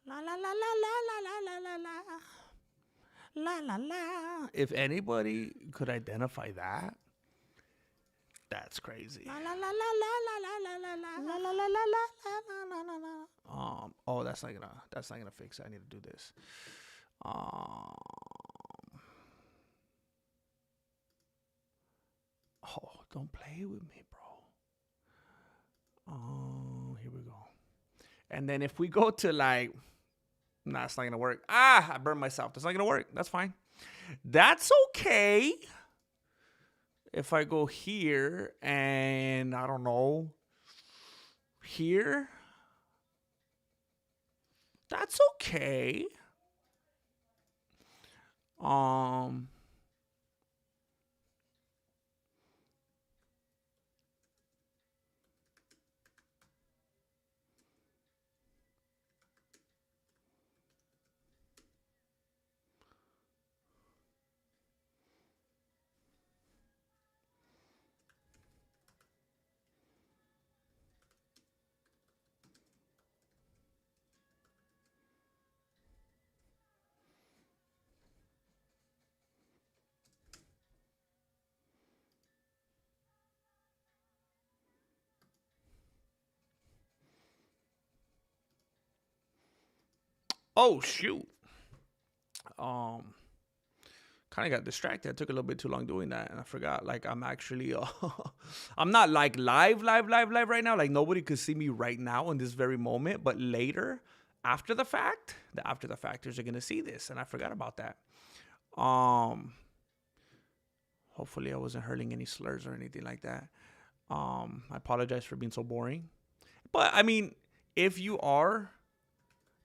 La la la la la la la la la la la la. If anybody could identify that, that's crazy. La la la la la la la la la la la la la la la. Oh, that's not gonna fix it. I need to do this. Um. Oh, don't play with me, bro. Oh, here we go. And then if we go to like, nah, it's not gonna work. Ah, I burned myself. That's not gonna work. That's fine. That's okay. If I go here and I don't know, here, that's okay. Um, oh shoot. Um, kind of got distracted. I took a little bit too long doing that, and I forgot. Like I'm actually, I'm not like live right now. Like nobody could see me right now in this very moment. But later, after the factors are gonna see this, and I forgot about that. Hopefully I wasn't hurling any slurs or anything like that. I apologize for being so boring. But I mean, if you are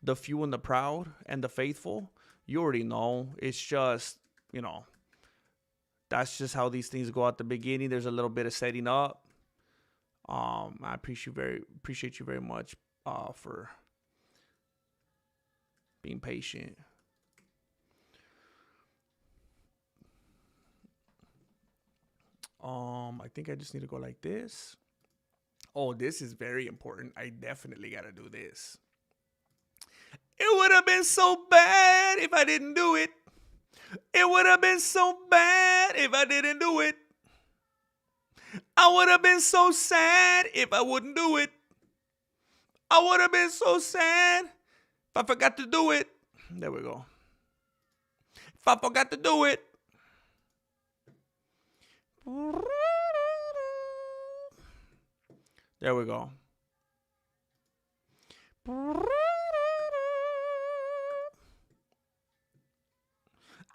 the few and the proud and the faithful, you already know. It's just, that's just how these things go at the beginning. There's a little bit of setting up. I appreciate you very much for being patient. I think I just need to go like this. Oh, this is very important. I definitely got to do this. It would have been so bad if I didn't do it. It would have been so bad if I didn't do it. I would have been so sad if I wouldn't do it. I would have been so sad if I forgot to do it. There we go. If I forgot to do it. There we go.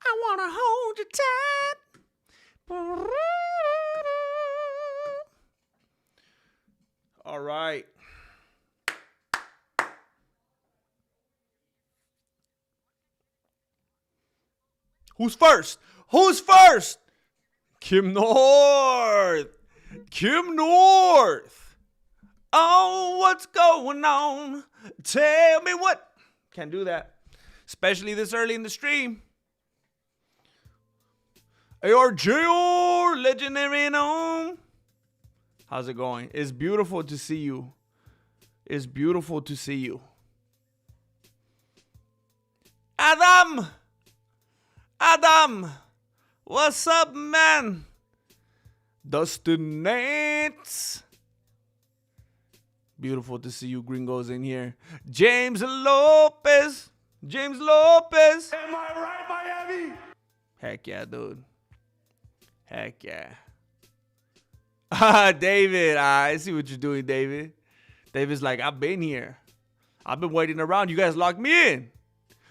I want to hold you tight. All right. Who's first? Who's first? Kim North. Kim North. Oh, what's going on? Tell me what. Can't do that. Especially this early in the stream. ARJR, legendary and on. How's it going? It's beautiful to see you. It's beautiful to see you. Adam. What's up, man? Dustin Nates. Beautiful to see you gringos in here. James Lopez. Am I right, Miami? Heck yeah, dude. Heck yeah. David. I see what you're doing, David. David's like, I've been here. I've been waiting around. You guys locked me in.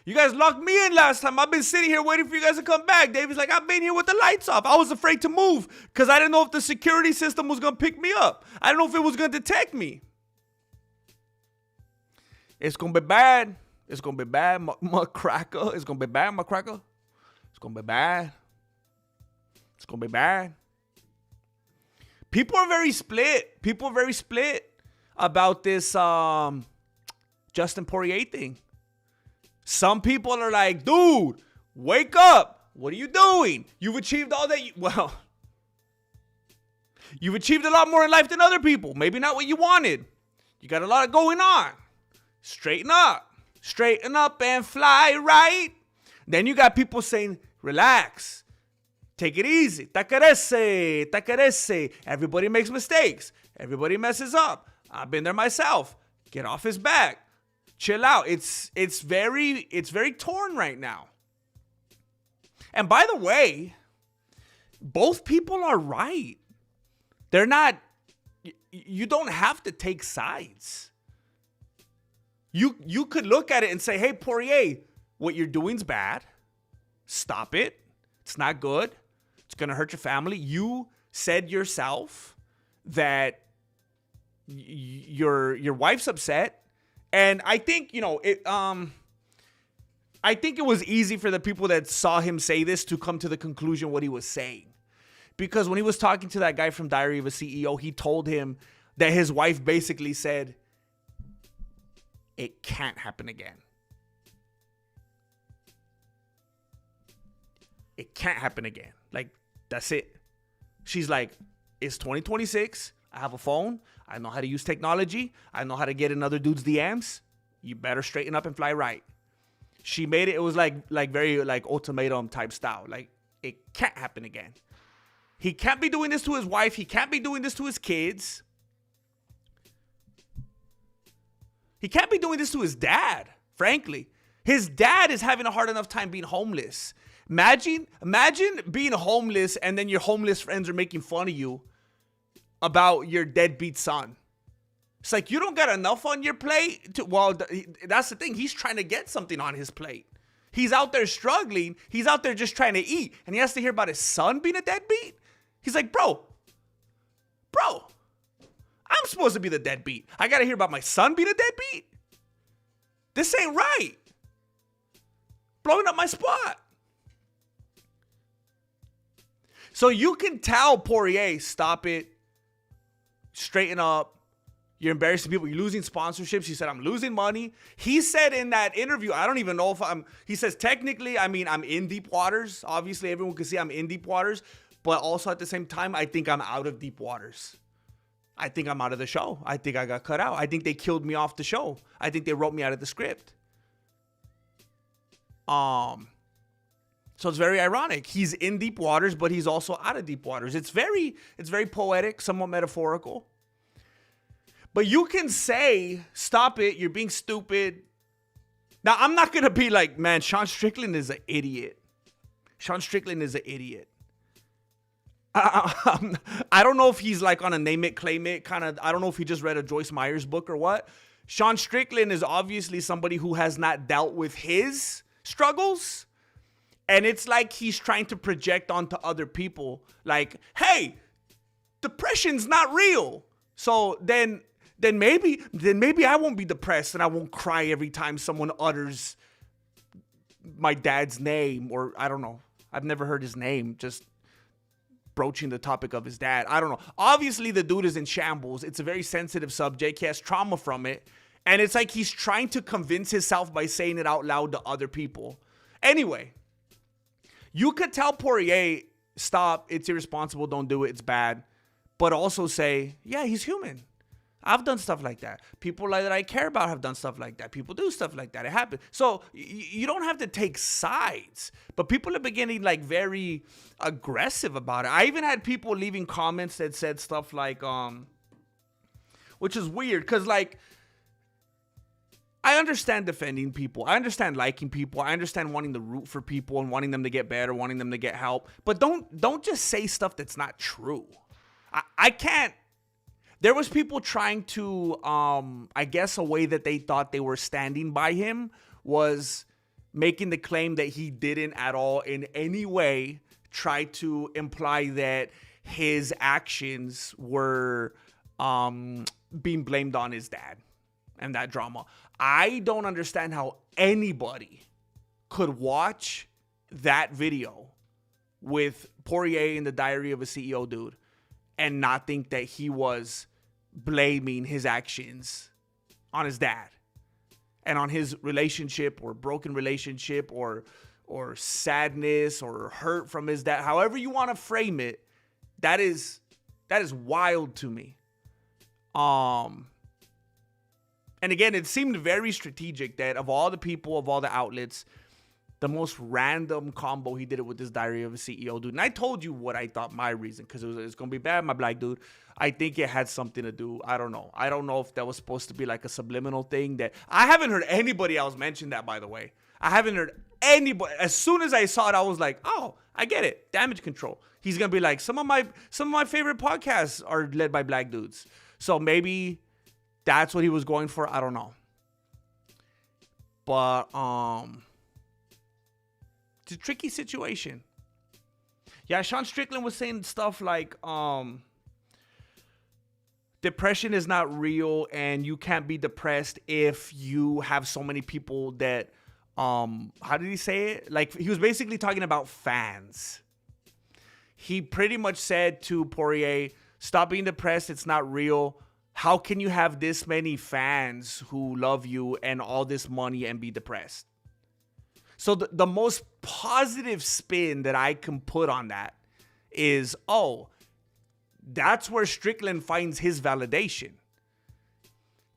You guys locked me in last time. I've been sitting here waiting for you guys to come back. David's like, I've been here with the lights off. I was afraid to move because I didn't know if the security system was going to pick me up. I didn't know if it was going to detect me. It's going to be bad. It's going to be bad, McCracker. It's going to be bad, McCracker. It's going to be bad. It's going to be bad. People are very split. About this Justin Poirier thing. Some people are like, dude, wake up. What are you doing? You've achieved all that. You've achieved a lot more in life than other people. Maybe not what you wanted. You got a lot going on. Straighten up. Straighten up and fly right. Then you got people saying, relax. Take it easy. Tacarese, tacarese. Everybody makes mistakes. Everybody messes up. I've been there myself. Get off his back. Chill out. It's very torn right now. And by the way, both people are right. They're not, you don't have to take sides. You could look at it and say, hey, Poirier, what you're doing's bad. Stop it. It's not good. It's going to hurt your family. You said yourself that your wife's upset. And I think, I think it was easy for the people that saw him say this to come to the conclusion what he was saying. Because when he was talking to that guy from Diary of a CEO, he told him that his wife basically said, it can't happen again. It can't happen again. Like, that's it. She's like, it's 2026. I have a phone. I know how to use technology. I know how to get in other dudes' DMs. You better straighten up and fly right. She made it. It was like very like ultimatum type style. Like, it can't happen again. He can't be doing this to his wife. He can't be doing this to his kids. He can't be doing this to his dad, frankly. His dad is having a hard enough time being homeless. Imagine being homeless and then your homeless friends are making fun of you about your deadbeat son. It's like, you don't got enough on your plate. That's the thing. He's trying to get something on his plate. He's out there struggling. He's out there just trying to eat. And he has to hear about his son being a deadbeat. He's like, bro, I'm supposed to be the deadbeat. I got to hear about my son being a deadbeat? This ain't right. Blowing up my spot. So you can tell Poirier, stop it. Straighten up. You're embarrassing people. You're losing sponsorships. He said, I'm losing money. He said in that interview, I don't even know if he says, technically, I'm in deep waters. Obviously, everyone can see I'm in deep waters. But also at the same time, I think I'm out of deep waters. I think I'm out of the show. I think I got cut out. I think they killed me off the show. I think they wrote me out of the script. So it's very ironic. He's in deep waters, but he's also out of deep waters. It's very poetic, somewhat metaphorical. But you can say, stop it, you're being stupid. Now, I'm not going to be like, man, Sean Strickland is an idiot. Sean Strickland is an idiot. I don't know if he's like on a name it, claim it kind of. I don't know if he just read a Joyce Meyers book or what. Sean Strickland is obviously somebody who has not dealt with his struggles. And it's like he's trying to project onto other people. Like, hey, depression's not real. So then maybe I won't be depressed and I won't cry every time someone utters my dad's name. Or I don't know. I've never heard his name. Just broaching the topic of his dad. I don't know. Obviously, the dude is in shambles. It's a very sensitive subject. He has trauma from it. And it's like he's trying to convince himself by saying it out loud to other people. Anyway, you could tell Poirier, stop, it's irresponsible, don't do it, it's bad. But also say, yeah, he's human. I've done stuff like that. People that I care about have done stuff like that. People do stuff like that. It happens. So you don't have to take sides. But people are beginning like very aggressive about it. I even had people leaving comments that said stuff like, which is weird because like, I understand defending people. I understand liking people. I understand wanting to root for people and wanting them to get better, wanting them to get help. But don't just say stuff that's not true. I can't. There was people trying to, I guess a way that they thought they were standing by him was making the claim that he didn't at all in any way try to imply that his actions were being blamed on his dad and that drama. I don't understand how anybody could watch that video with Poirier in the Diary of a CEO dude and not think that he was blaming his actions on his dad and on his relationship or broken relationship or sadness or hurt from his dad. However you want to frame it, that is wild to me. And And again, it seemed very strategic that of all the people, of all the outlets, the most random combo he did it with this Diary of a CEO dude. And I told you what I thought my reason, because it's going to be bad, my black dude. I think it had something to do. I don't know. I don't know if that was supposed to be like a subliminal thing. That I haven't heard anybody else mention that, by the way. I haven't heard anybody. As soon as I saw it, I was like, oh, I get it. Damage control. He's going to be like, some of my favorite podcasts are led by black dudes. So maybe that's what he was going for. I don't know. But it's a tricky situation. Yeah, Sean Strickland was saying stuff like depression is not real and you can't be depressed if you have so many people that how did he say it? Like, he was basically talking about fans. He pretty much said to Poirier, stop being depressed, it's not real. How can you have this many fans who love you and all this money and be depressed? So the most positive spin that I can put on that is, oh, that's where Strickland finds his validation.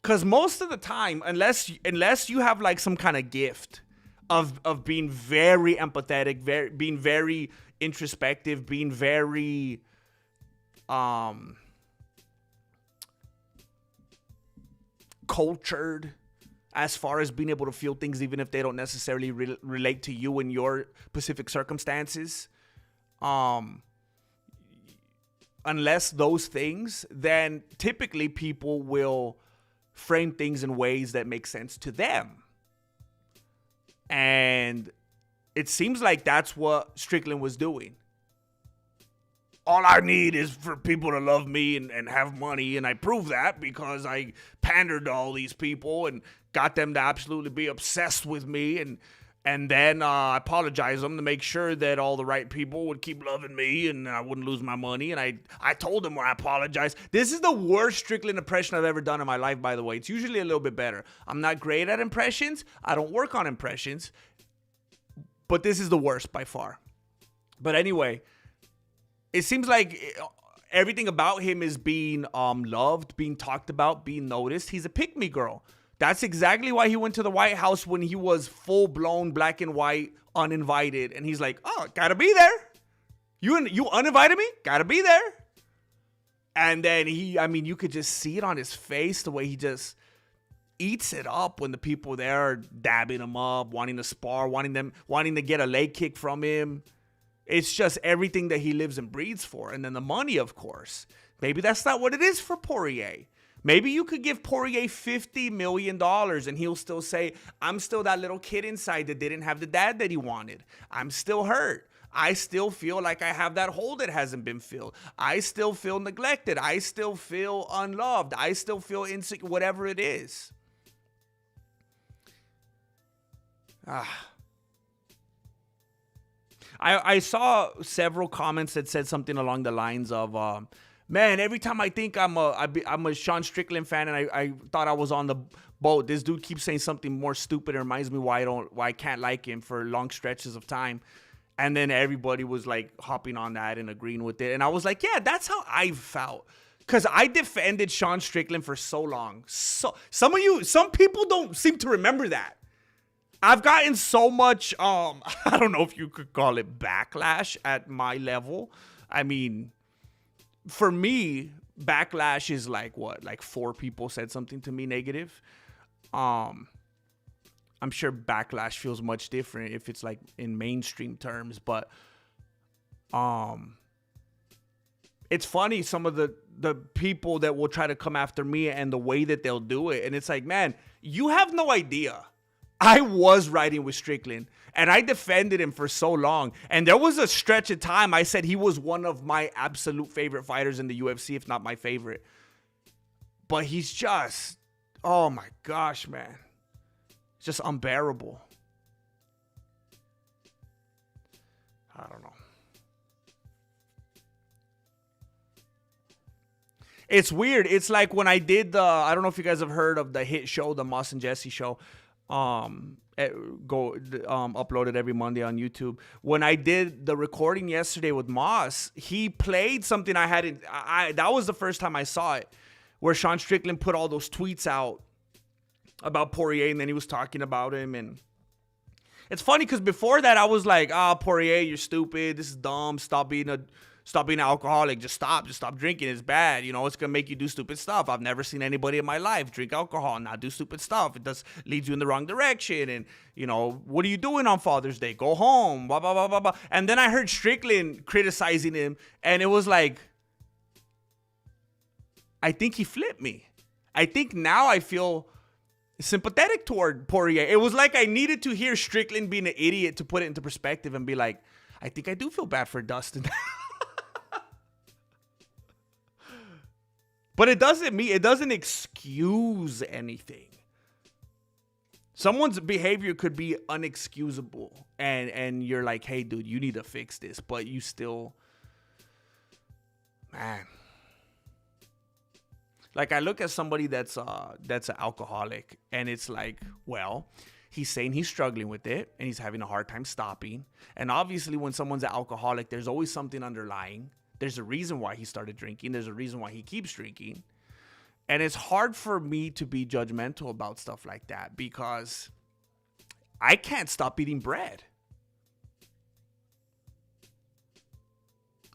Because most of the time, unless you have like some kind of gift of being very empathetic, being very introspective, being very cultured, as far as being able to feel things even if they don't necessarily relate to you in your specific circumstances. Unless those things, then typically people will frame things in ways that make sense to them. And it seems like that's what Strickland was doing. All I need is for people to love me and have money, and I prove that because I pandered to all these people and got them to absolutely be obsessed with me, and then I apologized them to make sure that all the right people would keep loving me and I wouldn't lose my money, and I told them where I apologized. This is the worst Strickland impression I've ever done in my life, by the way. It's usually a little bit better. I'm not great at impressions. I don't work on impressions, but this is the worst by far. But anyway, it seems like everything about him is being loved, being talked about, being noticed. He's a pick-me girl. That's exactly why he went to the White House when he was full-blown black and white, uninvited. And he's like, oh, gotta be there. You uninvited me? Gotta be there. And then you could just see it on his face, the way he just eats it up when the people there are dabbing him up, wanting to spar, wanting to get a leg kick from him. It's just everything that he lives and breathes for. And then the money, of course. Maybe that's not what it is for Poirier. Maybe you could give Poirier $50 million and he'll still say, I'm still that little kid inside that didn't have the dad that he wanted. I'm still hurt. I still feel like I have that hole that hasn't been filled. I still feel neglected. I still feel unloved. I still feel insecure, whatever it is. I saw several comments that said something along the lines of, man, every time I think I'm a Sean Strickland fan and I thought I was on the boat, this dude keeps saying something more stupid and reminds me why I can't like him for long stretches of time. And then everybody was like hopping on that and agreeing with it. And I was like, yeah, that's how I felt. Because I defended Sean Strickland for so long. So some people don't seem to remember that. I've gotten so much, I don't know if you could call it backlash at my level. I mean, for me, backlash is like what? Like 4 people said something to me negative. I'm sure backlash feels much different if it's like in mainstream terms, but it's funny, some of the people that will try to come after me and the way that they'll do it. And it's like, man, you have no idea. I was riding with Strickland, and I defended him for so long. And there was a stretch of time I said he was one of my absolute favorite fighters in the UFC, if not my favorite. But he's just, oh my gosh, man. It's just unbearable. I don't know. It's weird. It's like when I did I don't know if you guys have heard of the hit show, the Moss and Jesse show. Uploaded every Monday on YouTube. When I did the recording yesterday with Moss, he played something I hadn't. That was the first time I saw it, where Sean Strickland put all those tweets out about Poirier, and then he was talking about him. And it's funny because before that I was like, Poirier, you're stupid. This is dumb. Stop being an alcoholic. Just stop drinking. It's bad. You know, it's gonna make you do stupid stuff. I've never seen anybody in my life drink alcohol and not do stupid stuff. It does leads you in the wrong direction. And you know, what are you doing on Father's Day? Go home. Blah blah blah blah blah. And then I heard Strickland criticizing him, and it was like, I think he flipped me. I think now I feel sympathetic toward Poirier. It was like I needed to hear Strickland being an idiot to put it into perspective and be like, I think I do feel bad for Dustin. But it doesn't excuse anything. Someone's behavior could be unexcusable, and you're like, hey, dude, you need to fix this, but you still, man. Like, I look at somebody that's an alcoholic, and it's like, well, he's saying he's struggling with it, and he's having a hard time stopping. And obviously, when someone's an alcoholic, there's always something underlying. There's a reason why he started drinking. There's a reason why he keeps drinking. And it's hard for me to be judgmental about stuff like that because I can't stop eating bread.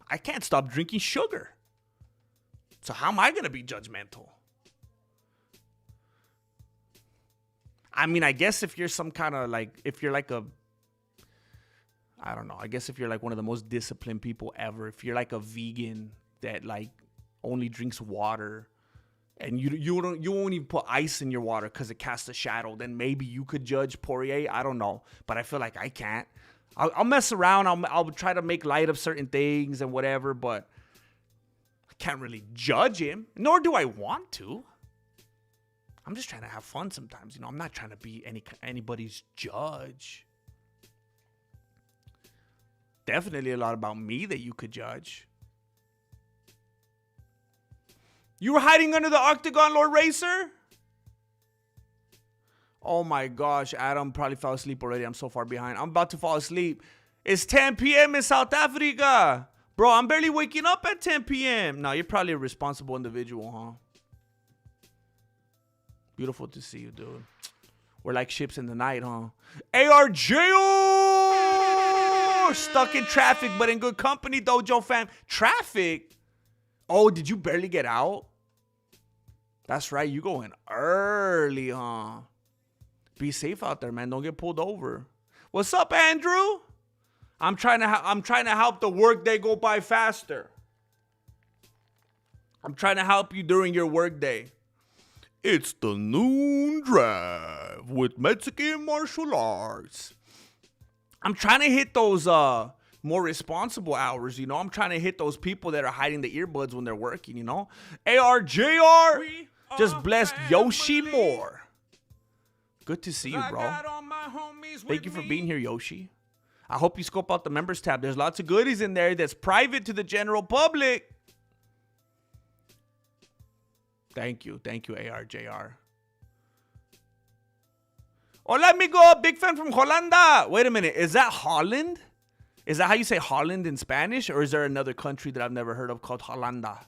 I can't stop drinking sugar. So how am I going to be judgmental? I mean, I guess if you're some kind of like, if you're like I don't know, I guess if you're like one of the most disciplined people ever, if you're like a vegan that like only drinks water and you won't even put ice in your water because it casts a shadow, then maybe you could judge Poirier. I don't know, but I feel like I can't. I'll mess around. I'll try to make light of certain things and whatever, but I can't really judge him, nor do I want to. I'm just trying to have fun sometimes. You know, I'm not trying to be anybody's judge. Definitely a lot about me that you could judge. You were hiding under the octagon, Lord Racer? Oh my gosh, Adam probably fell asleep already. I'm so far behind. I'm about to fall asleep. It's 10 p.m. in South Africa. Bro, I'm barely waking up at 10 p.m. No, you're probably a responsible individual, huh? Beautiful to see you, dude. We're like ships in the night, huh? ARJO! Stuck in traffic, but in good company, Dojo fam. Traffic? Oh, did you barely get out? That's right, you going early, huh? Be safe out there, man. Don't get pulled over. What's up, Andrew? I'm trying to help the workday go by faster. I'm trying to help you during your workday. It's the noon drive with Mexican martial arts. I'm trying to hit those more responsible hours, you know. I'm trying to hit those people that are hiding the earbuds when they're working, you know. ARJR just blessed Yoshi more. Good to see you, bro. Thank you for being here, Yoshi. I hope you scope out the members tab. There's lots of goodies in there that's private to the general public. Thank you, ARJR. Hola, amigo. Big fan from Holanda. Wait a minute. Is that Holland? Is that how you say Holland in Spanish? Or is there another country that I've never heard of called Holanda?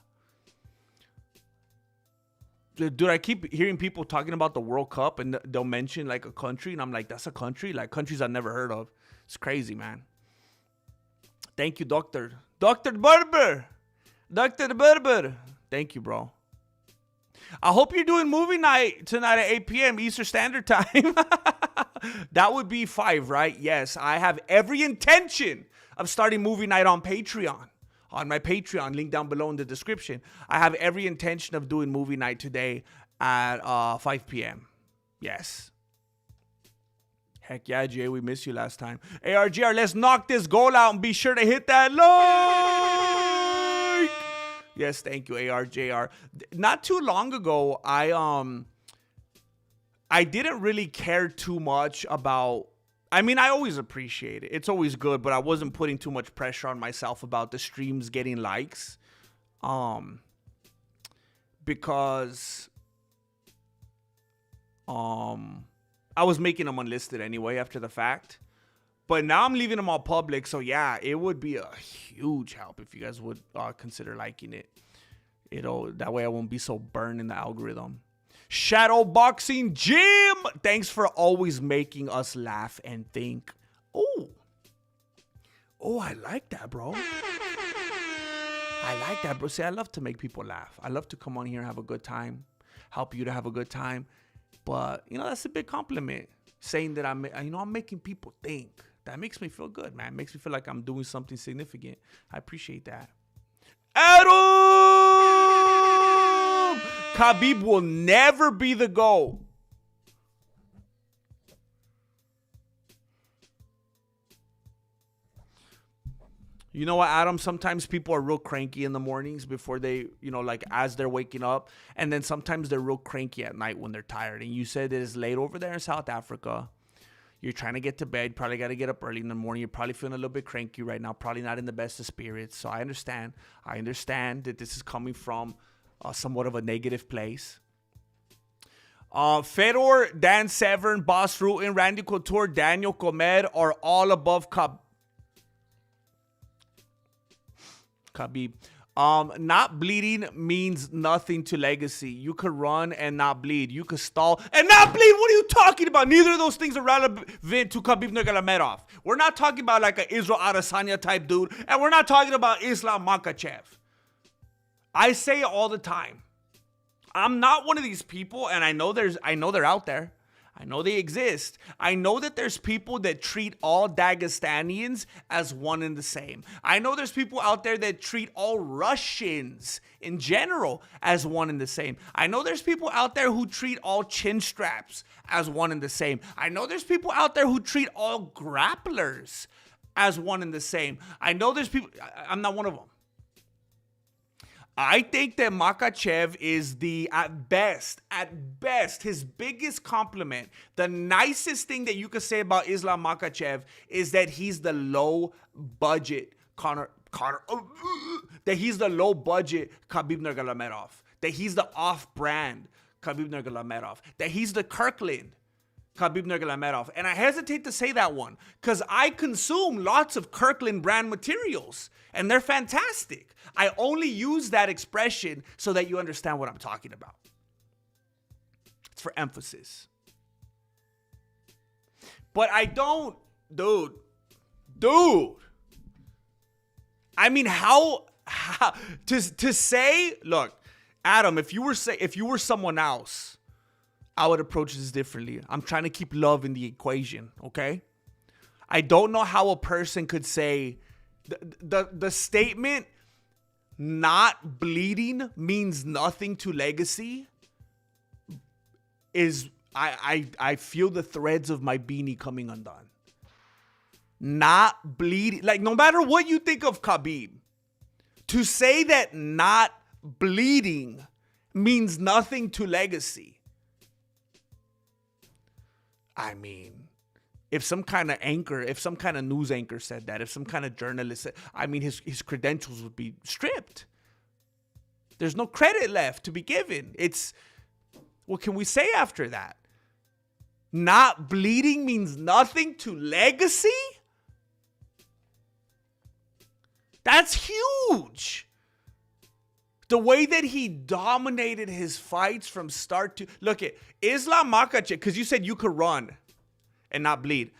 Dude, I keep hearing people talking about the World Cup and they'll mention like a country. And I'm like, that's a country? Like countries I've never heard of. It's crazy, man. Thank you, Dr. Berber. Dr. Berber. Thank you, bro. I hope you're doing movie night tonight at 8 p.m. Eastern Standard Time. That would be 5, right? Yes, I have every intention of starting movie night on Patreon. On my Patreon, link down below in the description. I have every intention of doing movie night today at 5 p.m. Yes. Heck yeah, Jay, we missed you last time. ARGR, let's knock this goal out and be sure to hit that like. Yes, thank you, ARJR. Not too long ago, I didn't really care too much about, I mean, I always appreciate it. It's always good, but I wasn't putting too much pressure on myself about the streams getting likes. Because I was making them unlisted anyway after the fact. But now I'm leaving them all public. So yeah, it would be a huge help if you guys would consider liking it. That way I won't be so burned in the algorithm. Shadow Boxing Gym. Thanks for always making us laugh and think. Oh, I like that, bro. I like that, bro. See, I love to make people laugh. I love to come on here and have a good time, help you to have a good time. But, that's a big compliment. Saying that I'm making people think. That makes me feel good, man. It makes me feel like I'm doing something significant. I appreciate that. Adam! Khabib will never be the GOAT. You know what, Adam? Sometimes people are real cranky in the mornings before they, as they're waking up. And then sometimes they're real cranky at night when they're tired. And you said it is late over there in South Africa. You're trying to get to bed. Probably got to get up early in the morning. You're probably feeling a little bit cranky right now. Probably not in the best of spirits. So I understand. I understand that this is coming from somewhat of a negative place. Fedor, Dan Severn, Boss Rutan, Randy Couture, Daniel Comed are all above Khabib. Not bleeding means nothing to legacy. You could run and not bleed. You could stall and not bleed. What are you talking about? Neither of those things are relevant to Khabib Nurmagomedov. We're not talking about like an Israel Adesanya type dude, and we're not talking about Islam Makhachev. I say it all the time. I'm not one of these people, and I know they're out there. I know they exist. I know that there's people that treat all Dagestanians as one and the same. I know there's people out there that treat all Russians in general as one and the same. I know there's people out there who treat all chin straps as one and the same. I know there's people out there who treat all grapplers as one and the same. I know there's people, I'm not one of them. I think that Makhachev is at best, his biggest compliment, the nicest thing that you could say about Islam Makhachev is that he's the low budget that he's the low budget Khabib Nurmagomedov, that he's the off-brand Khabib Nurmagomedov, that he's the Kirkland Khabib Nurmagomedov. And I hesitate to say that one because I consume lots of Kirkland brand materials and they're fantastic. I only use that expression so that you understand what I'm talking about. It's for emphasis. But I don't, dude. I mean, how to say, look, Adam, if you were someone else, I would approach this differently. I'm trying to keep love in the equation, okay? I don't know how a person could say the statement not bleeding means nothing to legacy is I feel the threads of my beanie coming undone. Not bleeding, like no matter what you think of Khabib, to say that not bleeding means nothing to legacy. I mean, if some kind of news anchor said that, if some kind of journalist said, I mean, his credentials would be stripped. There's no credit left to be given. What can we say after that? Not bleeding means nothing to legacy? That's huge. The way that he dominated his fights from start to... Look at Islam Makhachev, because you said you could run and not bleed.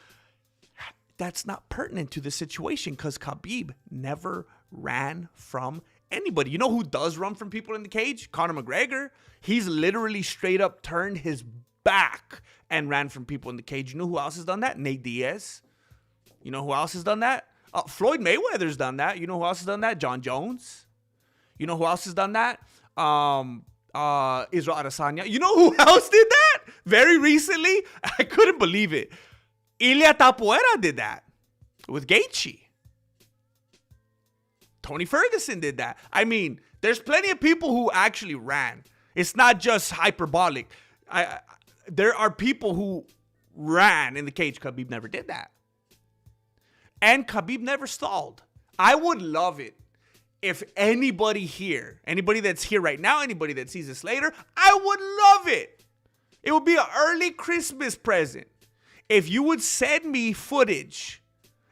That's not pertinent to the situation because Khabib never ran from anybody. You know who does run from people in the cage? Conor McGregor. He's literally straight up turned his back and ran from people in the cage. You know who else has done that? Nate Diaz. You know who else has done that? Floyd Mayweather's done that. You know who else has done that? John Jones. You know who else has done that? Israel Adesanya. You know who else did that? Very recently? I couldn't believe it. Ilia Tapuera did that with Gaethje. Tony Ferguson did that. I mean, there's plenty of people who actually ran. It's not just hyperbolic. There are people who ran in the cage. Khabib never did that. And Khabib never stalled. I would love it if anybody that's here right now, anybody that sees this later, I would love it. It would be an early Christmas present. If you would send me footage,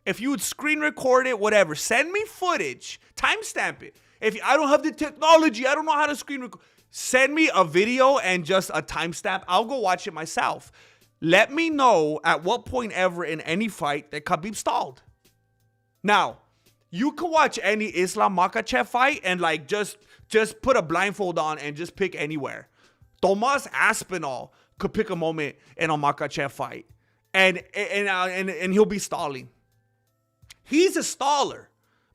if you would screen record it, whatever, send me footage, timestamp it. If I don't have the technology, I don't know how to screen record, Send me a video and just a timestamp. I'll go watch it myself. Let me know at what point ever in any fight that Khabib stalled. Now, you can watch any Islam Makhachev fight and like just put a blindfold on and just pick anywhere. Tomas Aspinall could pick a moment in a Makhachev fight and he'll be stalling. He's a staller.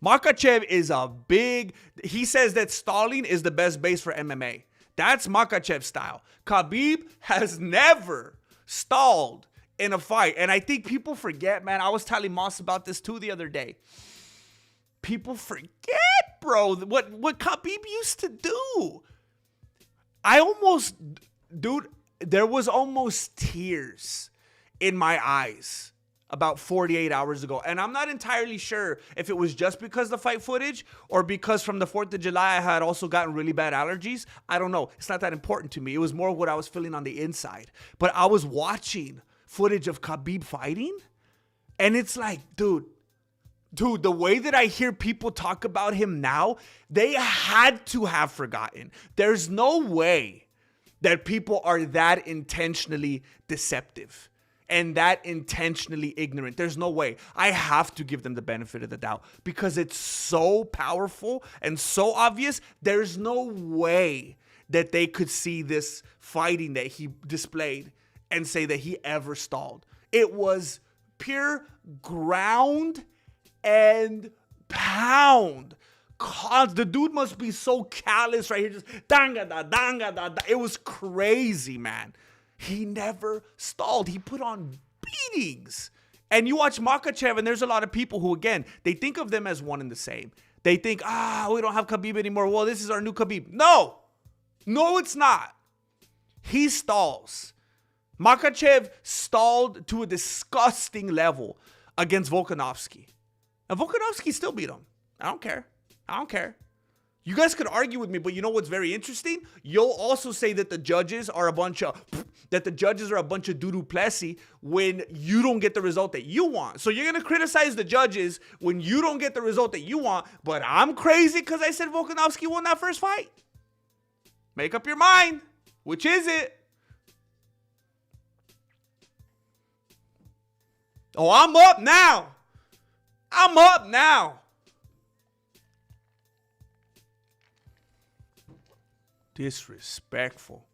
Makhachev is a big, he says that stalling is the best base for MMA. That's Makhachev style. Khabib has never stalled in a fight. And I think people forget, man. I was telling Moss about this too the other day. People forget, bro, what Khabib used to do. There was almost tears in my eyes about 48 hours ago. And I'm not entirely sure if it was just because of the fight footage or because from the 4th of July I had also gotten really bad allergies. I don't know. It's not that important to me. It was more what I was feeling on the inside. But I was watching footage of Khabib fighting, and it's like, dude, the way that I hear people talk about him now, they had to have forgotten. There's no way that people are that intentionally deceptive and that intentionally ignorant. There's no way. I have to give them the benefit of the doubt because it's so powerful and so obvious. There's no way that they could see this fighting that he displayed and say that he ever stalled. It was pure ground and pound. The dude must be so callous right here. Just danga da danga da. It was crazy, man. He never stalled. He put on beatings. And you watch Makhachev, and there's a lot of people who, again, they think of them as one and the same. They think, we don't have Khabib anymore. Well, this is our new Khabib. No, it's not. He stalls. Makhachev stalled to a disgusting level against Volkanovski. And Volkanovski still beat him. I don't care. You guys could argue with me, but you know what's very interesting? You'll also say that the judges are a bunch of doo-doo plessy when you don't get the result that you want. So you're going to criticize the judges when you don't get the result that you want, but I'm crazy because I said Volkanovski won that first fight. Make up your mind. Which is it? Oh, I'm up now. Disrespectful.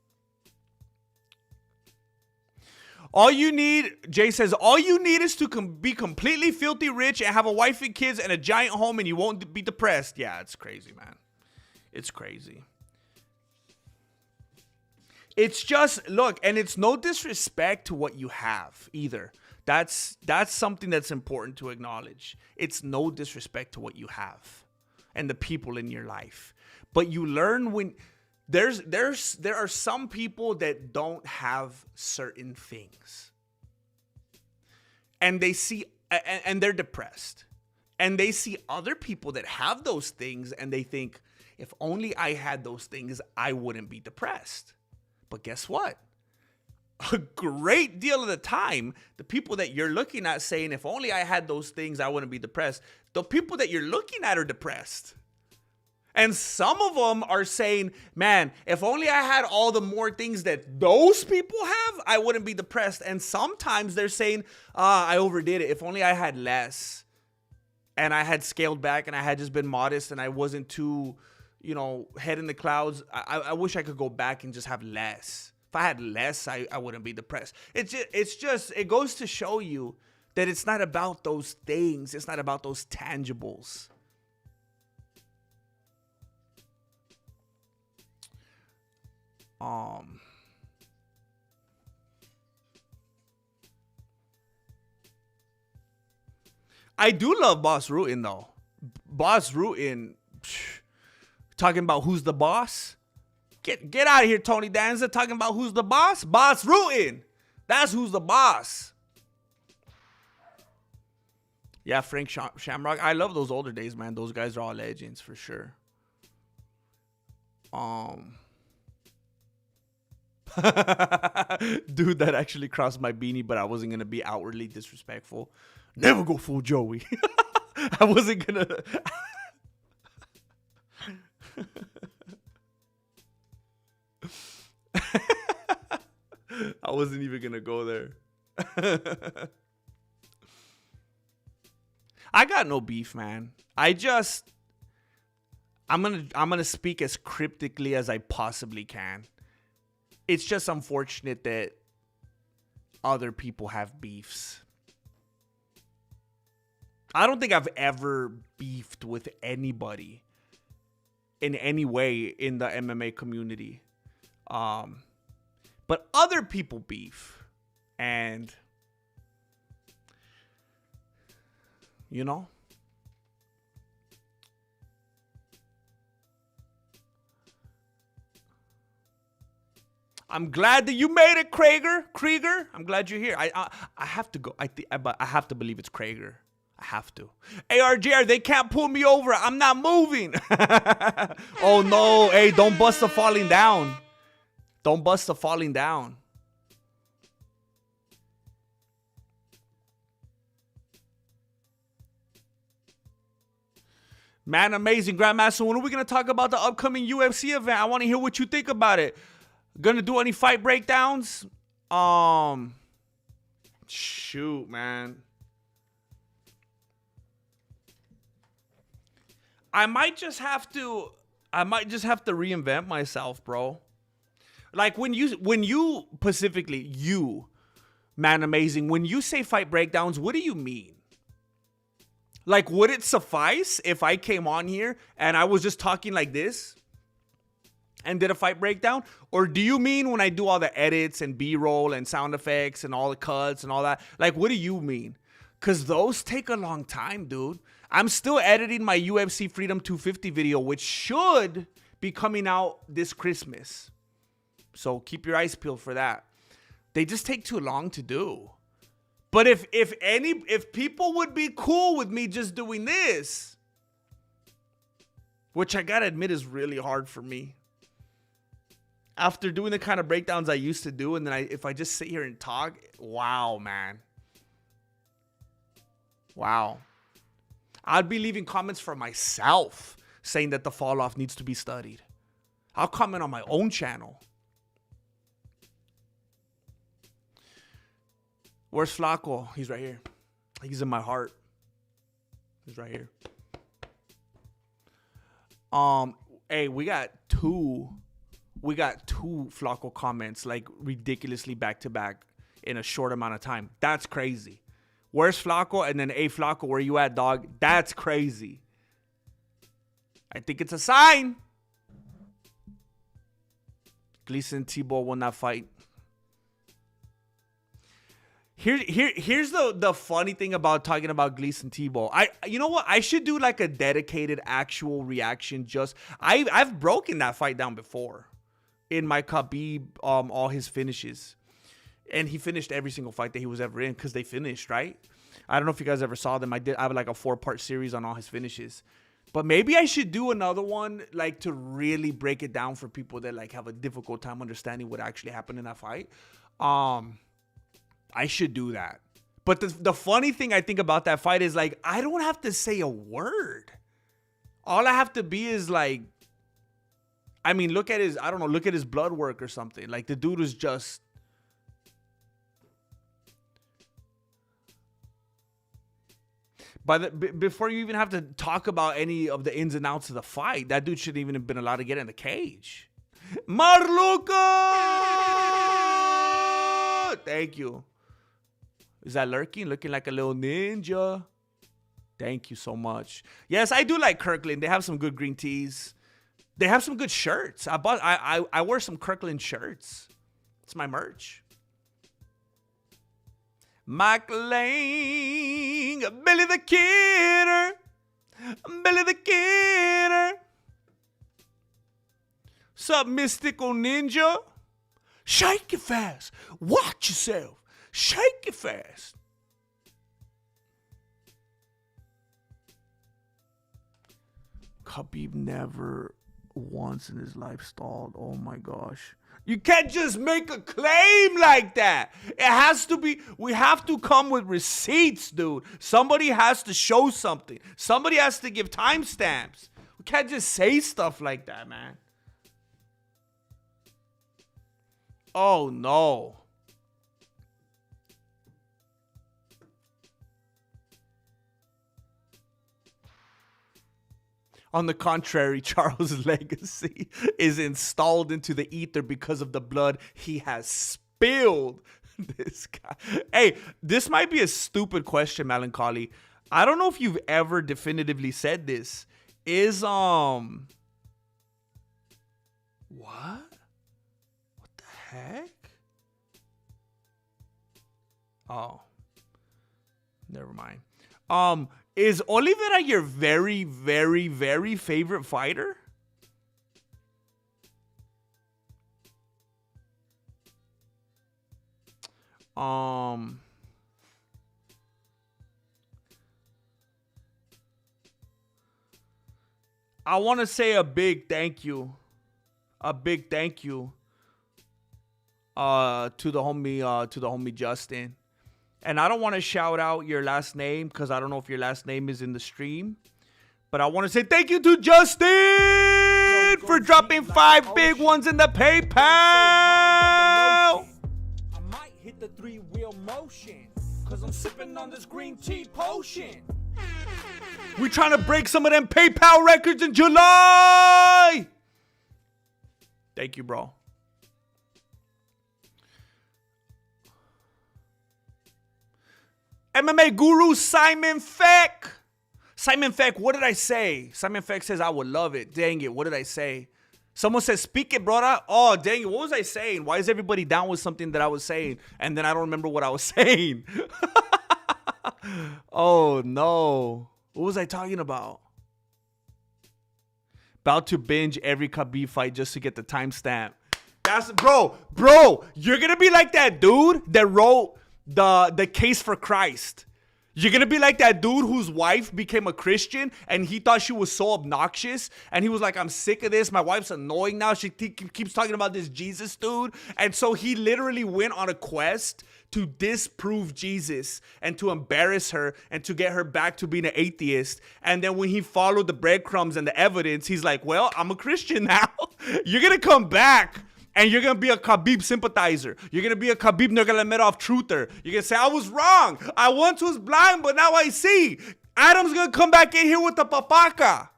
All you need, Jay says, all you need is to be completely filthy rich and have a wife and kids and a giant home and you won't be depressed. Yeah, it's crazy, man. It's crazy. It's just, look, and it's no disrespect to what you have either. That's something that's important to acknowledge. It's no disrespect to what you have and the people in your life. But you learn when there are some people that don't have certain things. And they see and they're depressed. And they see other people that have those things and they think, if only I had those things, I wouldn't be depressed. But guess what? A great deal of the time, the people that you're looking at saying, if only I had those things, I wouldn't be depressed. The people that you're looking at are depressed. And some of them are saying, man, if only I had all the more things that those people have, I wouldn't be depressed. And sometimes they're saying, I overdid it. If only I had less and I had scaled back and I had just been modest and I wasn't too, head in the clouds. I wish I could go back and just have less. If I had less, I wouldn't be depressed. It goes to show you that it's not about those things. It's not about those tangibles. I do love Boss Rutan though. Boss Rutan, talking about who's the boss. Get out of here, Tony Danza, talking about who's the boss. Boss Rutan, that's who's the boss. Yeah, Frank Shamrock. I love those older days, man. Those guys are all legends for sure. Dude, that actually crossed my beanie, but I wasn't gonna be outwardly disrespectful. Never go full Joey. I wasn't gonna. I wasn't even gonna go there. I got no beef, man. I'm gonna speak as cryptically as I possibly can. It's just unfortunate that other people have beefs. I don't think I've ever beefed with anybody in any way in the MMA community. But other people beef. And, you know, I'm glad that you made it, Krieger. I'm glad you're here. I have to go. But I have to believe it's Krieger. I have to. ARGR, they can't pull me over. I'm not moving. Oh no. Hey, don't bust the falling down. Don't bust the falling down. Man, amazing. Grandmaster, when are we going to talk about the upcoming UFC event? I want to hear what you think about it. Gonna do any fight breakdowns? Shoot, man. I might just have to reinvent myself, bro. Like when you specifically, you, man, amazing. When you say fight breakdowns, what do you mean? Like, would it suffice if I came on here and I was just talking like this and did a fight breakdown? Or do you mean when I do all the edits and B-roll and sound effects and all the cuts and all that? Like, what do you mean? Because those take a long time, dude. I'm still editing my UFC Freedom 250 video, which should be coming out this Christmas. So keep your eyes peeled for that. They just take too long to do. But if people would be cool with me just doing this, which I gotta admit is really hard for me. After doing the kind of breakdowns I used to do, and then if I just sit here and talk, wow, man. Wow. I'd be leaving comments for myself saying that the fall off needs to be studied. I'll comment on my own channel. Where's Flaco? He's right here. He's in my heart. He's right here. Hey, we got two Flaco comments, like ridiculously back to back in a short amount of time. That's crazy. Where's Flaco? And then, hey, Flaco, where you at, dog? That's crazy. I think it's a sign. Gleason Tebow won that fight. Here's the funny thing about talking about Gleason Tebow. You know what? I should do like a dedicated actual reaction. I've broken that fight down before in my Khabib all his finishes. And he finished every single fight that he was ever in because they finished, right? I don't know if you guys ever saw them. I have like a 4-part series on all his finishes. But maybe I should do another one like to really break it down for people that like have a difficult time understanding what actually happened in that fight. I should do that. But the funny thing I think about that fight is like I don't have to say a word. All I have to be is like, I mean, look at his blood work or something. Like the dude was just. Before you even have to talk about any of the ins and outs of the fight, that dude shouldn't even have been allowed to get in the cage. Marluka! Thank you. Is that lurking? Looking like a little ninja. Thank you so much. Yes, I do like Kirkland. They have some good green teas. They have some good shirts. I wear some Kirkland shirts. It's my merch. Mike Lang, Billy the Kidder, Billy the Kidder. Sup, mystical ninja? Shake it fast. Watch yourself. Shake it fast. Khabib never once in his life stalled. Oh my gosh. You can't just make a claim like that. It has to be, we have to come with receipts, dude. Somebody has to show something. Somebody has to give timestamps. We can't just say stuff like that, man. Oh, no. On the contrary, Charles' legacy is installed into the ether because of the blood he has spilled. This guy. Hey, this might be a stupid question, Melancholy. I don't know if you've ever definitively said this. What? What the heck? Oh. Never mind. Is Oliveira your very, very, very favorite fighter? I want to say a big thank you to the homie Justin. And I don't want to shout out your last name because I don't know if your last name is in the stream. But I want to say thank you to Justin for dropping 5 big ones in the PayPal. I might hit the 3-wheel motion because I'm sipping on this green tea potion. We're trying to break some of them PayPal records in July. Thank you, bro. MMA guru Simon Feck. Simon Feck, what did I say? Simon Feck says, I would love it. Dang it, what did I say? Someone says, speak it, brother. Oh, dang it, what was I saying? Why is everybody down with something that I was saying? And then I don't remember what I was saying. Oh, no. What was I talking about? About to binge every Khabib fight just to get the timestamp. That's, bro, you're going to be like that dude that wrote the case for Christ. You're gonna be like that dude whose wife became a Christian and he thought she was so obnoxious and he was like, I'm sick of this, my wife's annoying now, she keeps talking about this Jesus dude. And so he literally went on a quest to disprove Jesus and to embarrass her and to get her back to being an atheist. And then when he followed the breadcrumbs and the evidence, he's like, well, I'm a Christian now. You're gonna come back and you're going to be a Khabib sympathizer. You're going to be a Khabib Nurmagomedov truther. You're going to say, I was wrong. I once was blind, but now I see. Adam's going to come back in here with the papaka.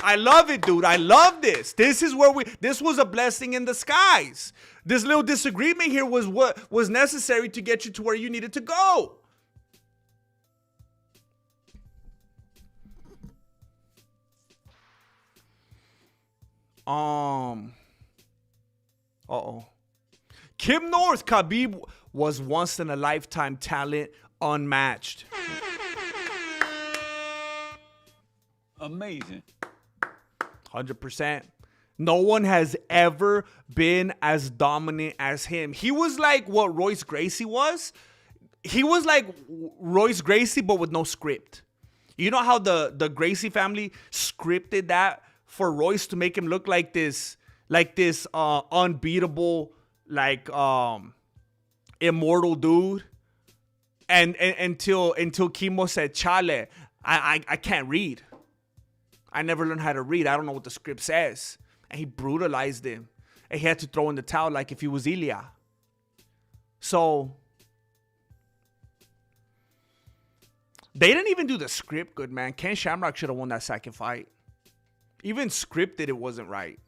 I love it, dude. I love this. This was a blessing in disguise. This little disagreement here was what was necessary to get you to where you needed to go. Kim North, Khabib was once in a lifetime talent, unmatched. Amazing. 100%. No one has ever been as dominant as him. He was like what Royce Gracie was. He was like Royce Gracie, but with no script. You know how the Gracie family scripted that for Royce to make him look like this unbeatable, immortal dude, and until Kimo said, "Chale, I can't read. I never learned how to read. I don't know what the script says," and he brutalized him, and he had to throw in the towel like if he was Ilya. So they didn't even do the script good, man. Ken Shamrock should have won that second fight. Even scripted, it wasn't right.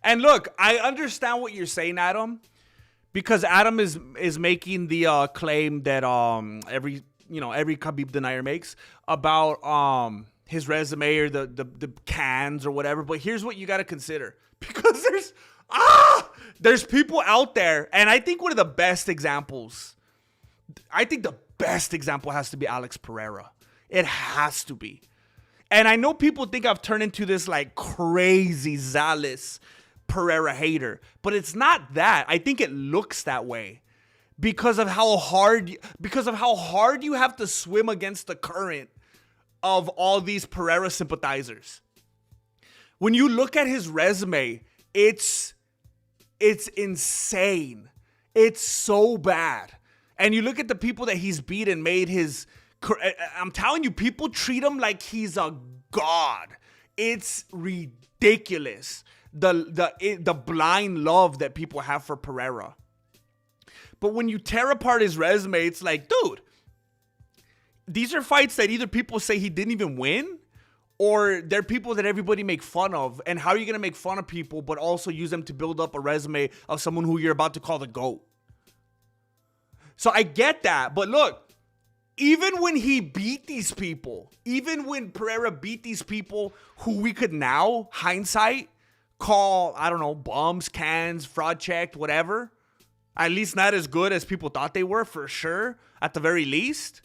And look, I understand what you're saying, Adam, because Adam is making the claim that every Khabib denier makes about his resume or the cans or whatever. But here's what you got to consider, because there's people out there, and I think one of the best examples, I think the best example has to be Alex Pereira. It has to be. And I know people think I've turned into this like crazy zealous Pereira hater, but it's not that. I think it looks that way because of how hard you have to swim against the current of all these Pereira sympathizers. When you look at his resume, It's insane. It's so bad. And you look at the people that he's beat and made his... I'm telling you, people treat him like he's a god. It's ridiculous. The blind love that people have for Pereira. But when you tear apart his resume, it's like, dude, these are fights that either people say he didn't even win, or they're people that everybody make fun of. And how are you going to make fun of people but also use them to build up a resume of someone who you're about to call the GOAT? So I get that. But look, even when he beat these people, even when Pereira beat these people who we could now, hindsight, call, I don't know, bums, cans, fraud checked, whatever, at least not as good as people thought they were, for sure, at the very least,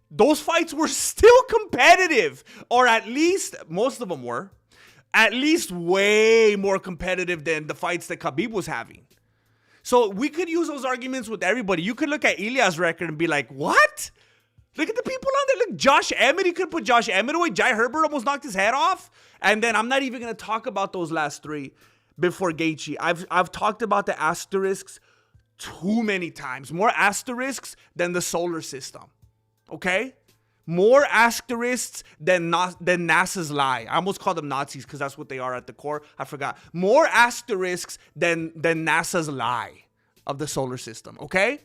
those fights were still competitive. Or at least, most of them were, at least way more competitive than the fights that Khabib was having. So we could use those arguments with everybody. You could look at Ilya's record and be like, what? Look at the people on there. Look, Josh Emmett, he could put Josh Emmett away. Jai Herbert almost knocked his head off. And then I'm not even going to talk about those last three before Gaethje. I've talked about the asterisks too many times. More asterisks than the solar system. Okay? More asterisks than NASA's lie. I almost called them Nazis because that's what they are at the core. I forgot. More asterisks than NASA's lie of the solar system. Okay?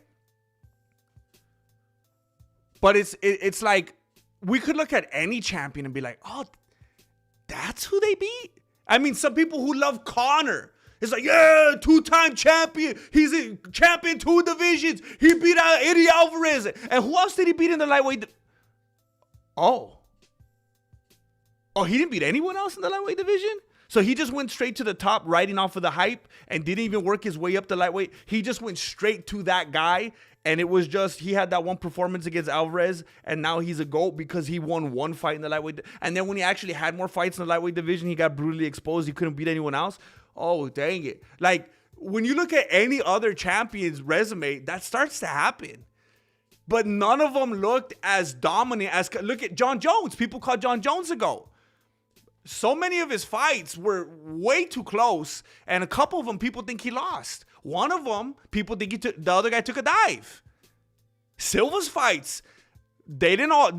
But it's like, we could look at any champion and be like, oh, that's who they beat? I mean, some people who love Conor, it's like, yeah, two-time champion. He's a champion 2 divisions. He beat out Eddie Alvarez. And who else did he beat in the lightweight? Oh, he didn't beat anyone else in the lightweight division? So he just went straight to the top, riding off of the hype, and didn't even work his way up to lightweight. He just went straight to that guy, and it was just, he had that one performance against Alvarez, and now he's a GOAT because he won one fight in the lightweight. And then when he actually had more fights in the lightweight division, he got brutally exposed. He couldn't beat anyone else. Oh, dang it. Like, when you look at any other champion's resume, that starts to happen. But none of them looked as dominant as, look at John Jones. People called John Jones a GOAT. So many of his fights were way too close, and a couple of them people think he lost. One of them, people think the other guy took a dive. Silva's fights, they didn't all,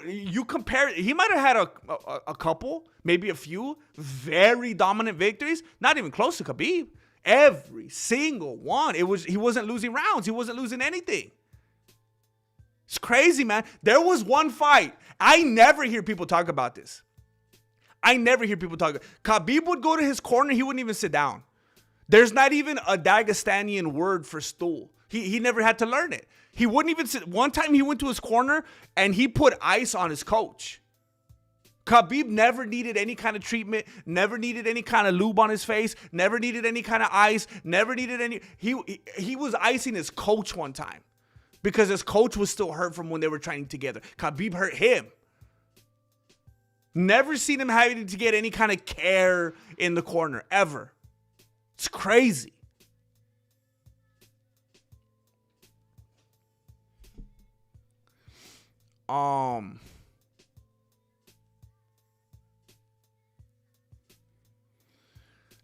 you compare, he might have had a couple, maybe a few, very dominant victories, not even close to Khabib. Every single one, he wasn't losing rounds, he wasn't losing anything. It's crazy, man. There was one fight, I never hear people talk about this. Khabib would go to his corner, he wouldn't even sit down. There's not even a Dagestanian word for stool. He never had to learn it. He wouldn't even sit. One time he went to his corner and he put ice on his coach. Khabib never needed any kind of treatment, never needed any kind of lube on his face, never needed any kind of ice, never needed any. He was icing his coach one time because his coach was still hurt from when they were training together. Khabib hurt him. Never seen him having to get any kind of care in the corner, ever. It's crazy.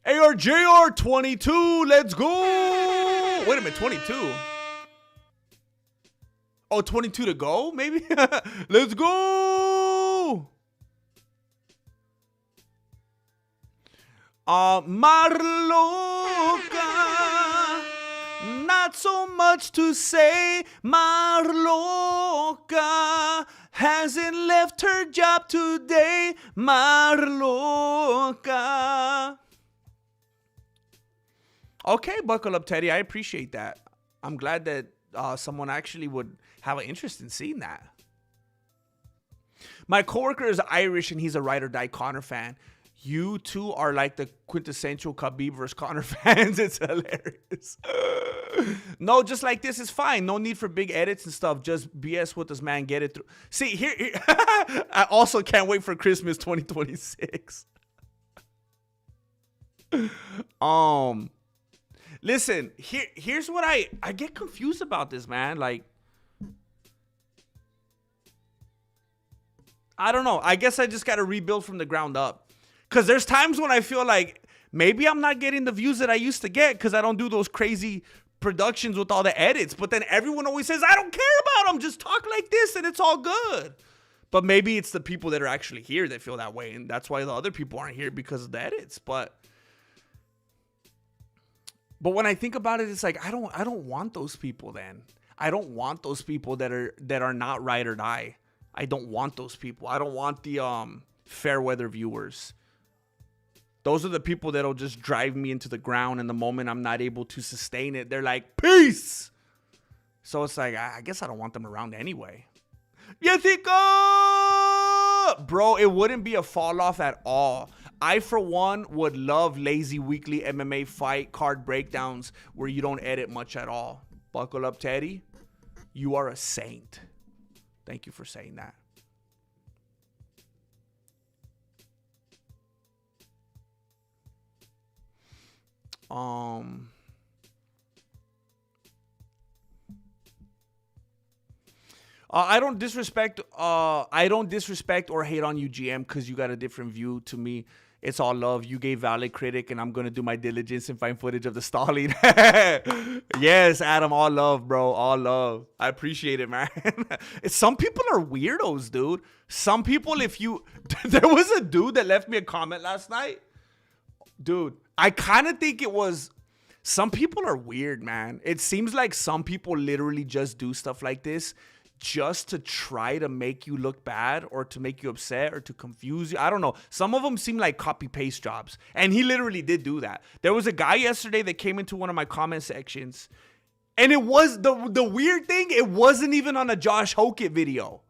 ARJR 22, let's go. Wait a minute, 22. Oh, 22 to go, maybe? Let's go. Marloca, not so much to say. Marloca hasn't left her job today. Marloca. Okay, buckle up, Teddy. I appreciate that. I'm glad that someone actually would have an interest in seeing that. My coworker is Irish and he's a ride or die Conor fan. You two are like the quintessential Khabib versus Conor fans. It's hilarious. No, just like this is fine. No need for big edits and stuff. Just BS with this man. Get it through. See, here I also can't wait for Christmas 2026. Listen, here's what I get confused about this, man. Like, I don't know. I guess I just got to rebuild from the ground up. Because there's times when I feel like Maybe I'm not getting the views that I used to get because I don't do those crazy productions with all the edits. But then everyone always says, I don't care about them. Just talk like this and it's all good. But maybe it's the people that are actually here that feel that way. And that's why the other people aren't here because of the edits. But when I think about it, it's like, I don't want those people then. I don't want those people that are not ride or die. I don't want those people. I don't want the fair weather viewers. Those are the people that'll just drive me into the ground, and the moment I'm not able to sustain it, they're like, peace. So it's like, I guess I don't want them around anyway. You think, bro, it wouldn't be a fall off at all. I, for one, would love lazy weekly MMA fight card breakdowns where you don't edit much at all. Buckle up, Teddy. You are a saint. Thank you for saying that. I don't disrespect or hate on you, GM, because you got a different view. To me, it's all love. You gave valid critic, and I'm gonna do my diligence and find footage of the stalling. Yes, Adam, all love, bro, all love. I appreciate it, man. Some people are weirdos, dude. Some people, if you, there was a dude that left me a comment last night, dude. I kind of think it was. Some people are weird, man. It seems like some people literally just do stuff like this just to try to make you look bad or to make you upset or to confuse you. I don't know. Some of them seem like copy-paste jobs. And he literally did do that. There was a guy yesterday that came into one of my comment sections. And it was, the weird thing, it wasn't even on a Josh Hokett video.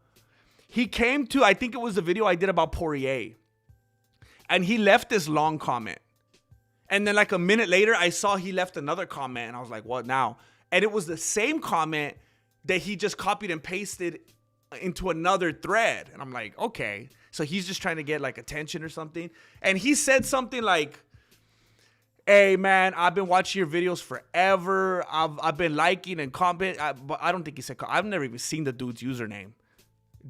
He came to, I think it was the video I did about Poirier. And he left this long comment. And then like a minute later, I saw he left another comment. And I was like, what now? And it was the same comment that he just copied and pasted into another thread. And I'm like, okay. So he's just trying to get like attention or something. And he said something like, hey man, I've been watching your videos forever. I've been liking and commenting. But I don't think he said, I've never even seen the dude's username.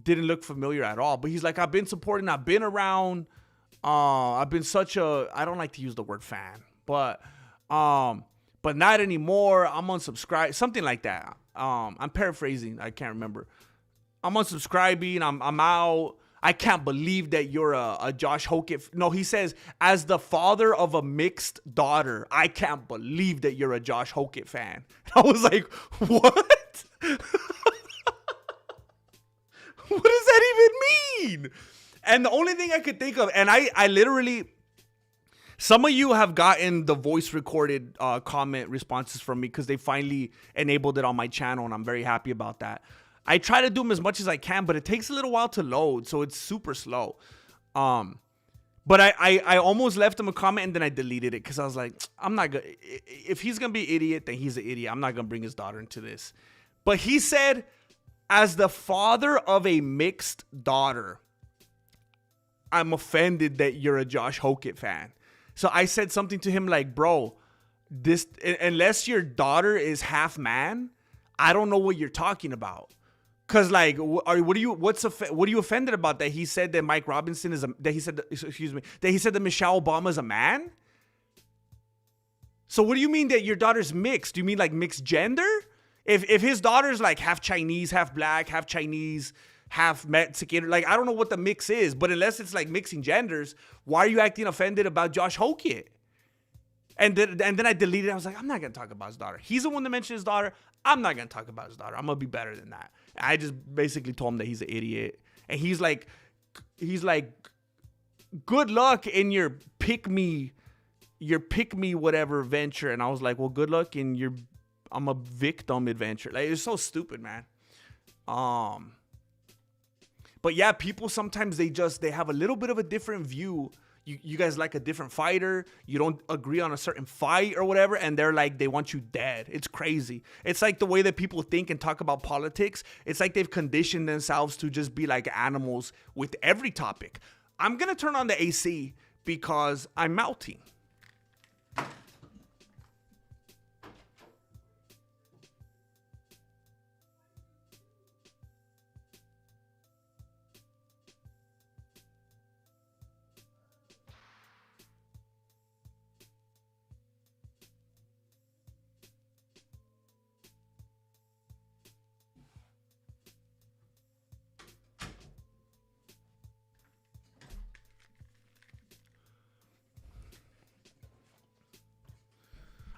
Didn't look familiar at all. But he's like, I've been supporting, I've been around. I've been such a, I don't like to use the word fan, but not anymore. I'm unsubscribed, something like that. I'm paraphrasing. I can't remember. I'm unsubscribing. I'm out. I can't believe that you're a Josh Hokett. No, he says, as the father of a mixed daughter, I can't believe that you're a Josh Hokett fan. I was like, what? What does that even mean? And the only thing I could think of, and I literally, some of you have gotten the voice recorded comment responses from me because they finally enabled it on my channel, and I'm very happy about that. I try to do them as much as I can, but it takes a little while to load, so it's super slow. But I almost left him a comment, and then I deleted it because I was like, I'm not gonna, if he's gonna be an idiot, then he's an idiot. I'm not gonna bring his daughter into this. But he said, as the father of a mixed daughter, I'm offended that you're a Josh Hokett fan. So I said something to him like, bro, this, unless your daughter is half man, I don't know what you're talking about. Cause like, what are you offended about that he said that Mike Robinson is that he said that Michelle Obama is a man? So what do you mean that your daughter's mixed? Do you mean like mixed gender? If his daughter's like half Chinese, half black, half Chinese, half Mexican, like I don't know what the mix is, but unless it's like mixing genders, why are you acting offended about Josh Hokett? And then I deleted it. I was like, I'm not gonna talk about his daughter. He's the one that mentioned his daughter. I'm not gonna talk about his daughter. I'm gonna be better than that. I just basically told him that he's an idiot, and he's like, good luck in your pick me whatever venture. And I was like, well, good luck in your I'm a victim adventure. Like, it's so stupid, man. But yeah, people sometimes they have a little bit of a different view. You guys like a different fighter. You don't agree on a certain fight or whatever, and they're like, they want you dead. It's crazy. It's like the way that people think and talk about politics. It's like they've conditioned themselves to just be like animals with every topic. I'm gonna turn on the AC because I'm melting.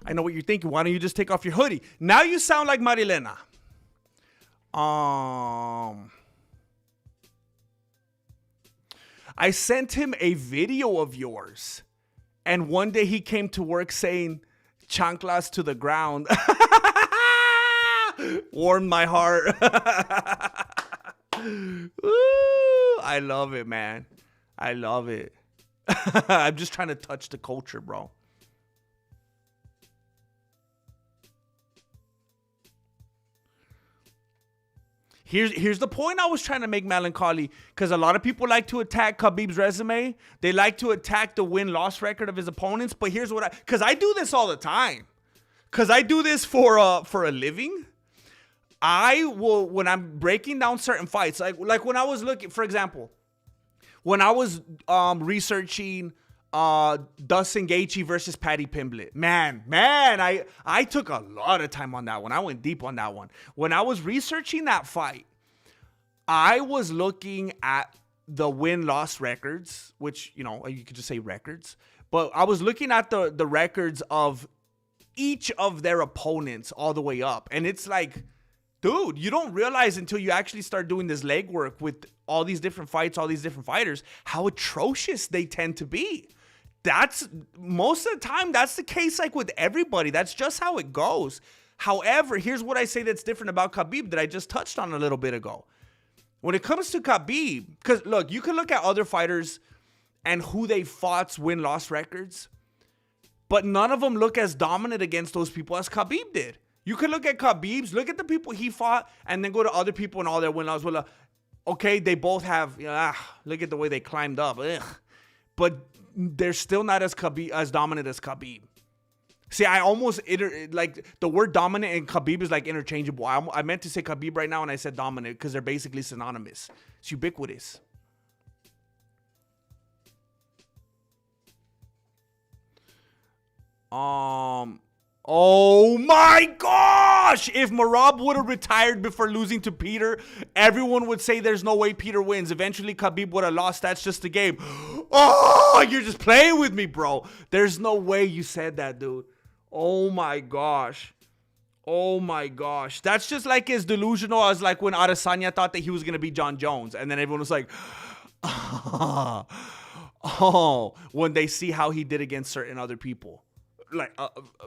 I know what you're thinking. Why don't you just take off your hoodie? Now you sound like Marilena. I sent him a video of yours, and one day he came to work saying, chanclas to the ground. Warmed my heart. Ooh, I love it, man. I love it. I'm just trying to touch the culture, bro. Here's the point I was trying to make, Melancholy, because a lot of people like to attack Khabib's resume. They like to attack the win-loss record of his opponents. But here's what because I do this all the time. Because I do this for a living. I will, when I'm breaking down certain fights, like when I was looking, for example, when I was researching Dustin Gaethje versus Paddy Pimblett, man, I took a lot of time on that one. I went deep on that one. When I was researching that fight, I was looking at the win-loss records, which, you know, you could just say records, but I was looking at the records of each of their opponents all the way up. And it's like, dude, you don't realize until you actually start doing this legwork with all these different fights, all these different fighters, how atrocious they tend to be. That's most of the time, that's the case like with everybody. That's just how it goes. However, here's what I say that's different about Khabib that I just touched on a little bit ago. When it comes to Khabib, because look, you can look at other fighters and who they fought's win-loss records, but none of them look as dominant against those people as Khabib did. You can look at Khabib's, look at the people he fought, and then go to other people and all their win-loss. Well, okay, they both have, look at the way they climbed up. Ugh. But they're still not as dominant as Khabib. See, I almost, like, the word dominant and Khabib is, like, interchangeable. I meant to say Khabib right now, and I said dominant because they're basically synonymous. It's ubiquitous. Oh my gosh! If Merab would have retired before losing to Peter, everyone would say there's no way Peter wins. Eventually, Khabib would have lost. That's just a game. Oh, you're just playing with me, bro. There's no way you said that, dude. Oh my gosh. Oh my gosh. That's just like as delusional as like when Adesanya thought that he was going to be John Jones. And then everyone was like, oh, when they see how he did against certain other people. Like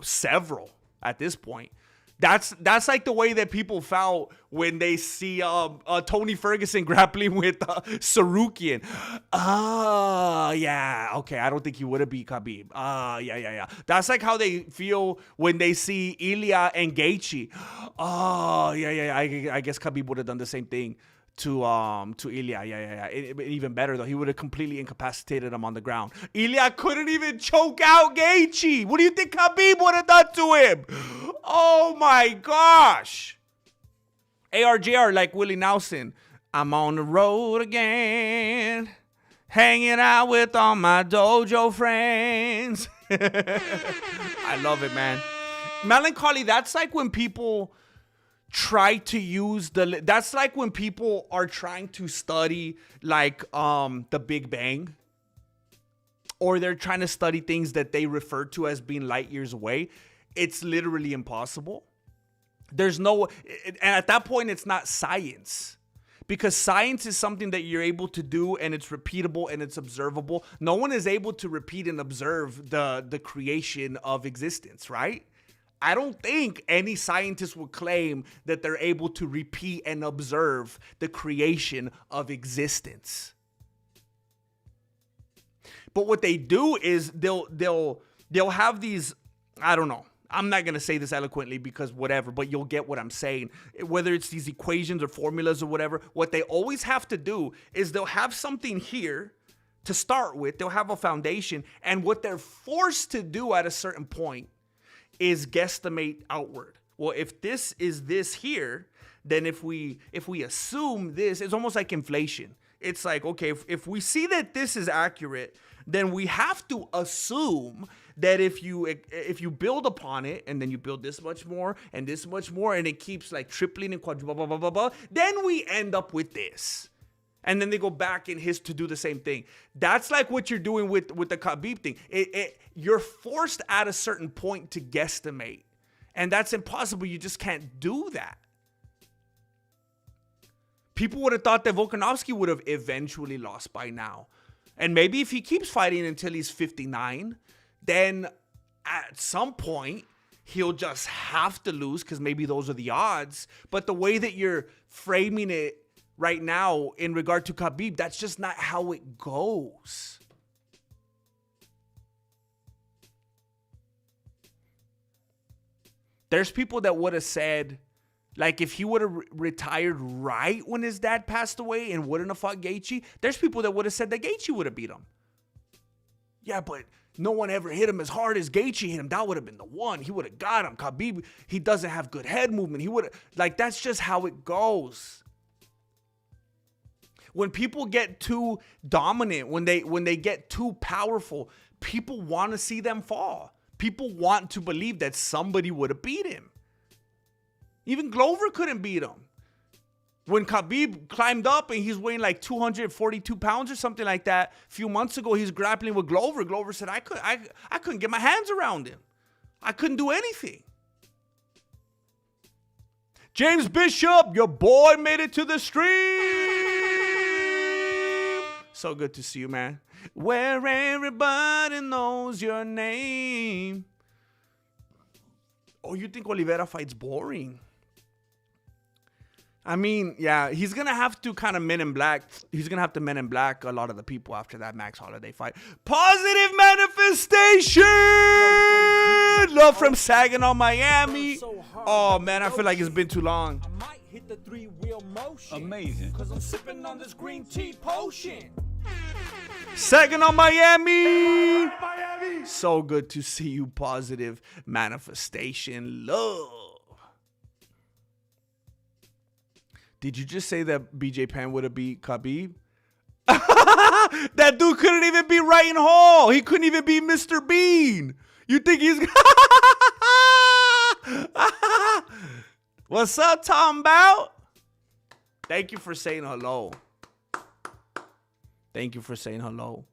several at this point. That's like the way that people felt when they see Tony Ferguson grappling with Sarukian. Yeah. Okay, I don't think he would have beat Khabib. Yeah. That's like how they feel when they see Ilya and Gaethje. Yeah. I guess Khabib would have done the same thing to Ilya. Yeah. Even better though, he would have completely incapacitated him on the ground. Ilya couldn't even choke out Gaethje. What do you think Khabib would have done to him? Oh my gosh. ARJR like Willie Nelson. I'm on the road again, hanging out with all my dojo friends. I love it, man. Melancholy, that's like when people try to use that's like when people are trying to study like the Big Bang, or they're trying to study things that they refer to as being light years away. It's literally impossible. There's no, and at that point it's not science, because science is something that you're able to do and it's repeatable and it's observable. No one is able to repeat and observe the creation of existence, right? I don't think any scientist would claim that they're able to repeat and observe the creation of existence. But what they do is they'll have these, I don't know. I'm not going to say this eloquently because whatever, but you'll get what I'm saying. Whether it's these equations or formulas or whatever, what they always have to do is they'll have something here to start with. They'll have a foundation. And what they're forced to do at a certain point is guesstimate outward. Well, if this is this here, then if we assume this, it's almost like inflation. It's like, okay, if we see that this is accurate, then we have to assume that if you build upon it, and then you build this much more and this much more, and it keeps like tripling and quadrupling, blah, blah, blah, blah, blah, then we end up with this. And then they go back in his to do the same thing. That's like what you're doing with the Khabib thing. You're forced at a certain point to guesstimate. And that's impossible. You just can't do that. People would have thought that Volkanovski would have eventually lost by now. And maybe if he keeps fighting until he's 59, then at some point, he'll just have to lose because maybe those are the odds. But the way that you're framing it right now in regard to Khabib, that's just not how it goes. There's people that would have said, like, if he would have retired right when his dad passed away and wouldn't have fought Gaethje, there's people that would have said that Gaethje would have beat him. Yeah, but no one ever hit him as hard as Gaethje hit him. That would have been the one. He would have got him. Khabib, he doesn't have good head movement. He would have, like, that's just how it goes. When people get too dominant, when they get too powerful, people want to see them fall. People want to believe that somebody would have beat him. Even Glover couldn't beat him. When Khabib climbed up and he's weighing like 242 pounds or something like that, a few months ago, he's grappling with Glover. Glover said, I couldn't get my hands around him. I couldn't do anything. James Bishop, your boy made it to the stream. So good to see you, man. Where everybody knows your name. Oh, you think Oliveira fights boring? I mean, yeah, he's going to have to kind of Men in Black. He's going to have to Men in Black a lot of the people after that Max Holloway fight. Positive manifestation! Love from Saginaw, Miami. Oh, man, I feel like it's been too long. I might hit the 3-wheel motion. Amazing. Cause I'm sipping on this green tea potion. Saginaw, Miami. So good to see you. Positive manifestation. Love. Did you just say that BJ Penn would have beat Khabib? That dude couldn't even be Ryan Hall. He couldn't even be Mr. Bean. You think he's... What's up, Tom Bout? Thank you for saying hello. Thank you for saying hello.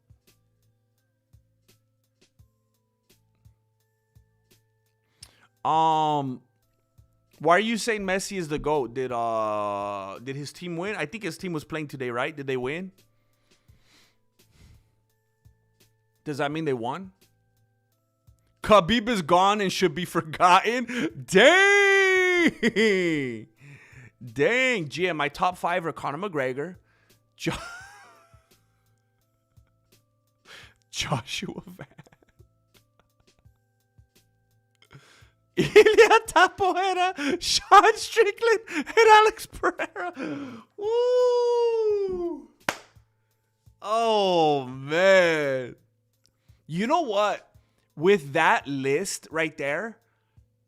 Why are you saying Messi is the GOAT? Did his team win? I think his team was playing today, right? Did they win? Does that mean they won? Khabib is gone and should be forgotten. Dang! Dang. GM, my top 5 are Conor McGregor, Joshua Van, Ilya Tapoera, Sean Strickland, and Alex Pereira. Woo! Oh, man. You know what? With that list right there,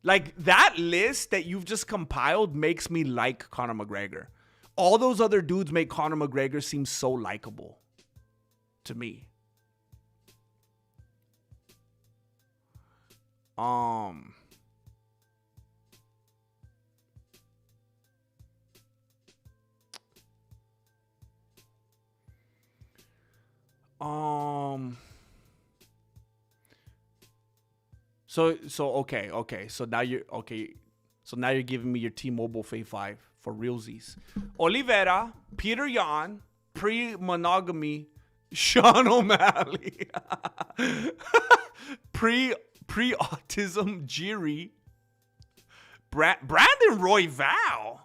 like that list that you've just compiled makes me like Conor McGregor. All those other dudes make Conor McGregor seem so likable to me. So okay. So now you're okay. So now you're giving me your T-Mobile Fave 5 for realsies. Oliveira, Peter Yan, pre-monogamy, Sean O'Malley, pre-autism, Jiri, Brandon Royval,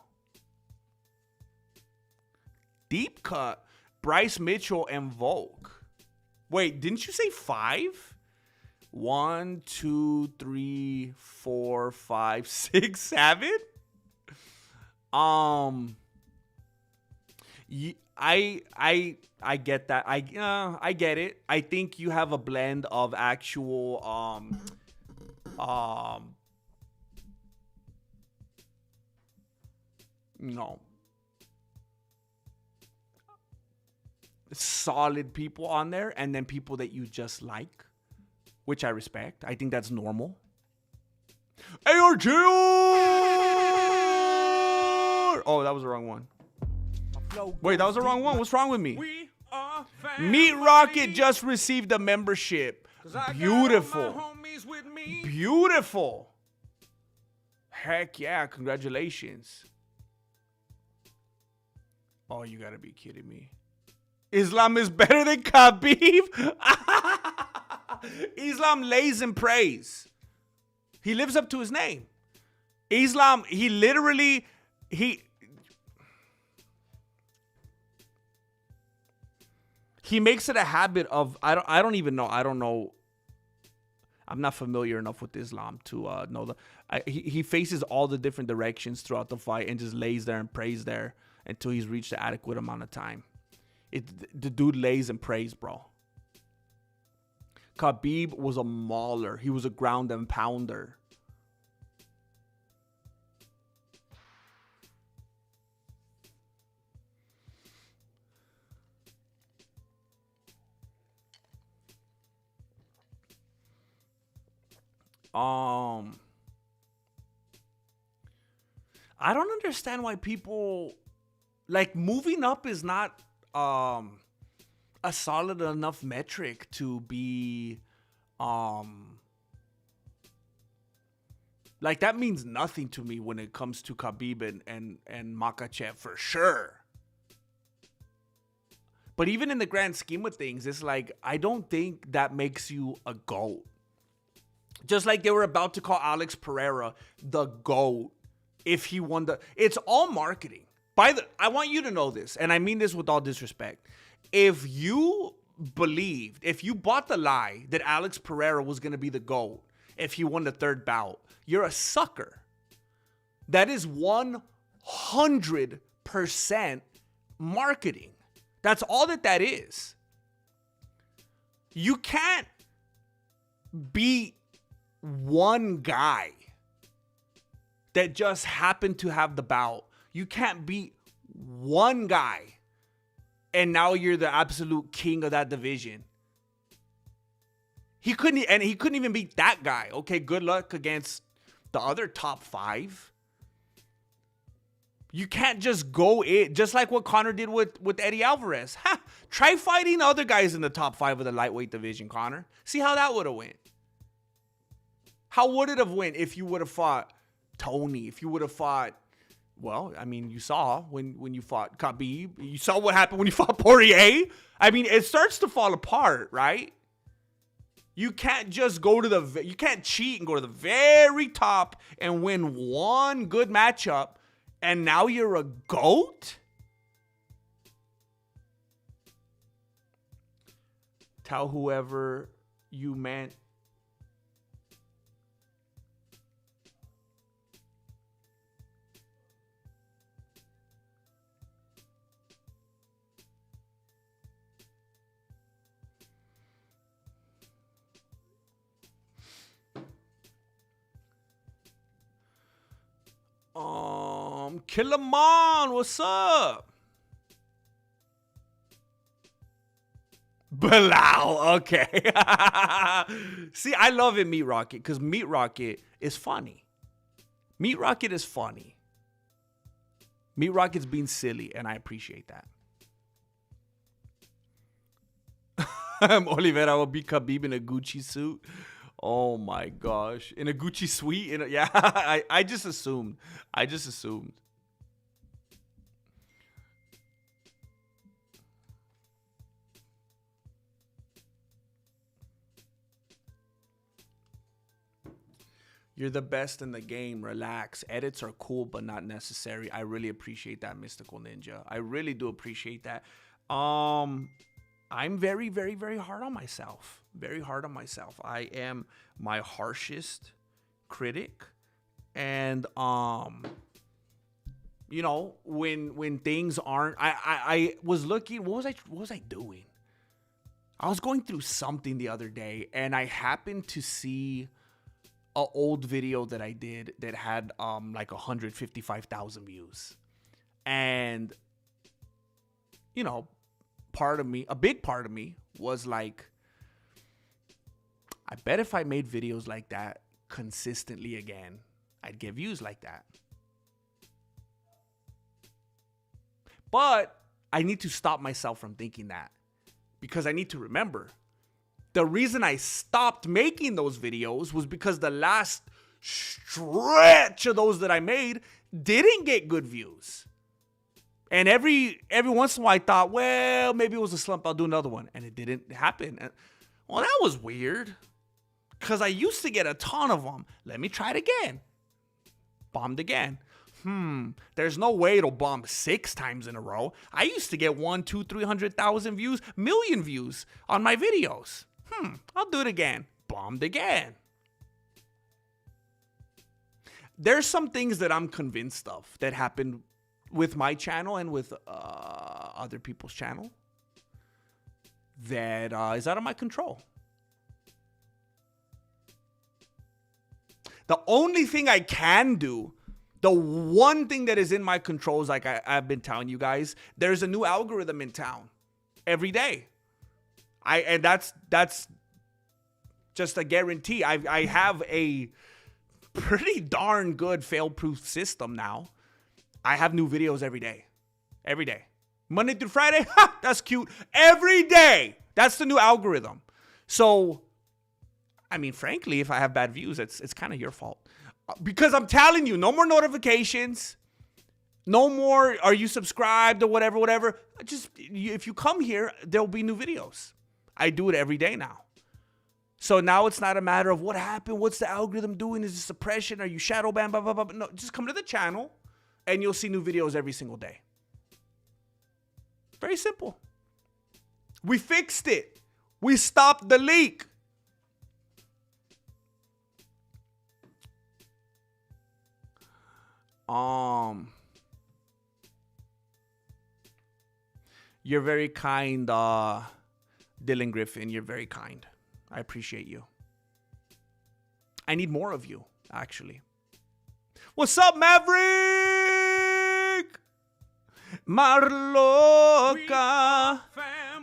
Deep Cut, Bryce Mitchell, and Volk. Wait, didn't you say 5? 1, 2, 3, 4, 5, 6, 7. I get that. I get it. I think you have a blend of actual solid people on there, and then people that you just like, which I respect. I think that's normal. ARJ! Oh, that was the wrong one. My flow Wait, that was goes the wrong deep one. like What's wrong with me? we are family. Meat Rocket just received a membership. 'Cause I got all Beautiful. my homies with me. Beautiful. Heck yeah, congratulations. Oh, you gotta be kidding me. Islam is better than Khabib? Islam lays and prays. He lives up to his name. Islam, he literally, he makes it a habit of, I don't even know. I don't know. I'm not familiar enough with Islam to know he faces all the different directions throughout the fight and just lays there and prays there until he's reached the adequate amount of time. The dude lays and prays, bro. Khabib was a mauler. He was a ground and pounder. I don't understand why people like moving up is not a solid enough metric to be like that means nothing to me when it comes to Khabib and Makhachev for sure. But even in the grand scheme of things, it's like I don't think that makes you a GOAT. Just like they were about to call Alex Pereira the GOAT if he won the... It's all marketing. I want you to know this, and I mean this with all disrespect. If you believed, if you bought the lie that Alex Pereira was going to be the GOAT if he won the third bout, you're a sucker. That is 100% marketing. That's all that is. You can't beat one guy that just happened to have the bout. You can't beat one guy and now you're the absolute king of that division. He couldn't even beat that guy. Okay, good luck against the other top 5. You can't just go in, just like what Conor did with Eddie Alvarez. Ha! Try fighting other guys in the top 5 of the lightweight division, Conor. See how that would have went. How would it have went if you would have fought Tony? If you would have fought, well, I mean, you saw when you fought Khabib. You saw what happened when you fought Poirier. I mean, it starts to fall apart, right? You can't just you can't cheat and go to the very top and win one good matchup, and now you're a GOAT? Tell whoever you meant. Killamon, what's up? Bilal, okay. See, I love it, Meat Rocket, because Meat Rocket is funny. Meat Rocket is funny. Meat Rocket's being silly, and I appreciate that. Oliveira will beat Khabib in a Gucci suit. Oh my gosh. In a Gucci suite? Yeah, I just assumed. You're the best in the game. Relax. Edits are cool, but not necessary. I really appreciate that, Mystical Ninja. I really do appreciate that. I'm very, very, very hard on myself. Very hard on myself. I am my harshest critic. And you know, when things aren't, I was looking, what was I doing? I was going through something the other day, and I happened to see an old video that I did that had like 155,000 views. And you know, a big part of me was like, I bet if I made videos like that consistently again, I'd get views like that. But I need to stop myself from thinking that, because I need to remember the reason I stopped making those videos was because the last stretch of those that I made didn't get good views. And every once in a while I thought, well, maybe it was a slump, I'll do another one. And it didn't happen. And, well, that was weird, because I used to get a ton of them. Let me try it again. Bombed again. There's no way it'll bomb 6 times in a row. I used to get 1, 2, 300,000 views, million views on my videos. I'll do it again. Bombed again. There's some things that I'm convinced of that happened with my channel and with other people's channel that is out of my control. The only thing I can do, the one thing that is in my control is, like I've been telling you guys, there's a new algorithm in town every day. And that's just a guarantee. I have a pretty darn good fail-proof system now. I have new videos every day. Every day. Monday through Friday, that's cute. Every day. That's the new algorithm. So, I mean, frankly, if I have bad views, it's kind of your fault. Because I'm telling you, no more notifications. No more, are you subscribed or whatever. Just, if you come here, there'll be new videos. I do it every day now. So now it's not a matter of what happened, what's the algorithm doing, is it suppression, are you shadow banned, blah, blah, blah. No, just come to the channel and you'll see new videos every single day. Very simple. We fixed it. We stopped the leak. You're very kind, Dylan Griffin. You're very kind. I appreciate you. I need more of you, actually. What's up, Maverick? Marloca.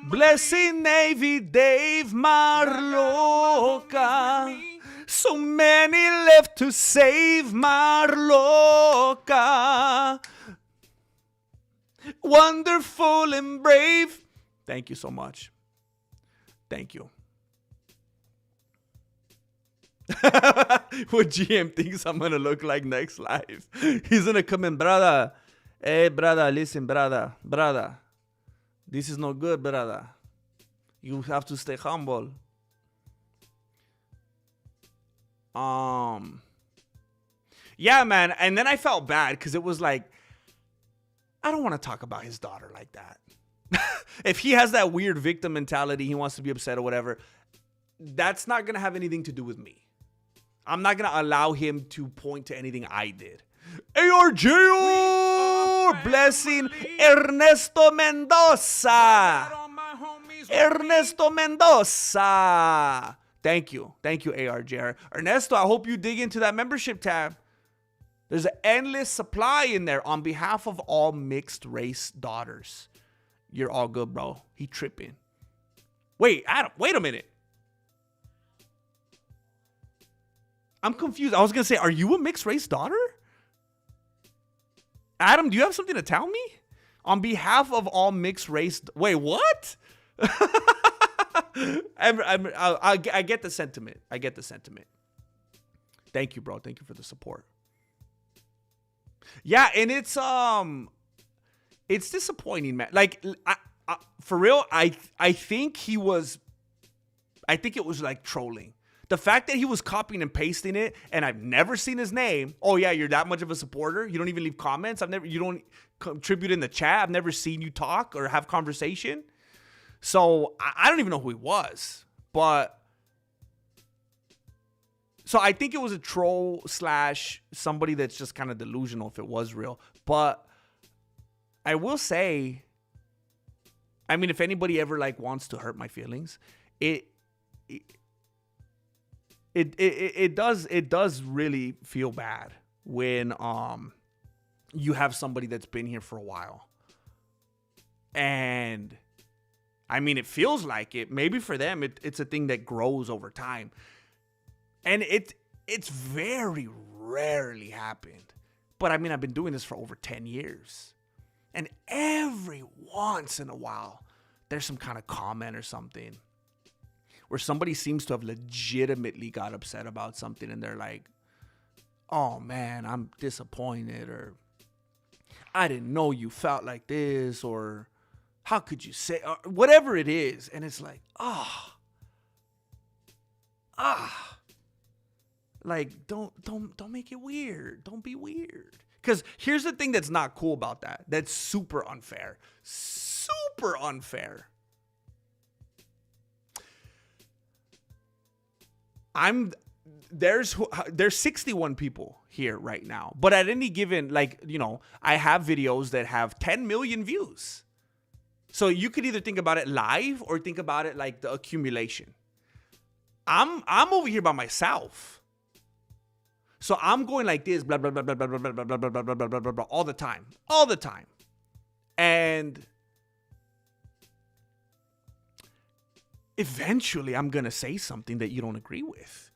Blessing Navy Dave Marloca. So many left to save, Marloca. Wonderful and brave. Thank you so much. Thank you. What GM thinks I'm gonna look like next live. He's gonna come in, brother. Hey, brother, listen, brother. This is not good, brother. You have to stay humble. Yeah, man. And then I felt bad because it was like, I don't want to talk about his daughter like that. If he has that weird victim mentality, he wants to be upset or whatever, that's not going to have anything to do with me. I'm not going to allow him to point to anything I did. ARJR! Blessing Ernesto Mendoza. Ernesto Mendoza. Thank you. Thank you, ARJR. Ernesto, I hope you dig into that membership tab. There's an endless supply in there on behalf of all mixed race daughters. You're all good, bro. He tripping. Wait, Adam, wait a minute. I'm confused. I was going to say, are you a mixed race daughter? Adam, do you have something to tell me? On behalf of all mixed race... Wait, what? I get the sentiment. I get the sentiment. Thank you, bro. Thank you for the support. Yeah, and it's disappointing, man. Like, for real, I think it was like trolling. The fact that he was copying and pasting it, and I've never seen his name. Oh yeah, you're that much of a supporter. You don't even leave comments. You don't contribute in the chat. I've never seen you talk or have conversation. So I don't even know who he was, but so I think it was a troll / somebody that's just kind of delusional if it was real. But I will say, I mean, if anybody ever like wants to hurt my feelings, it does really feel bad when you have somebody that's been here for a while. And I mean, it feels like it. Maybe for them, it's a thing that grows over time. And it's very rarely happened. But I mean, I've been doing this for over 10 years. And every once in a while, there's some kind of comment or something where somebody seems to have legitimately got upset about something and they're like, oh man, I'm disappointed, or I didn't know you felt like this, or how could you say, or whatever it is. And it's like, like, don't make it weird. Don't be weird. Because here's the thing that's not cool about that. That's super unfair. Super unfair. There's 61 people here right now. But at any given, like, you know, I have videos that have 10 million views. So you could either think about it live or think about it like the accumulation. I'm over here by myself. So I'm going like this, blah, blah, blah, blah, blah, blah, blah, blah, blah, blah, blah, blah, blah, blah, all the time. All the time. And eventually I'm going to say something that you don't agree with.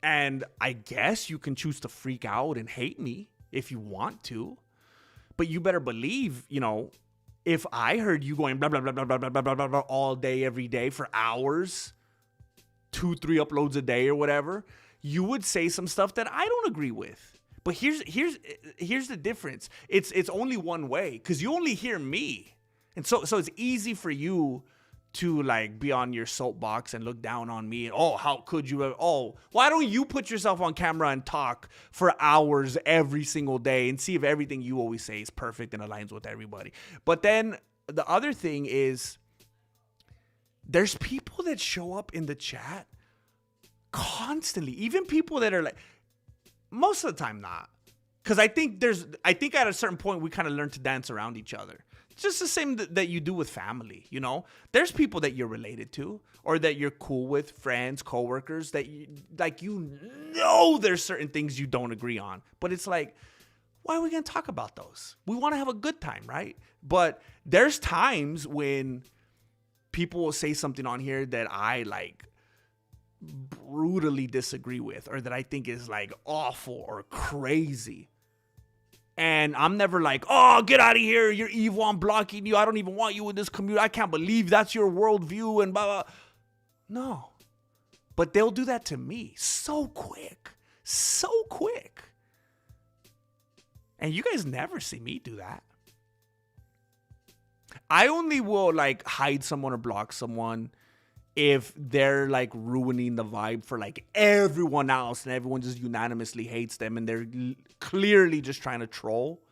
And I guess you can choose to freak out and hate me if you want to. But you better believe, you know, if I heard you going blah, blah, blah, blah, blah, blah, blah, blah, blah, all day, every day for hours, 2-3 uploads a day or whatever, you would say some stuff that I don't agree with. But here's the difference. It's only one way, because you only hear me. And so it's easy for you to like be on your soapbox and look down on me. Oh, how could you? Oh, why don't you put yourself on camera and talk for hours every single day and see if everything you always say is perfect and aligns with everybody? But then the other thing is, there's people that show up in the chat constantly, even people that are like, most of the time not, because I think at a certain point we kind of learn to dance around each other. It's just the same that you do with family, you know. There's people that you're related to or that you're cool with, friends, coworkers, that you like, you know, there's certain things you don't agree on, but it's like, why are we gonna talk about those? We want to have a good time, right? But there's times when people will say something on here that I like brutally disagree with, or that I think is like awful or crazy. And I'm never like, oh, get out of here, you're evil, I'm blocking you, I don't even want you in this community, I can't believe that's your worldview, and blah, blah. No. But they'll do that to me so quick. So quick. And you guys never see me do that. I only will like hide someone or block someone if they're like ruining the vibe for like everyone else and everyone just unanimously hates them and they're clearly just trying to troll.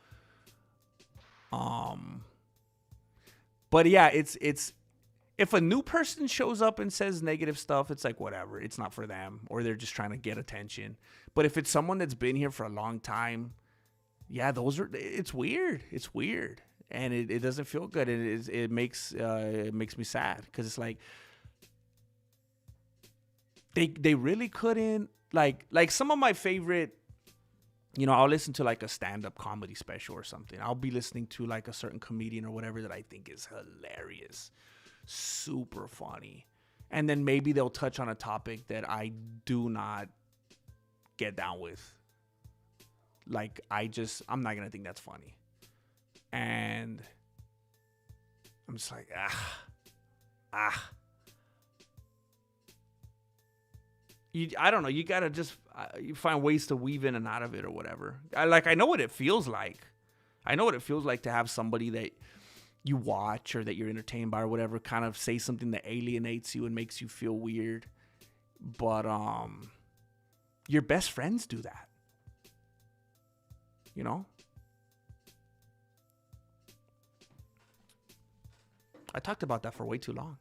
But yeah, it's if a new person shows up and says negative stuff, it's like whatever, it's not for them, or they're just trying to get attention. But if it's someone that's been here for a long time, yeah, it's weird. It's weird. And it doesn't feel good. It makes me sad, because it's like, They really couldn't, like some of my favorite, you know, I'll listen to like a stand-up comedy special or something. I'll be listening to like a certain comedian or whatever that I think is hilarious, super funny. And then maybe they'll touch on a topic that I do not get down with. Like, I'm not going to think that's funny. And I'm just like, I don't know. You gotta just you find ways to weave in and out of it or whatever. I know what it feels like. I know what it feels like to have somebody that you watch or that you're entertained by or whatever kind of say something that alienates you and makes you feel weird. But your best friends do that. You know? I talked about that for way too long.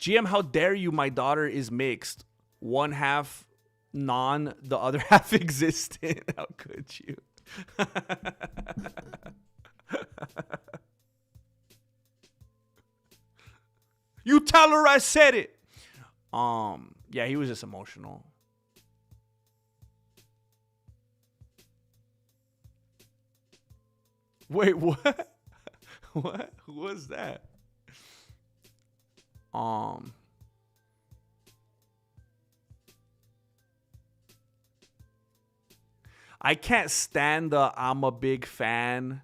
GM, how dare you? My daughter is mixed. One half non, the other half existent. How could you? You tell her I said it. Yeah, he was just emotional. Wait, what? What? Who was that? I can't stand the I'm a big fan,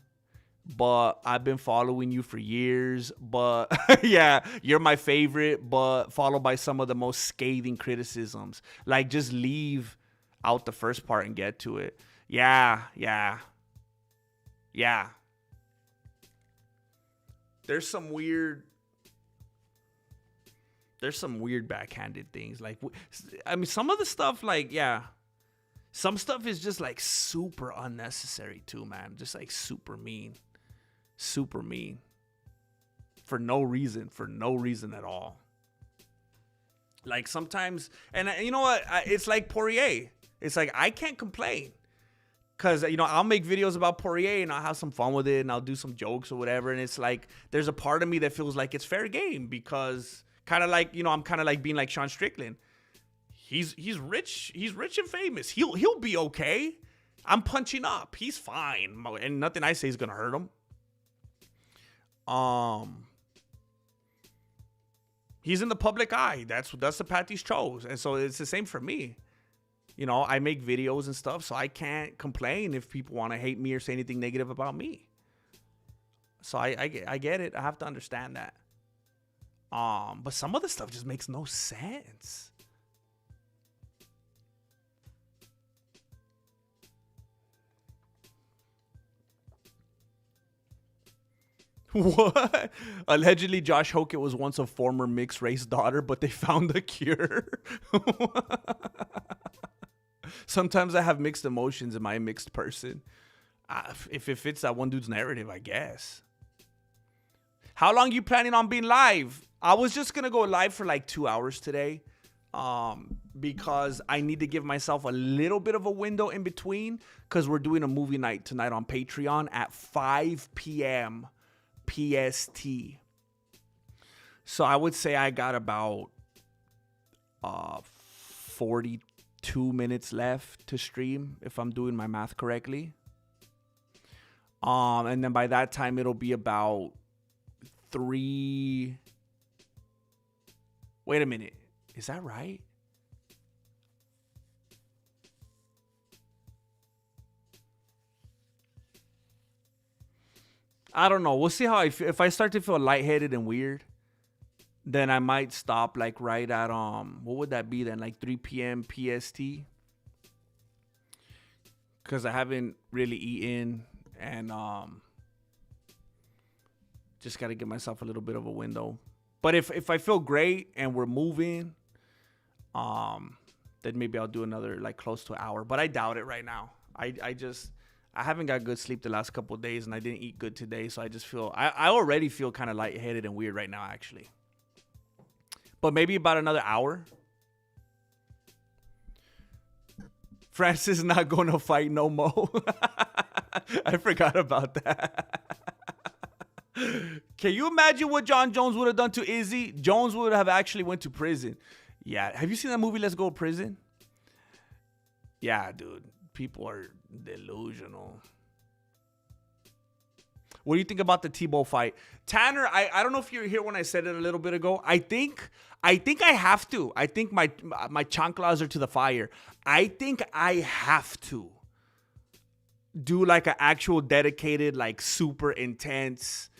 but I've been following you for years. But yeah, you're my favorite, but followed by some of the most scathing criticisms. Like, just leave out the first part and get to it. Yeah, yeah, yeah. There's some weird backhanded things. Like, I mean, some of the stuff, like, yeah. Some stuff is just like super unnecessary too, man. Just like super mean. Super mean. For no reason at all. Like sometimes, and you know what? It's like Poirier. It's like, I can't complain. Because, you know, I'll make videos about Poirier and I'll have some fun with it and I'll do some jokes or whatever. And it's like, there's a part of me that feels like it's fair game because kind of like, you know, I'm kind of like being like Sean Strickland. He's rich. He's rich and famous. He'll be okay. I'm punching up. He's fine. And nothing I say is going to hurt him. He's in the public eye. That's the path he's chose. And so it's the same for me. You know, I make videos and stuff, so I can't complain if people want to hate me or say anything negative about me. So I get it. I have to understand that. But some of the stuff just makes no sense. What? Allegedly, Josh Hockett was once a former mixed race daughter, but they found a cure. Sometimes I have mixed emotions. Am I a mixed person? If it fits that one dude's narrative, I guess. How long you planning on being live? I was just going to go live for like 2 hours today. Because I need to give myself a little bit of a window in between. Because we're doing a movie night tonight on Patreon at 5 p.m. PST. So I would say I got about 42 minutes left to stream, if I'm doing my math correctly. And then by that time it'll be about 3. Wait a minute. Is that right? I don't know. We'll see how I feel. If I start to feel lightheaded and weird, then I might stop like right at what would that be then? Like 3 p.m. PST. Because I haven't really eaten and just got to give myself a little bit of a window. But if I feel great and we're moving, then maybe I'll do another like close to an hour. But I doubt it right now. I haven't got good sleep the last couple of days, and I didn't eat good today, so I just feel I already feel kind of lightheaded and weird right now, actually. But maybe about another hour. Francis not going to fight no more. I forgot about that. Can you imagine what John Jones would have done to Izzy? Jones would have actually went to prison. Yeah. Have you seen that movie, Let's Go to Prison? Yeah, dude. People are delusional. What do you think about the Tebow fight? Tanner, I don't know if you were here when I said it a little bit ago. I think I have to. I think my chanclas are to the fire. I think I have to do like an actual dedicated, like super intense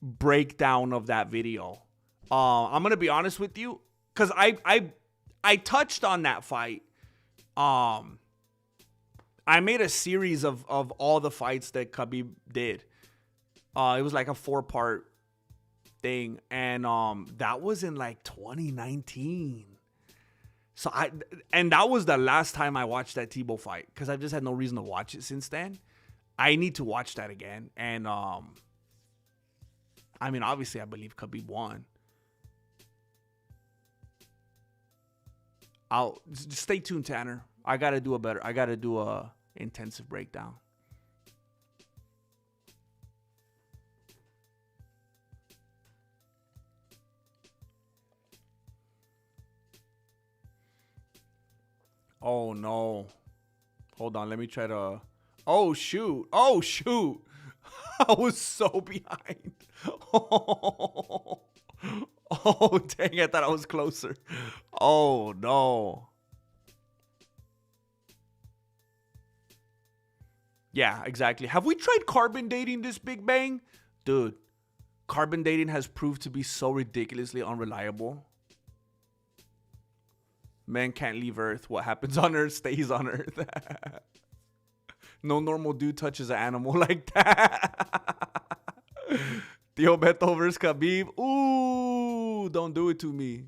breakdown of that video. I'm gonna be honest with you, because I touched on that fight. I made a series of all the fights that Khabib did. It was like a 4-part thing, and that was in like 2019. So that was the last time I watched that Tebow fight, because I've just had no reason to watch it since then. I need to watch that again, and I mean, obviously, I believe Khabib won. Just stay tuned, Tanner. I gotta do a intensive breakdown. Oh no. Hold on, let me try to. Oh shoot. I was so behind. Oh dang, I thought I was closer. Oh no. Yeah, exactly. Have we tried carbon dating this Big Bang? Dude, carbon dating has proved to be so ridiculously unreliable. Man can't leave Earth. What happens on Earth stays on Earth. No normal dude touches an animal like that. Tio Beto versus Khabib. Ooh, don't do it to me.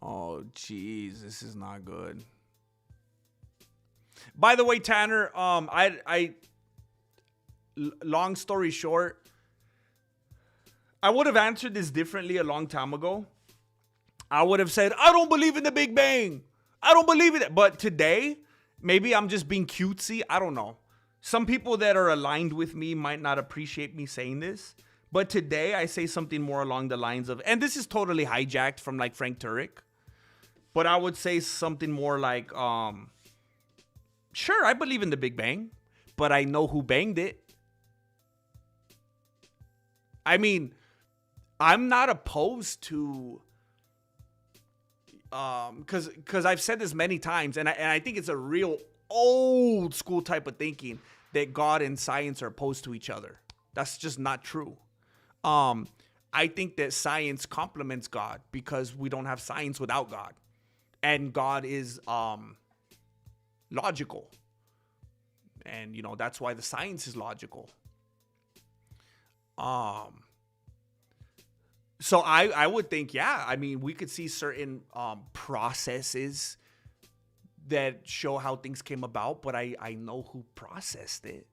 Oh, jeez, this is not good. By the way, Tanner, long story short, I would have answered this differently a long time ago. I would have said, I don't believe in the Big Bang. I don't believe in it. But today, maybe I'm just being cutesy. I don't know. Some people that are aligned with me might not appreciate me saying this. But today, I say something more along the lines of, and this is totally hijacked from like Frank Turek. But I would say something more like, sure, I believe in the Big Bang, but I know who banged it. I mean, I'm not opposed to, because I've said this many times, and I think it's a real old school type of thinking that God and science are opposed to each other. That's just not true. I think that science complements God because we don't have science without God. And God is logical. And, that's why the science is logical. So I would think, yeah, I mean, we could see certain processes that show how things came about, but I know who processed it.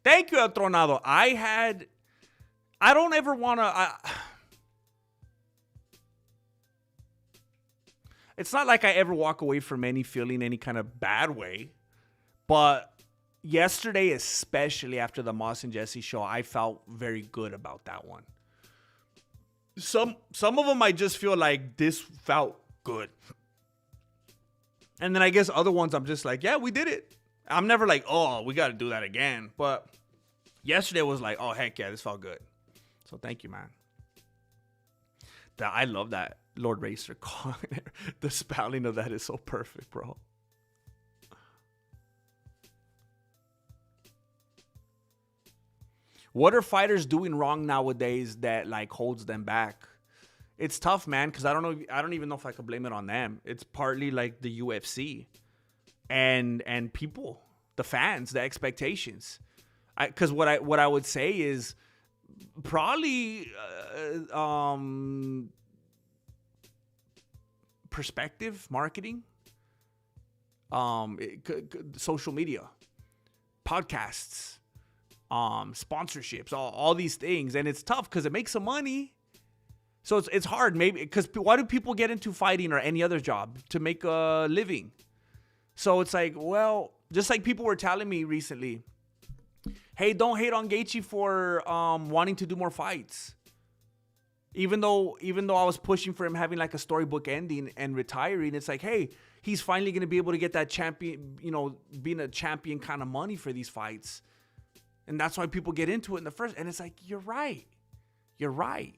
Thank you, El Tronado. I don't ever want to... It's not like I ever walk away from any feeling any kind of bad way. But yesterday, especially after the Moss and Jesse show, I felt very good about that one. Some of them I just feel like this felt good. And then I guess other ones I'm just like, yeah, we did it. I'm never like, oh, we got to do that again. But yesterday was like, oh, heck yeah, this felt good. So thank you, man. I love that Lord Racer. The spelling of that is so perfect, bro. What are fighters doing wrong nowadays that like holds them back? It's tough, man, because I don't even know if I could blame it on them. It's partly like the UFC and people, the fans, the expectations. Because what I would say is probably perspective marketing, social media, podcasts, sponsorships, all these things. And it's tough because it makes some money. So it's hard, maybe, because why do people get into fighting or any other job? To make a living. So it's like, well, just like people were telling me recently, hey, don't hate on Gaethje for wanting to do more fights. Even though I was pushing for him having like a storybook ending and retiring, it's like, hey, he's finally going to be able to get that champion, being a champion kind of money for these fights. And that's why people get into it in the first. And it's like, you're right. You're right.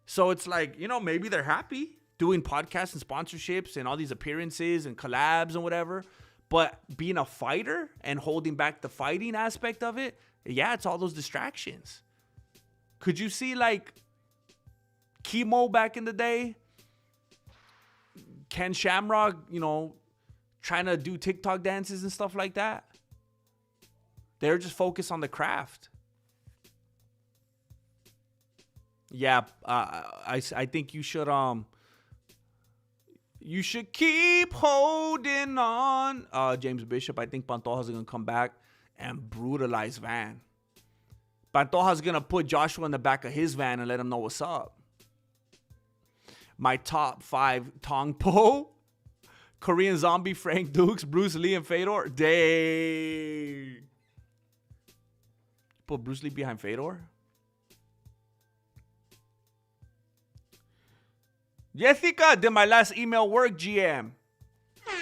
So it's like, maybe they're happy doing podcasts and sponsorships and all these appearances and collabs and whatever. But being a fighter and holding back the fighting aspect of it, yeah, it's all those distractions. Could you see like Chemo back in the day? Ken Shamrock, trying to do TikTok dances and stuff like that. They're just focused on the craft. Yeah, I think you should keep holding on. James Bishop, I think Pantoja's going to come back and brutalize Van. Pantoja's going to put Joshua in the back of his van and let him know what's up. My top 5, Tong Po, Korean Zombie, Frank Dukes, Bruce Lee, and Fedor. Dang. Put Bruce Lee behind Fedor? Jessica, did my last email work, GM?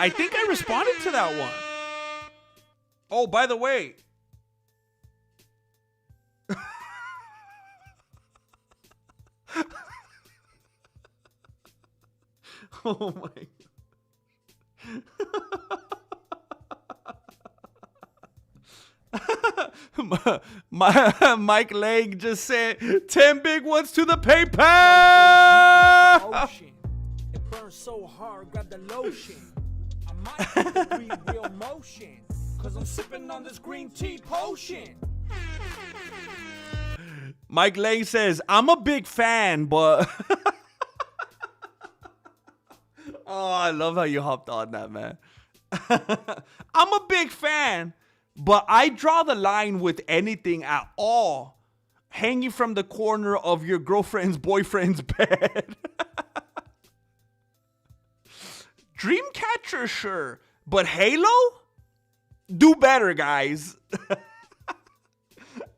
I think I responded to that one. Oh, by the way, Oh my. Mike Lang just said 10 big ones to the paper. Ocean. It burns so hard, grab the lotion. I might hit the 3-wheel motion, cause I'm sipping on this green tea potion. Mike Lang says, I'm a big fan, but oh, I love how you hopped on that, man. I'm a big fan, but I draw the line with anything at all hanging from the corner of your girlfriend's boyfriend's bed. Dreamcatcher, sure, but Halo? Do better, guys.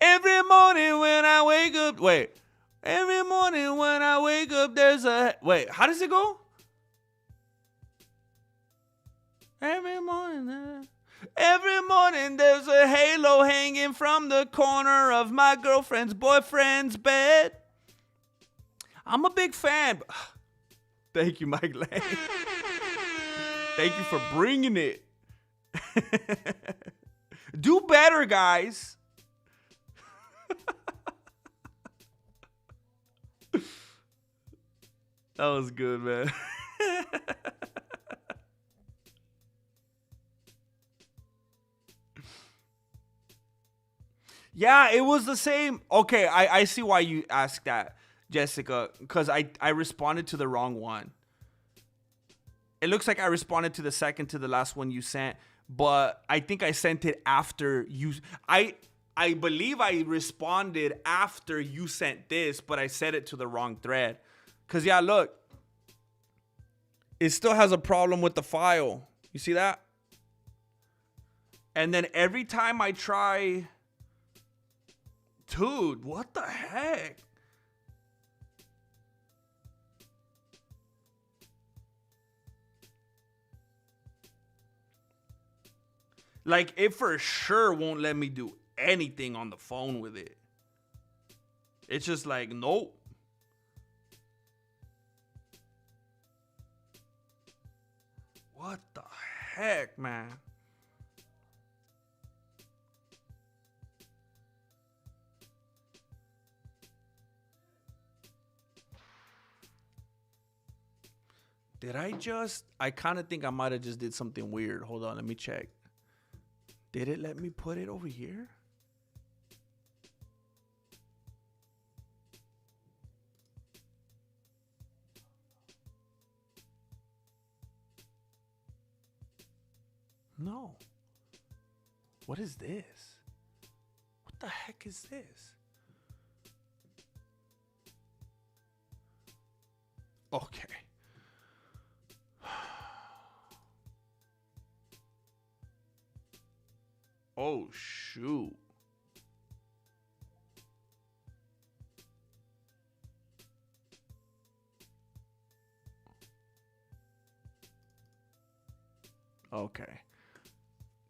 Every morning when I wake up, every morning when I wake up, there's a, how does it go? Every morning there's a halo hanging from the corner of my girlfriend's boyfriend's bed. I'm a big fan. Thank you, Mike Lang. Thank you for bringing it. Do better, guys. That was good, man. Yeah, it was the same. Okay, I see why you asked that, Jessica, because I responded to the wrong one. It looks like I responded to the second to the last one you sent, but I think I sent it after you. I believe I responded after you sent this, but I said it to the wrong thread. Because, yeah, look. It still has a problem with the file. You see that? And then every time I try... Dude, what the heck? Like, it for sure won't let me do anything on the phone with it. It's just like, nope. What the heck, man? I kind of think I might have just did something weird. Hold on, let me check. Did it let me put it over here? No. What is this? What the heck is this? Okay. Oh, shoot. Okay.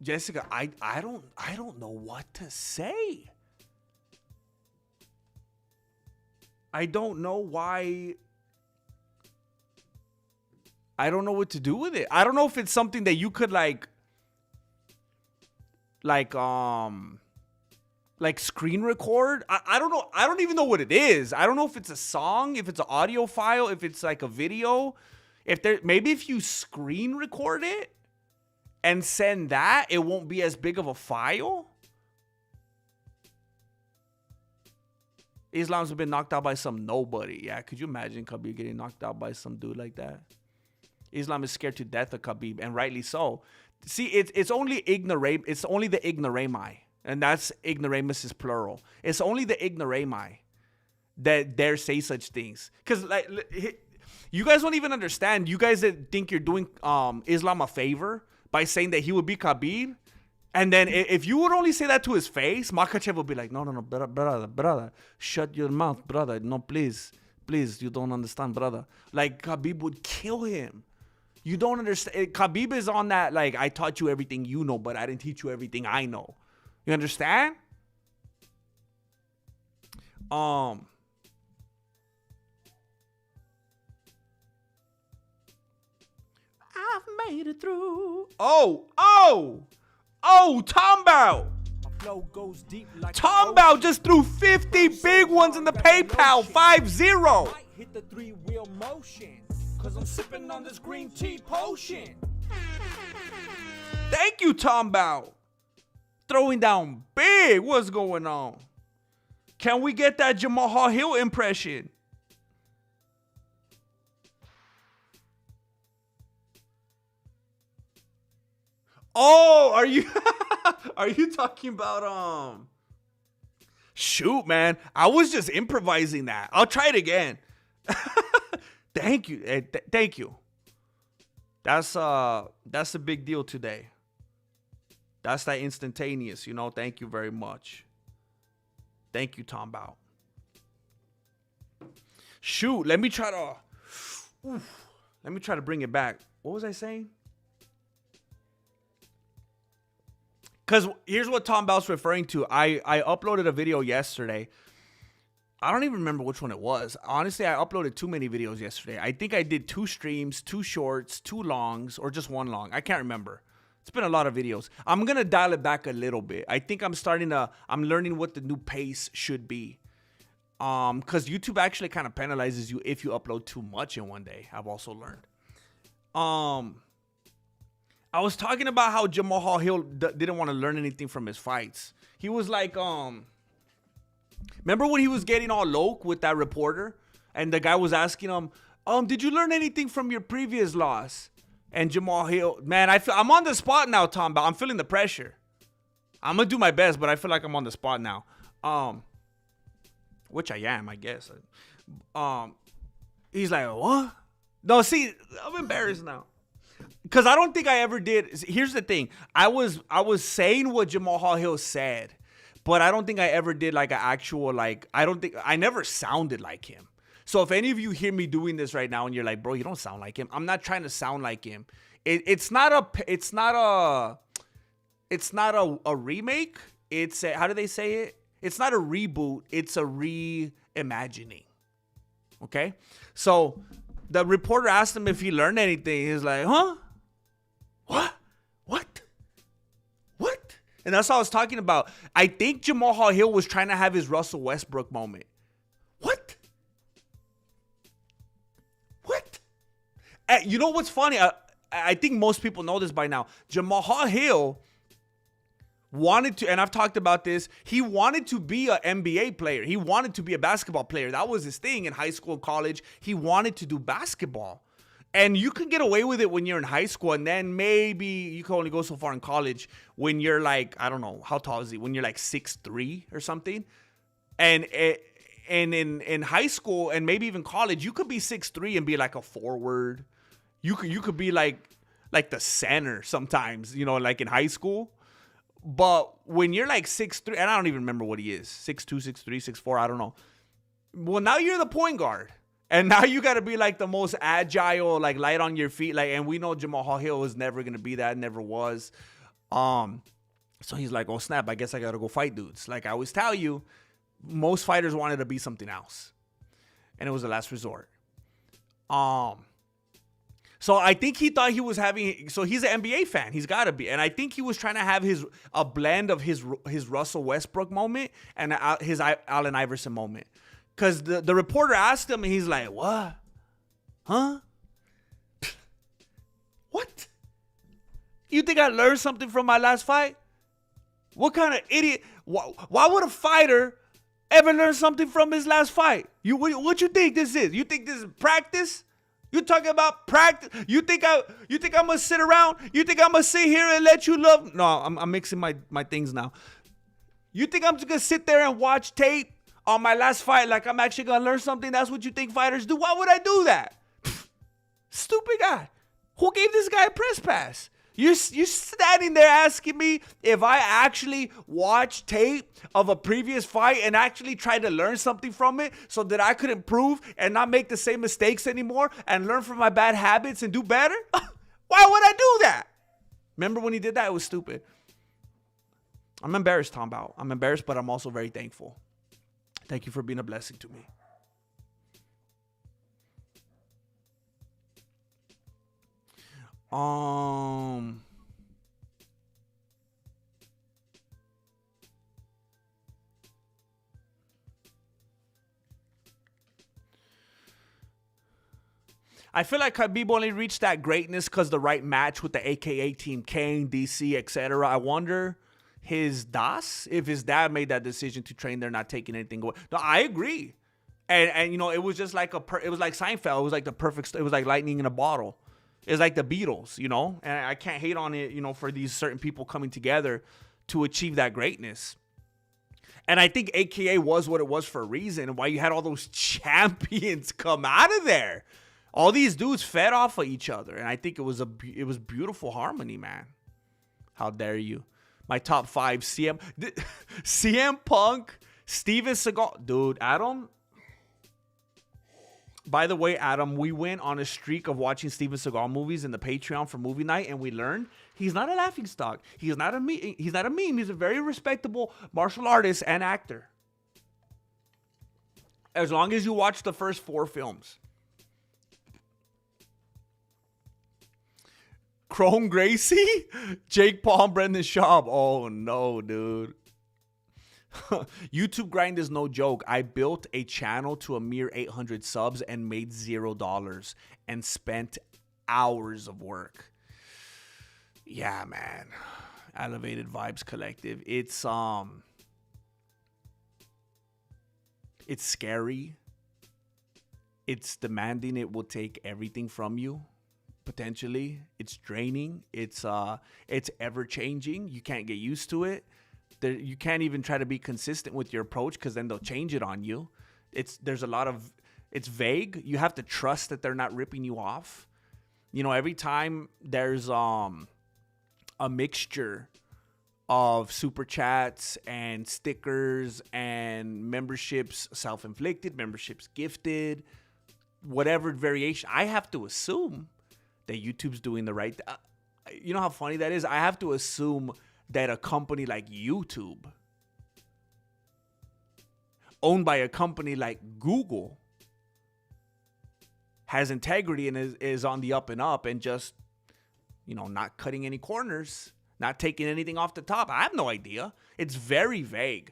Jessica, I don't know what to say. I don't know why. I don't know what to do with it. I don't know if it's something that you could like screen record. I don't know. I don't even know what it is. I don't know if it's a song, if it's an audio file, if it's like a video. Maybe if you screen record it and send that, it won't be as big of a file. Islam's been knocked out by some nobody. Yeah, could you imagine Khabib getting knocked out by some dude like that? Islam is scared to death of Khabib, and rightly so. See, it's only it's only the ignorami, and that's ignoramus is plural. It's only the ignorami that dare say such things. Because like, you guys don't even understand. You guys that think you're doing Islam a favor by saying that he would beat Khabib, and then if you would only say that to his face, Makhachev would be like, no, brother, shut your mouth, brother. No, please, you don't understand, brother. Like, Khabib would kill him. You don't understand. Khabib is on that, like, I taught you everything you know, but I didn't teach you everything I know. You understand? I've made it through. Oh, Tombow. My flow goes deep like Tombow just threw 50 big ones in the PayPal. 5-0. Might hit the 3-wheel motion, cause I'm sipping on this green tea potion. Thank you, Tombow. Throwing down big. What's going on? Can we get that Jamal Hill impression? Oh, are you are you talking about shoot, man. I was just improvising that. I'll try it again. Thank you. Thank you. That's a big deal today. That's that instantaneous, you know. Thank you very much. Thank you, Tom Bow. Shoot, let me try to bring it back. What was I saying? Because here's what Tom Bell's referring to. I uploaded a video yesterday. I don't even remember which one it was. Honestly, I uploaded too many videos yesterday. I think I did 2 streams, 2 shorts, 2 longs, or just 1 long. I can't remember. It's been a lot of videos. I'm going to dial it back a little bit. I think I'm learning what the new pace should be. Because YouTube actually kind of penalizes you if you upload too much in one day. I've also learned. I was talking about how Jamal Hill didn't want to learn anything from his fights. He was like, remember when he was getting all low with that reporter? And the guy was asking him, did you learn anything from your previous loss? And Jamal Hill, man, I'm on the spot now, Tom. I'm feeling the pressure. I'm going to do my best, but I feel like I'm on the spot now. Which I am, I guess. He's like, what? No, see, I'm embarrassed now. Because I don't think I ever did. Here's the thing. I was saying what Jamal Hill said, but I don't think I ever did like an actual, I never sounded like him. So if any of you hear me doing this right now and you're like, bro, you don't sound like him. I'm not trying to sound like him. It's not a remake. It's how do they say it? It's not a reboot. It's a reimagining. Okay. So the reporter asked him if he learned anything. He's like, huh? What? And that's what I was talking about. I think Jamal Hill was trying to have his Russell Westbrook moment. What? You know what's funny? I think most people know this by now. Jamal Hill wanted to, and I've talked about this, he wanted to be an NBA player. He wanted to be a basketball player. That was his thing in high school and college. He wanted to do basketball. And you can get away with it when you're in high school, and then maybe you can only go so far in college when you're like, I don't know, how tall is he? When you're like 6'3" or something. And in high school and maybe even college, you could be 6'3" and be like a forward. You could be like the center sometimes, you know, like in high school. But when you're like 6'3", and I don't even remember what he is, 6'2", 6'3", 6'4", I don't know. Well, now you're the point guard. And now you got to be like the most agile, like light on your feet. Like, and we know Jamal Hill was never going to be that, never was. So he's like, oh, snap, I guess I got to go fight dudes. Like I always tell you, most fighters wanted to be something else. And it was the last resort. So I think he thought he was having, so he's an NBA fan. He's got to be. And I think he was trying to have a blend of his Russell Westbrook moment and his Allen Iverson moment. Because the reporter asked him, and he's like, what? Huh? What? You think I learned something from my last fight? What kind of idiot? Why would a fighter ever learn something from his last fight? What you think this is? You think this is practice? You talking about practice? You think I'm gonna sit around? You think I'm gonna sit here and let you love? No, I'm mixing my things now. You think I'm just gonna sit there and watch tape on my last fight like I'm actually gonna learn something? That's what you think fighters do? Why would I do that? Stupid guy. Who gave this guy a press pass? You're standing there asking me if I actually watched tape of a previous fight and actually tried to learn something from it so that I could improve and not make the same mistakes anymore and learn from my bad habits and do better? Why would I do that? Remember when he did that? It was stupid. I'm embarrassed, Tom Bow. I'm embarrassed, but I'm also very thankful. Thank you for being a blessing to me. Um, I feel like Khabib only reached that greatness because the right match with the AKA Team Kane, DC, etc. I wonder his Das, if his dad made that decision to train there, not taking anything away. No, I agree. And you know, it was just like it was like Seinfeld. It was like the perfect. It was like lightning in a bottle. It was like the Beatles, you know. And I can't hate on it, you know, for these certain people coming together to achieve that greatness. And I think AKA was what it was for a reason, and why you had all those champions come out of there. All these dudes fed off of each other, and I think it was beautiful harmony, man. How dare you? My top 5: CM Punk, Steven Seagal, dude. Adam. By the way, Adam, we went on a streak of watching Steven Seagal movies in the Patreon for movie night, and we learned he's not a laughingstock. He's not a meme. He's a very respectable martial artist and actor. As long as you watch the first 4 films. Chrome Gracie, Jake Paul, Brendan Schaub. Oh no, dude. YouTube grind is no joke. I built a channel to a mere 800 subs and made $0 and spent hours of work. Yeah, man. Elevated Vibes Collective. It's scary. It's demanding. It will take everything from you. Potentially, it's draining. It's ever changing. You can't get used to it. You can't even try to be consistent with your approach, because then they'll change it on you. It's vague. You have to trust that they're not ripping you off. You know, every time there's a mixture of super chats and stickers and memberships, self-inflicted, memberships gifted, whatever variation, I have to assume that YouTube's doing the right. You know how funny that is? I have to assume that a company like YouTube, owned by a company like Google, has integrity and is on the up and up, and just, you know, not cutting any corners, not taking anything off the top. I have no idea. It's very vague.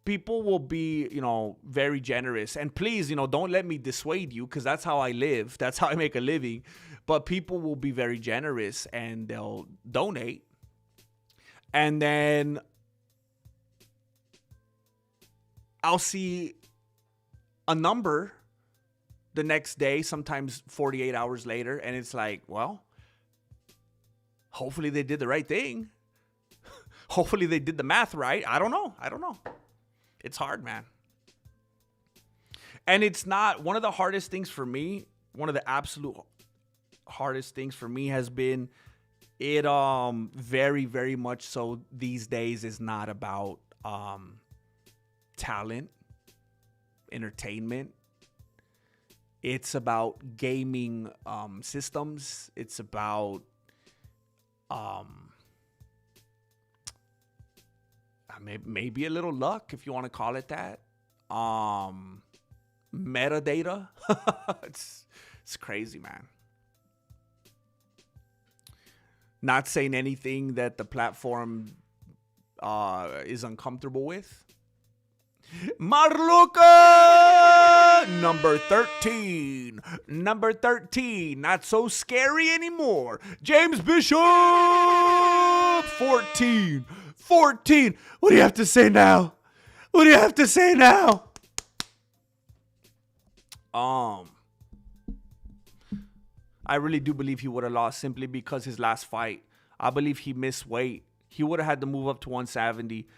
People will be, you know, very generous. And please, you know, don't let me dissuade you, because that's how I live. That's how I make a living. But people will be very generous and they'll donate. And then I'll see a number the next day, sometimes 48 hours later. And it's like, well, hopefully they did the right thing. Hopefully they did the math right. I don't know. It's hard, man. And it's not one of the hardest things for me. One of the absolute hardest things for me has been it very, very much so these days is not about talent, entertainment. It's about gaming systems. It's about maybe a little luck, if you want to call it that. Metadata. It's crazy, man. Not saying anything that the platform is uncomfortable with. Marluka! Number 13. Number 13. Not so scary anymore. James Bishop! 14. 14. What do you have to say now? What do you have to say now? I really do believe he would have lost simply because his last fight, I believe he missed weight. He would have had to move up to 170.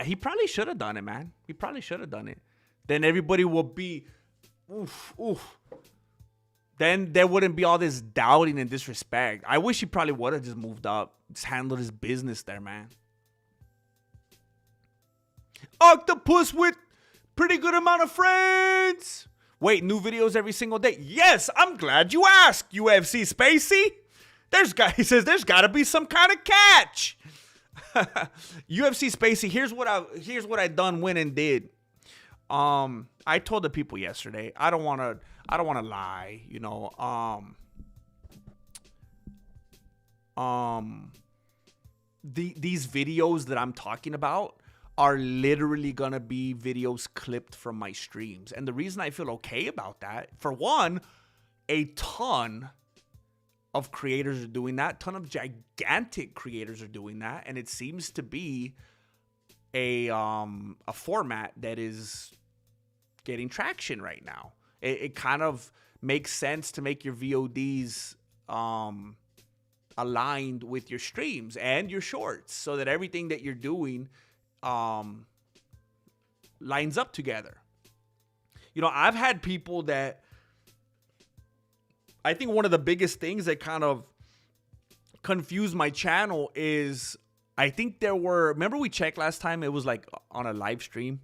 He probably should have done it, man. He probably should have done it. Then everybody will be, oof. Then there wouldn't be all this doubting and disrespect. I wish he probably would have just moved up. Just handled his business there, man. Octopus with pretty good amount of friends. Wait, new videos every single day. Yes, I'm glad you asked, UFC Spacey. He says there's got to be some kind of catch. UFC Spacey, here's what I done went and did. I told the people yesterday, I don't want to lie, you know. these videos that I'm talking about are literally gonna be videos clipped from my streams. And the reason I feel okay about that, for one, a ton of creators are doing that. Ton of gigantic creators are doing that, and it seems to be a format that is getting traction right now. It kind of makes sense to make your VODs aligned with your streams and your shorts, so that everything that you're doing lines up together. You know, I've had people that, I think one of the biggest things that kind of confused my channel is, I think there were, remember we checked last time, it was like on a live stream.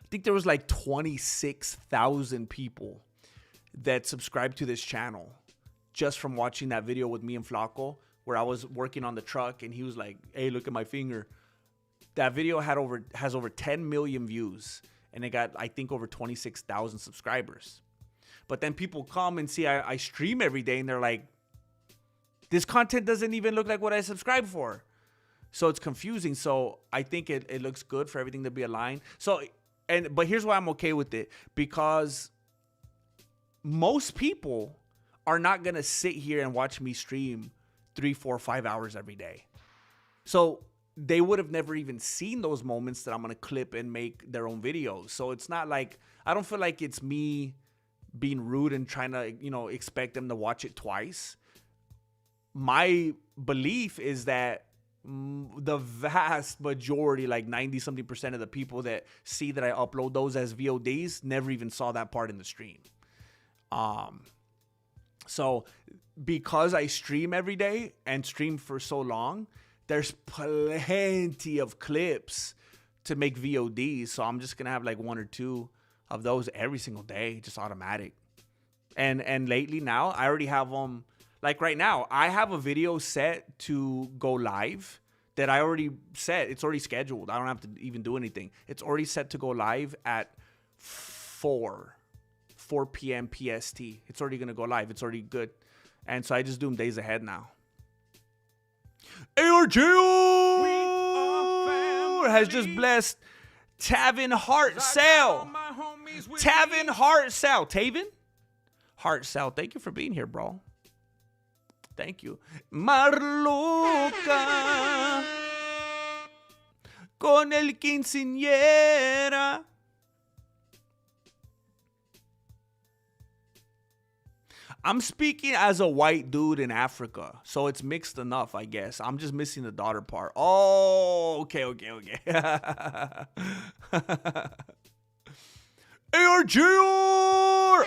I think there was like 26,000 people that subscribed to this channel just from watching that video with me and Flaco, where I was working on the truck and he was like, hey, look at my finger. That video has over 10 million views, and it got, I think, over 26,000 subscribers. But then people come and see I stream every day, and they're like, this content doesn't even look like what I subscribed for. So it's confusing. So I think it looks good for everything to be aligned. But here's why I'm okay with it. Because most people are not going to sit here and watch me stream 3, 4, 5 hours every day. So they would have never even seen those moments that I'm going to clip and make their own videos. So it's not like, I don't feel like it's me being rude and trying to, expect them to watch it twice. My belief is that the vast majority, like 90-something% of the people that see that I upload those as VODs never even saw that part in the stream. So because I stream every day and stream for so long, there's plenty of clips to make VODs. So I'm just going to have like 1 or 2 of those every single day, just automatic. And lately now, I already have them. Like right now, I have a video set to go live that I already set. It's already scheduled. I don't have to even do anything. It's already set to go live at 4 p.m. PST. It's already going to go live. It's already good. And so I just do them days ahead now. ARJ has just blessed Tavin Heart Sale. Tavin Heart Sale. Tavin Heart Sale. Thank you for being here, bro. Thank you. Marloca con el quinceañera. I'm speaking as a white dude in Africa, so it's mixed enough, I guess. I'm just missing the daughter part. Oh, okay. ARJ!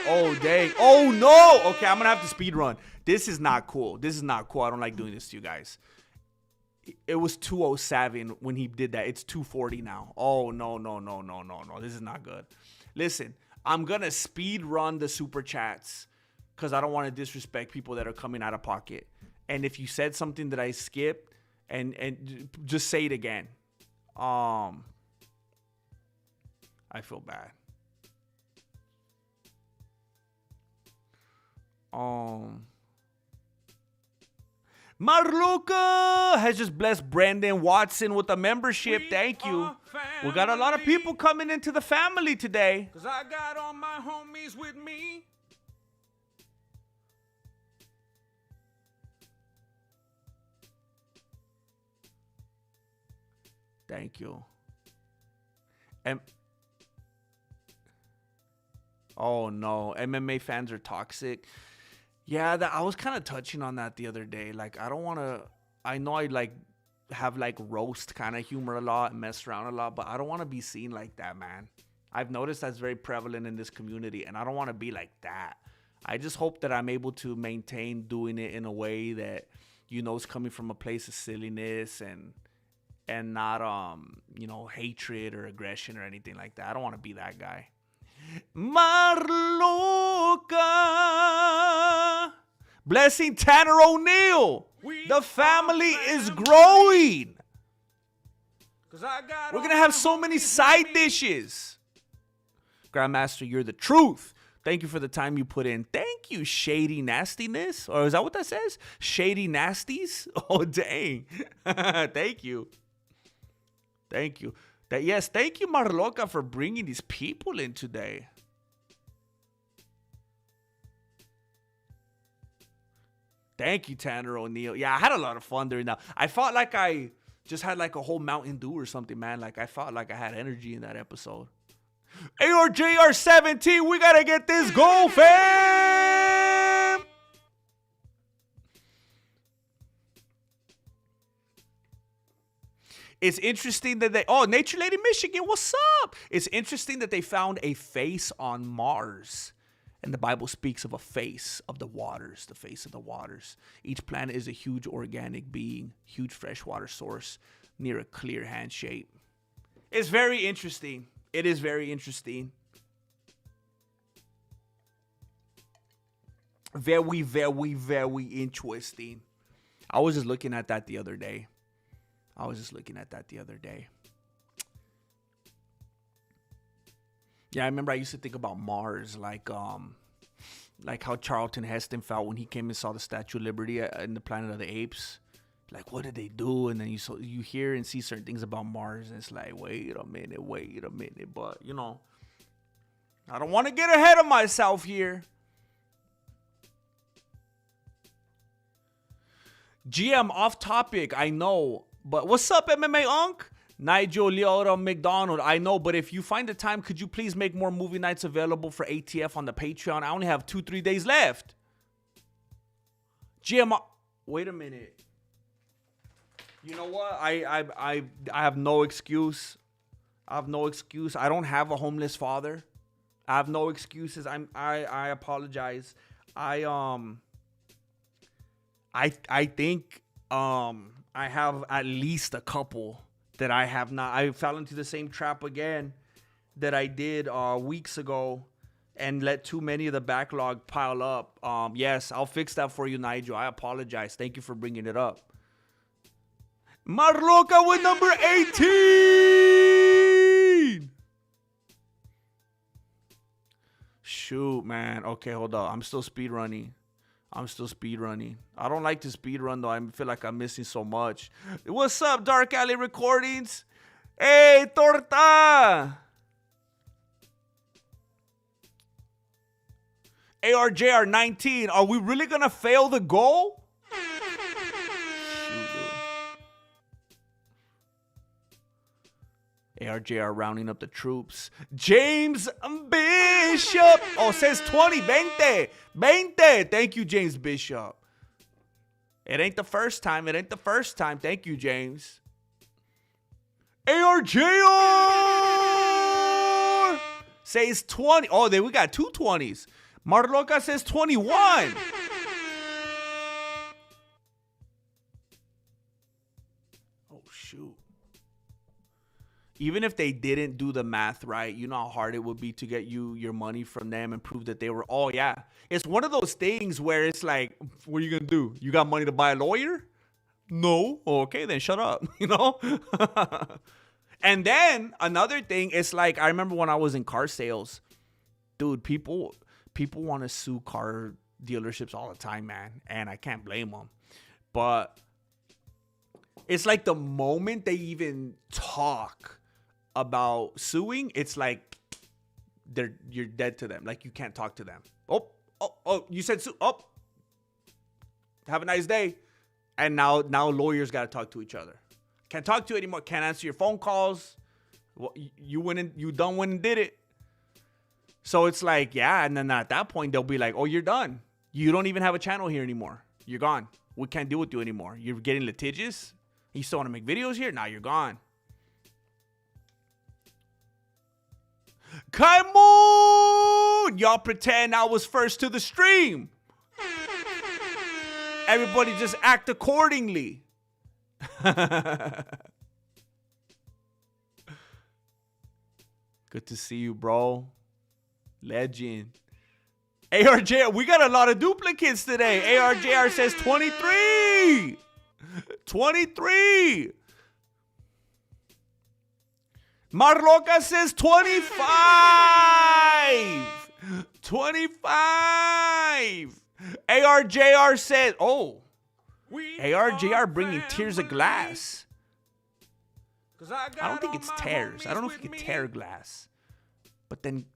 Oh, dang. Oh, no. Okay, I'm going to have to speed run. This is not cool. I don't like doing this to you guys. It was 207 when he did that. It's 240 now. Oh, no. This is not good. Listen, I'm going to speed run the super chats because I don't want to disrespect people that are coming out of pocket. And if you said something that I skipped, and just say it again. I feel bad. Marluca has just blessed Brandon Watson with a membership. Thank you. We got a lot of people coming into the family today. 'Cause I got all my homies with me. Thank you. Oh no, MMA fans are toxic. Yeah, I was kind of touching on that the other day. Like, I don't want to. I know I have roast kind of humor a lot and mess around a lot, but I don't want to be seen like that, man. I've noticed that's very prevalent in this community, and I don't want to be like that. I just hope that I'm able to maintain doing it in a way that is coming from a place of silliness and not hatred or aggression or anything like that. I don't want to be that guy. Marloca blessing Tanner O'Neill. The family is growing. We're gonna have so many side dishes. Grandmaster, you're the truth. Thank you for the time you put in. Thank you, Shady Nastiness. Or is that what that says? Shady Nasties? Oh, dang. Thank you. Thank you. Yes, thank you, Marloca, for bringing these people in today. Thank you, Tanner O'Neill. Yeah, I had a lot of fun during that. I felt like I just had like a whole Mountain Dew or something, man. Like I felt like I had energy in that episode. ARJR17, we gotta get this goal, fam! It's interesting that Nature Lady Michigan, what's up? It's interesting that they found a face on Mars. And the Bible speaks of a face of the waters, the face of the waters. Each planet is a huge organic being, huge freshwater source near a clear hand shape. It's very interesting. It is very interesting. Very, very, very interesting. I was just looking at that the other day. Yeah, I remember I used to think about Mars, like how Charlton Heston felt when he came and saw the Statue of Liberty in the Planet of the Apes. Like, what did they do? And then you hear and see certain things about Mars, and it's like, wait a minute. But, you know, I don't want to get ahead of myself here. GM, off topic, I know. But what's up, MMA Unk? Nigel Leota McDonald, I know, but if you find the time, could you please make more movie nights available for ATF on the Patreon? I only have 2-3 days left. GM, wait a minute. You know what? I have no excuse. I don't have a homeless father. I have no excuses. I apologize. I think I have at least a couple that I have not. I fell into the same trap again that I did weeks ago and let too many of the backlog pile up. Yes, I'll fix that for you, Nigel. I apologize. Thank you for bringing it up. Marloca with number 18. Shoot, man. Okay, hold up. I'm still speedrunning. I don't like to speed run though. I feel like I'm missing so much. What's up, Dark Alley Recordings? Hey, Torta! ARJR19, are we really gonna fail the goal? ARJR rounding up the troops. James Bishop. Oh, says 20. 20. Thank you, James Bishop. It ain't the first time. Thank you, James. ARJR says 20. Oh, we got 2 20s. Marloca says 21. Oh, shoot. Even if they didn't do the math right, you know how hard it would be to get you your money from them and prove that they were, oh, yeah. It's one of those things where it's like, what are you going to do? You got money to buy a lawyer? No. Okay, then shut up, you know? And then another thing, it's like, I remember when I was in car sales, dude, people want to sue car dealerships all the time, man. And I can't blame them. But it's like the moment they even talk about suing, it's like you're dead to them. Like you can't talk to them. Oh, you said sue. Oh, have a nice day. And now lawyers got to talk to each other. Can't talk to you anymore. Can't answer your phone calls. Well, you done went and did it. So it's like, yeah. And then at that point, they'll be like, oh, you're done. You don't even have a channel here anymore. You're gone. We can't deal with you anymore. You're getting litigious. You still want to make videos here? Now you're gone. Come on! Y'all pretend I was first to the stream. Everybody just act accordingly. Good to see you, bro. Legend. ARJ, we got a lot of duplicates today. ARJR says 23. 23. Marloca says 25. 25. ARJR says, oh, We ARJR are bringing Tears of family. Glass. 'Cause I I don't got think all it's my tears. I don't know if homies you with can me. tear glass. But then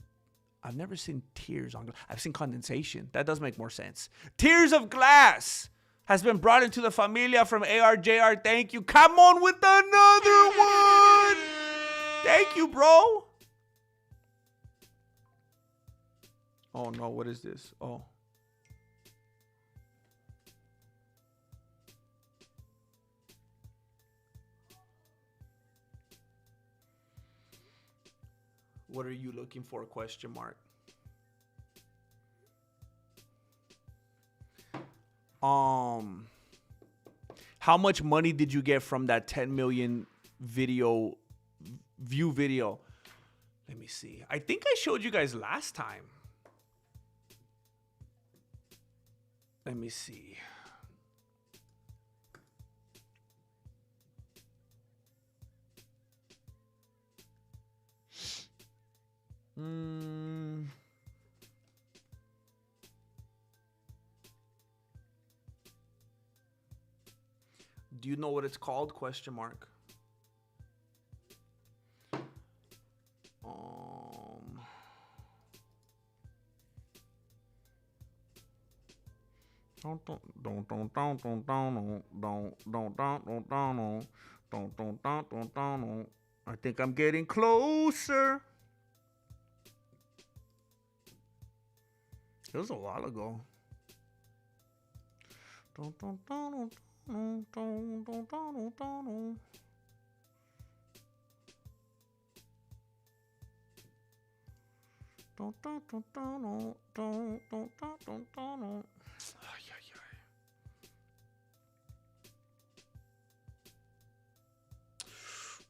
I've never seen tears on glass. I've seen condensation. That does make more sense. Tears of Glass has been brought into the familia from ARJR. Thank you. Come on with another one. Thank you, bro. Oh, no. What is this? Oh. What are you looking for? Question mark. How much money did you get from that 10 million view video? Let me see. I think I showed you guys last time. Let me see. Do you know what it's called? Question mark. I think I'm getting closer. It was a while ago.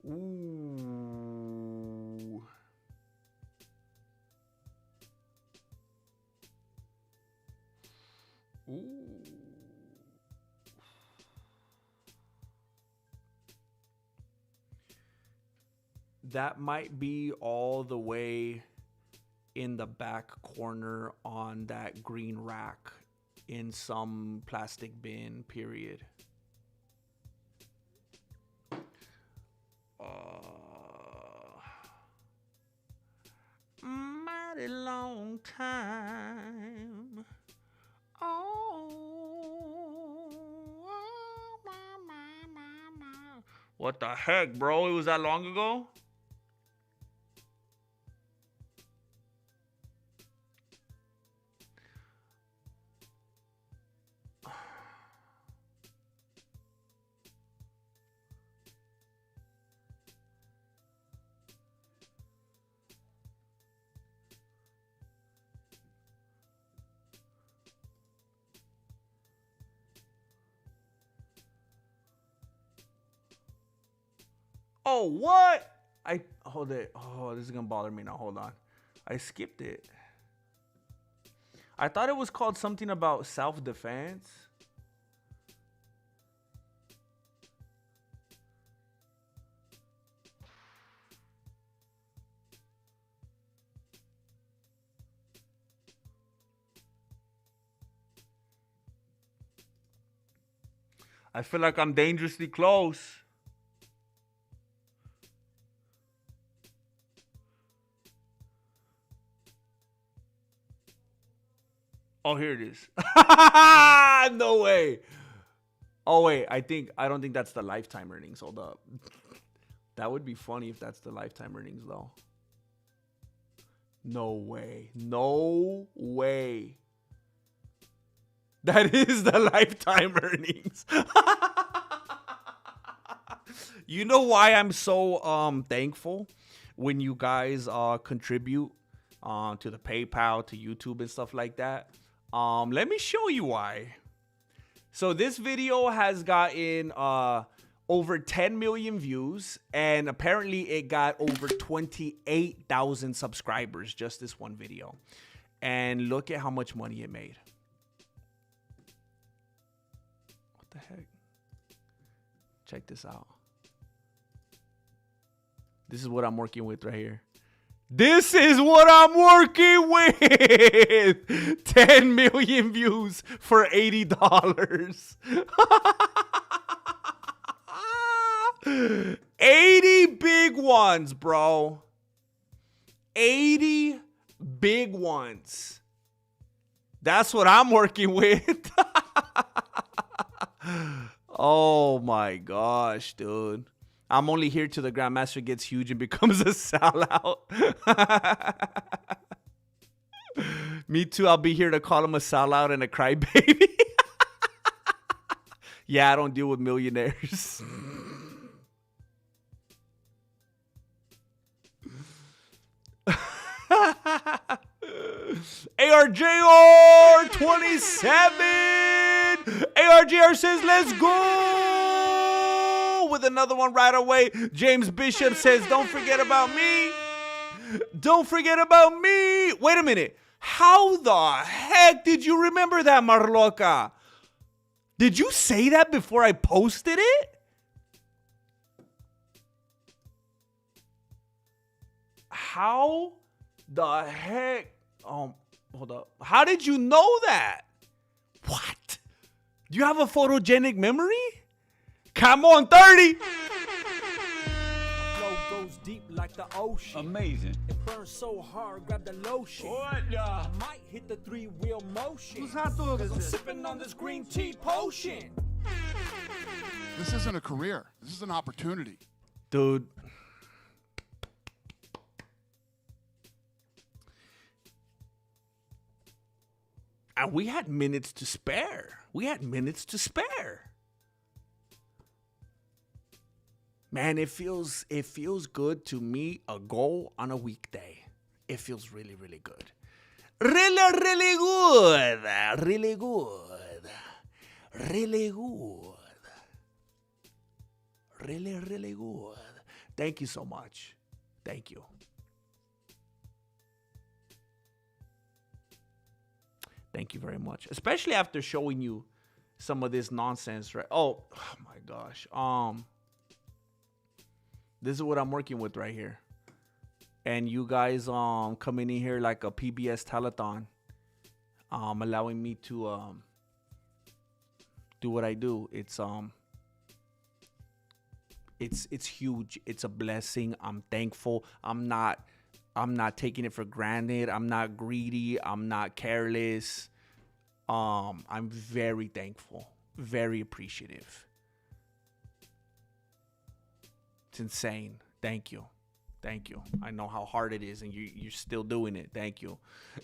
Ooh. Ooh. That might be all the way in the back corner on that green rack in some plastic bin, period. Mighty long time. What the heck, bro? It was that long ago? Oh, what? Hold it. Oh, this is gonna bother me now. Hold on. I skipped it. I thought it was called something about self-defense. I feel like I'm dangerously close. Oh, here it is. No way. Oh, wait. I don't think that's the lifetime earnings. Hold up. That would be funny if that's the lifetime earnings, though. No way. No way. That is the lifetime earnings. You know why I'm so thankful when you guys contribute to the PayPal, to YouTube and stuff like that? Let me show you why. So this video has gotten over 10 million views, and apparently it got over 28,000 subscribers, just this one video. And look at how much money it made. What the heck? Check this out. This is what I'm working with right here. This is what I'm working with. 10 million views for $80. 80 big ones, bro. 80 big ones. That's what I'm working with. Oh my gosh, dude. I'm only here till the Grandmaster gets huge and becomes a sellout. Me too. I'll be here to call him a sellout and a crybaby. Yeah, I don't deal with millionaires. ARJR 27. ARJR says, let's go. With another one right away. James Bishop says, don't forget about me. Don't forget about me. Wait a minute. How the heck did you remember that, Marloca? Did you say that before I posted it? How the heck? Hold up. How did you know that? What? Do you have a photogenic memory? Come on, 30. Flow goes deep like the ocean. Amazing. It burns so hard, grab the lotion. What the? I might hit the 3-wheel motion. Who's hot dog? Cause I'm sipping on this green tea potion. This isn't a career. This is an opportunity. Dude. And we had minutes to spare. Man, it feels good to meet a goal on a weekday. It feels really, really good. Really, really good. Really good. Really good. Really, really good. Thank you so much. Thank you. Thank you very much. Especially after showing you some of this nonsense, right? Oh my gosh. This is what I'm working with right here. And you guys coming in here like a PBS telethon. Allowing me to do what I do. It's huge. It's a blessing. I'm thankful. I'm not taking it for granted. I'm not greedy. I'm not careless. I'm very thankful, very appreciative. It's insane. Thank you. Thank you. I know how hard it is, and you're still doing it. Thank you.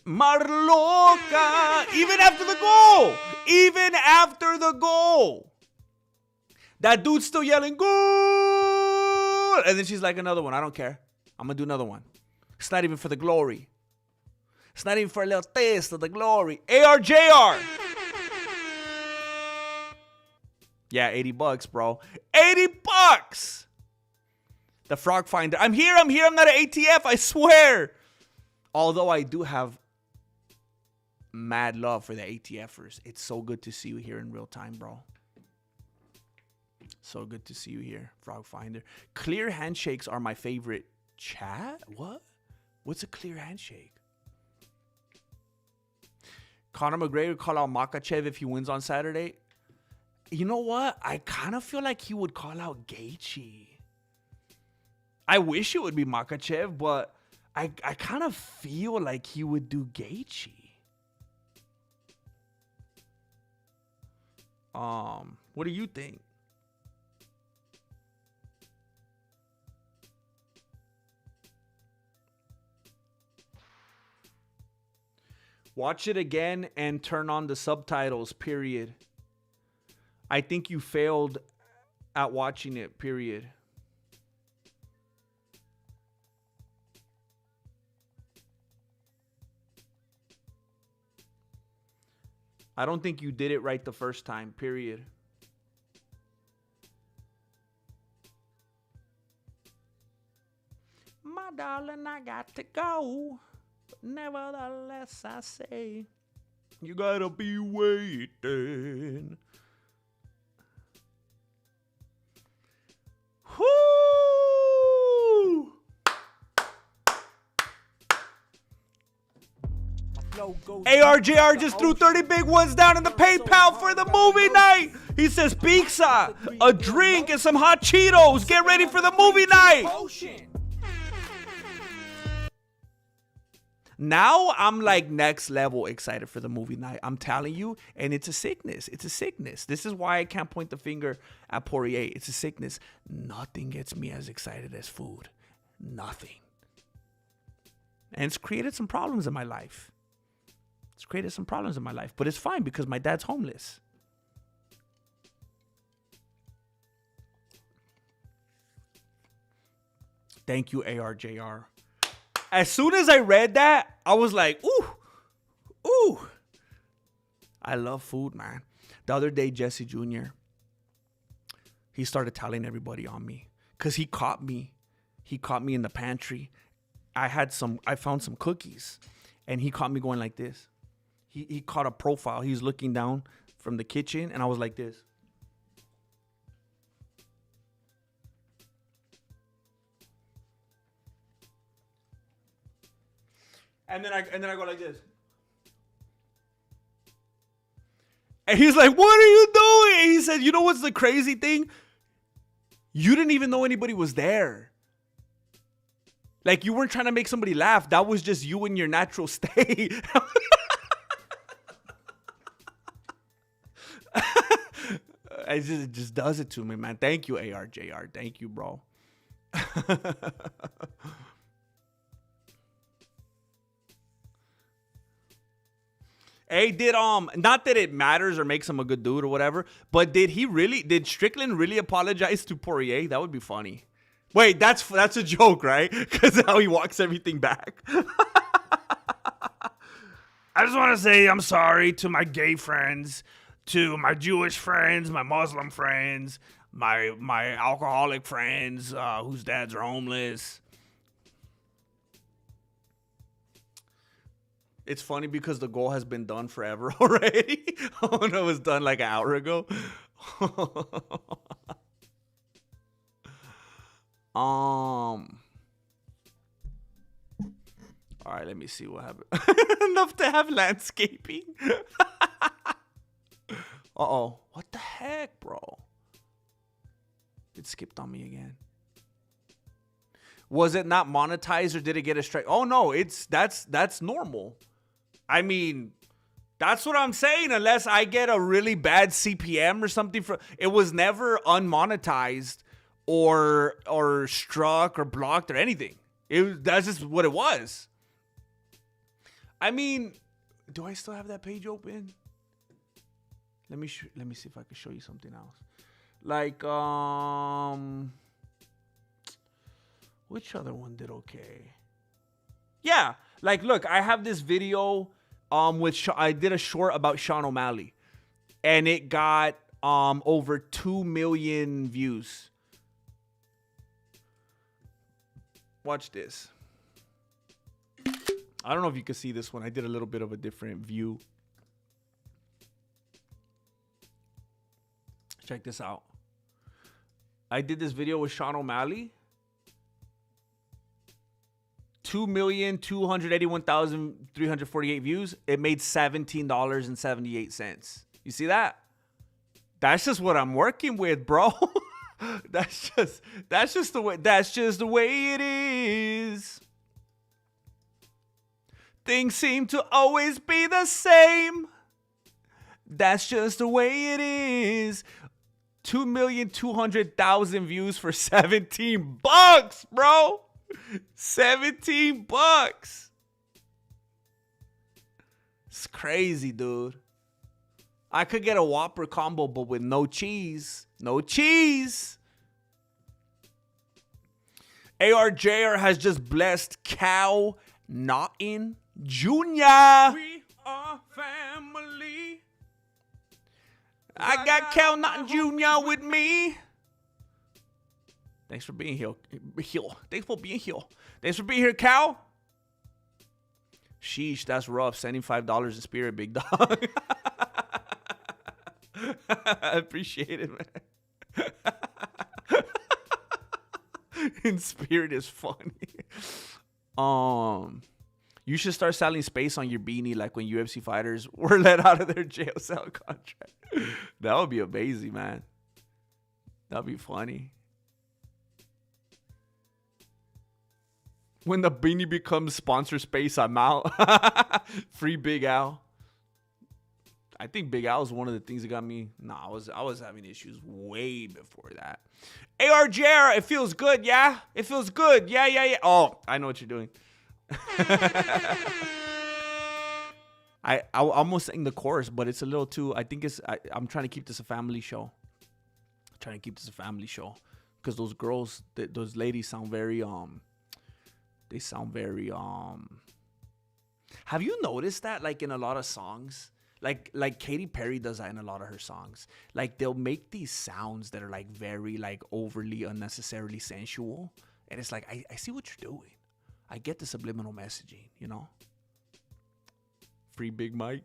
Marloca! Even after the goal! Even after the goal! That dude's still yelling, goal! And then she's like, another one. I don't care. I'm going to do another one. It's not even for the glory. It's not even for a little taste of the glory. ARJR. Yeah, $80, bro. $80. The Frog Finder. I'm here. I'm not an ATF. I swear. Although I do have mad love for the ATFers. It's so good to see you here in real time, bro. So good to see you here, Frog Finder. Clear handshakes are my favorite. Chat? What? What's a clear handshake? Conor McGregor call out Makachev if he wins on Saturday. You know what? I kind of feel like he would call out Gaethje. I wish it would be Makachev, but I kind of feel like he would do Gaethje. What do you think? Watch it again and turn on the subtitles, period. I think you failed at watching it, period. I don't think you did it right the first time, period. My darling, I got to go. But nevertheless, I say, you gotta be waiting. Whoo! show goes ARJR just threw 30 big ones down in the PayPal for the movie night. He says pizza, a drink, and some hot Cheetos. Get ready for the movie night. Now I'm like next level excited for the movie night. I'm telling you, and it's a sickness. It's a sickness. This is why I can't point the finger at Poirier. It's a sickness. Nothing gets me as excited as food. Nothing. And it's created some problems in my life. But it's fine because my dad's homeless. Thank you, ARJR. As soon as I read that, I was like, ooh. I love food, man. The other day, Jesse Jr., he started telling everybody on me because he caught me. He caught me in the pantry. I found some cookies, and he caught me going like this. He caught a profile. He's looking down from the kitchen, and I was like this. And then I go like this. And he's like, "What are you doing?" And he said, "You know what's the crazy thing? You didn't even know anybody was there. Like, you weren't trying to make somebody laugh. That was just you in your natural state." It just does it to me, man. Thank you, ARJR. Thank you, bro. Hey, not that it matters or makes him a good dude or whatever, but did Strickland really apologize to Poirier? That would be funny. Wait, that's a joke, right? Because how he walks everything back. I just want to say I'm sorry to my gay friends, to my Jewish friends, my Muslim friends, my alcoholic friends whose dads are homeless. It's funny because the goal has been done forever already. Oh no, it was done like an hour ago. All right, let me see what happened. Enough to have landscaping. Uh-oh. What the heck, bro? It skipped on me again. Was it not monetized or did it get a strike? Oh no, that's normal. I mean, that's what I'm saying. Unless I get a really bad CPM or something, it was never unmonetized or struck or blocked or anything. That's just what it was. I mean, do I still have that page open? Let me see if I can show you something else. Like which other one did okay? Yeah, like look, I have this video I did a short about Sean O'Malley, and it got over 2 million views. Watch this. I don't know if you can see this one. I did a little bit of a different view. Check this out. I did this video with Sean O'Malley. 2,281,348 views. It made $17.78. You see that? That's just what I'm working with, bro. That's just the way it is. Things seem to always be the same. That's just the way it is. 2,200,000 views for $17, bro. $17. It's crazy, dude. I could get a Whopper combo, but with no cheese. No cheese. ARJR has just blessed Cal Naughton Jr. We are family. I got Cal Naughton Jr. with me. Thanks for being here. Thanks for being here. Thanks for being here, Cal. Sheesh, that's rough. $75 in spirit, big dog. I appreciate it, man. In spirit is funny. You should start selling space on your beanie like when UFC fighters were let out of their jail cell contract. That would be amazing, man. That'd be funny. When the beanie becomes sponsor space, I'm out. Free Big Al. I think Big Al is one of the things that got me. Nah, I was having issues way before that. ARJR, it feels good, yeah? It feels good. Yeah. Oh, I know what you're doing. I almost sang the chorus, but it's a little too. I think I'm trying to keep this a family show. Because those girls, those ladies sound very They sound very Have you noticed that, like, in a lot of songs? Like Katy Perry does that in a lot of her songs. Like, they'll make these sounds that are like very like overly unnecessarily sensual, and it's like I see what you're doing. I get the subliminal messaging, you know. Free Big Mike.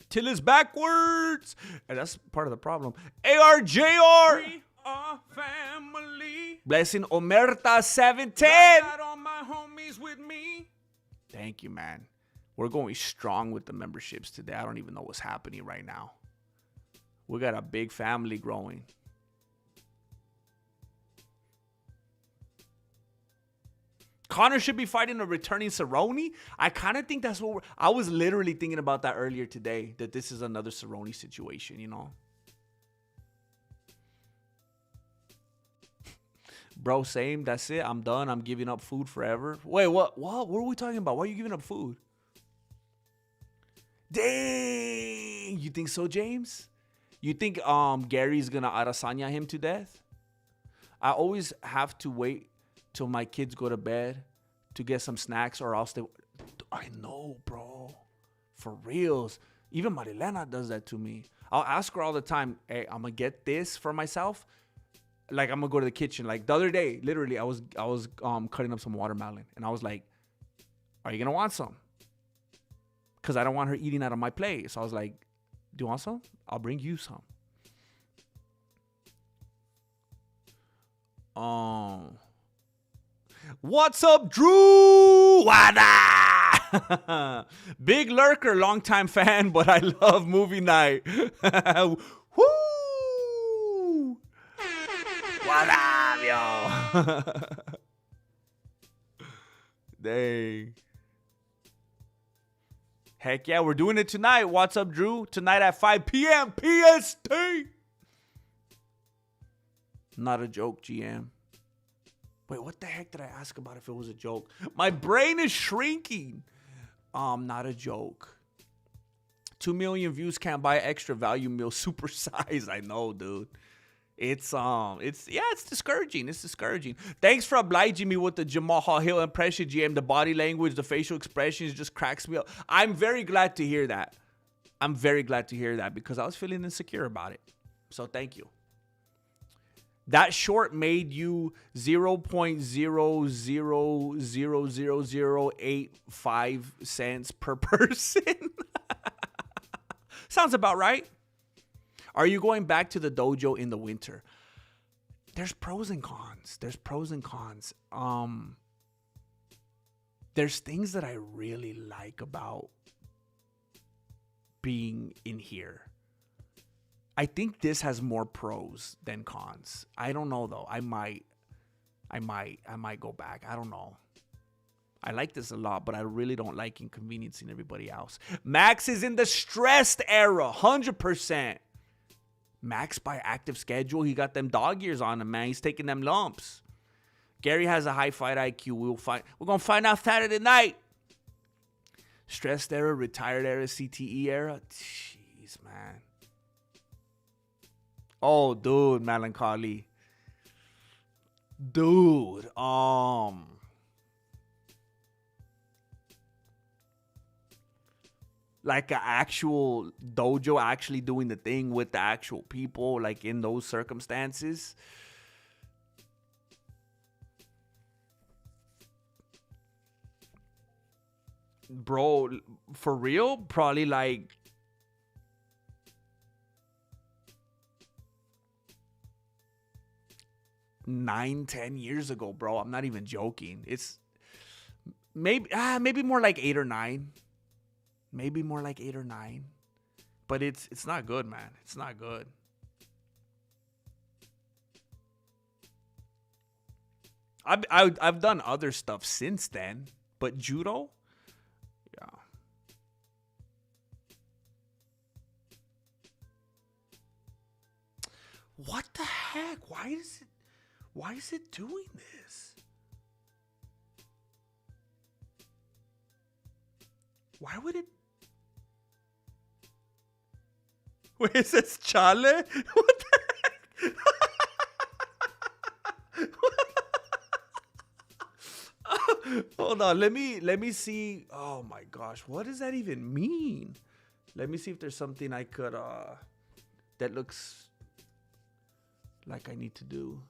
Till it's backwards, and that's part of the problem. ARJR. We are family. Blessing Omerta 710. Got all my homies with me. Thank you, man. We're going strong with the memberships today. I don't even know what's happening right now. We got a big family growing. Connor should be fighting a returning Cerrone. I kind of think that's what I was literally thinking about that earlier today, that this is another Cerrone situation, you know? Bro, same. That's it. I'm done. I'm giving up food forever. Wait, what? What are we talking about? Why are you giving up food? Dang. You think so, James? You think Gary's going to arasanya him to death? I always have to wait till my kids go to bed to get some snacks, or else they... I know, bro. For reals. Even Marilena does that to me. I'll ask her all the time, hey, I'm going to get this for myself. Like, I'm going to go to the kitchen. Like, the other day, literally, I was cutting up some watermelon. And I was like, are you going to want some? Because I don't want her eating out of my plate. So I was like, do you want some? I'll bring you some. What's up, Drew? Wada! Big lurker, longtime fan, but I love movie night. Woo! What up, yo? Dang. Heck yeah, we're doing it tonight. What's up, Drew? Tonight at 5 p.m. PST. Not a joke, GM. Wait, what the heck did I ask about if it was a joke? My brain is shrinking. Not a joke. 2 million views can't buy extra value meal super size. I know, dude. It's discouraging. It's discouraging. Thanks for obliging me with the Jamal Hill impression, GM. The body language, the facial expressions just cracks me up. I'm very glad to hear that. Because I was feeling insecure about it. So thank you. That short made you 0.000085 cents per person. Sounds about right. Are you going back to the dojo in the winter? There's pros and cons. There's things that I really like about being in here. I think this has more pros than cons. I don't know though. I might go back. I don't know. I like this a lot, but I really don't like inconveniencing everybody else. Max is in the stressed era, 100%. Max by active schedule. He got them dog years on him, man. He's taking them lumps. Gary has a high fight IQ. We're gonna find out Saturday night. Stressed era, retired era, CTE era. Jeez, man. Oh, dude, melancholy. Dude, like an actual dojo actually doing the thing with the actual people, like in those circumstances. Bro, for real, probably like 9-10 years ago, bro. I'm not even joking. maybe more like 8 or 9. Maybe more like 8 or 9. But it's not good, man. It's not good. I've done other stuff since then, but judo, yeah. What the heck? Why is it doing this? Why would it? Wait, it says chale? What the heck? Hold on, let me see. Oh my gosh, what does that even mean? Let me see if there's something I could that looks like I need to do.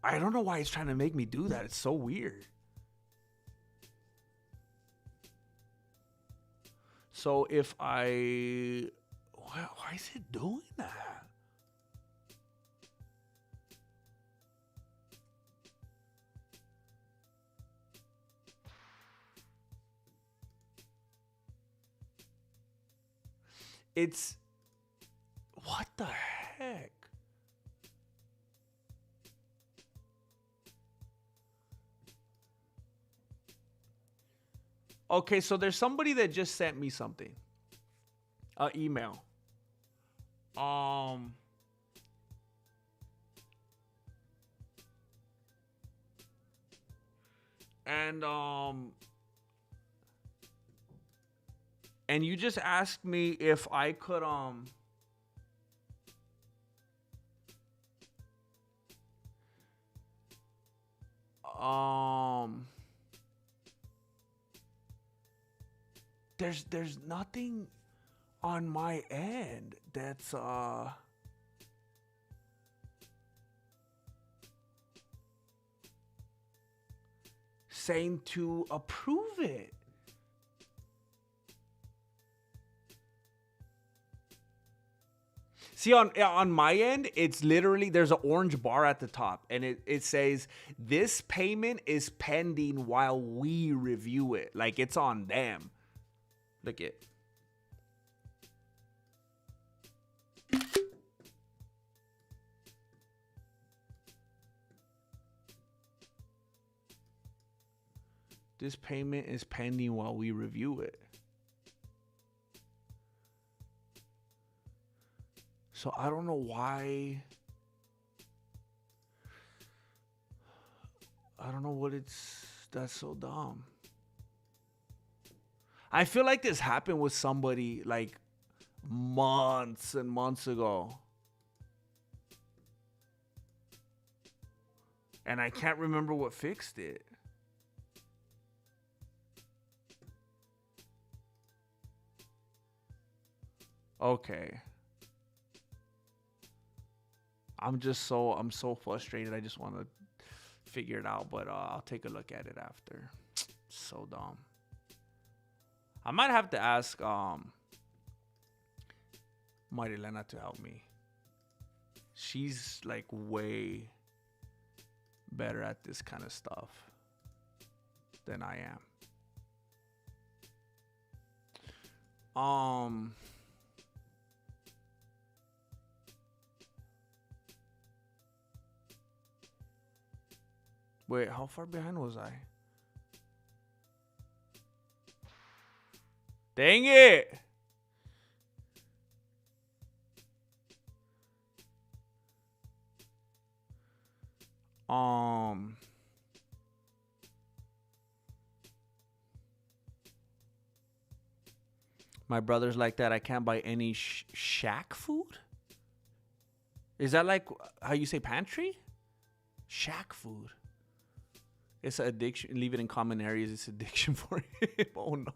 I don't know why it's trying to make me do that. It's so weird. So if why is it doing that? It's, what the heck? Okay, so there's somebody that just sent me something. Email. And you just asked me if I could there's nothing on my end that's saying to approve it. See, on my end, it's literally, there's an orange bar at the top, and it says, this payment is pending while we review it. Like, it's on them. Look it. This payment is pending while we review it. So I don't know why. I don't know what that's so dumb. I feel like this happened with somebody like months and months ago. And I can't remember what fixed it. Okay. I'm so frustrated. I just want to figure it out, but I'll take a look at it after. So dumb. I might have to ask Marilena to help me. She's like way better at this kind of stuff than I am. Wait, how far behind was I? Dang it! My brother's like that. I can't buy any shack food. Is that like how you say pantry? Shack food. It's an addiction. Leave it in common areas. It's addiction for him. Oh no.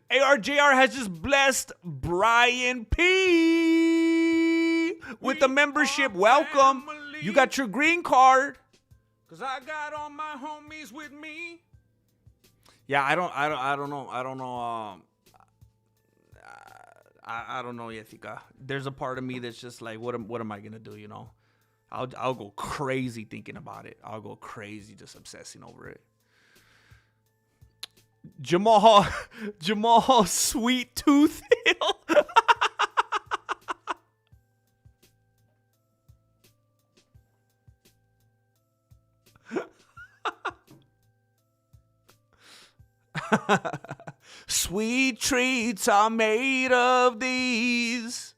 ARJR has just blessed Brian P with the membership. Welcome. Family. You got your green card. Cause I got all my homies with me. Yeah, I don't know. I don't know, Jessica. There's a part of me that's just like, what am I gonna do? You know, I'll go crazy thinking about it. I'll go crazy just obsessing over it. Jamal Sweet Tooth Hill. Sweet treats are made of these.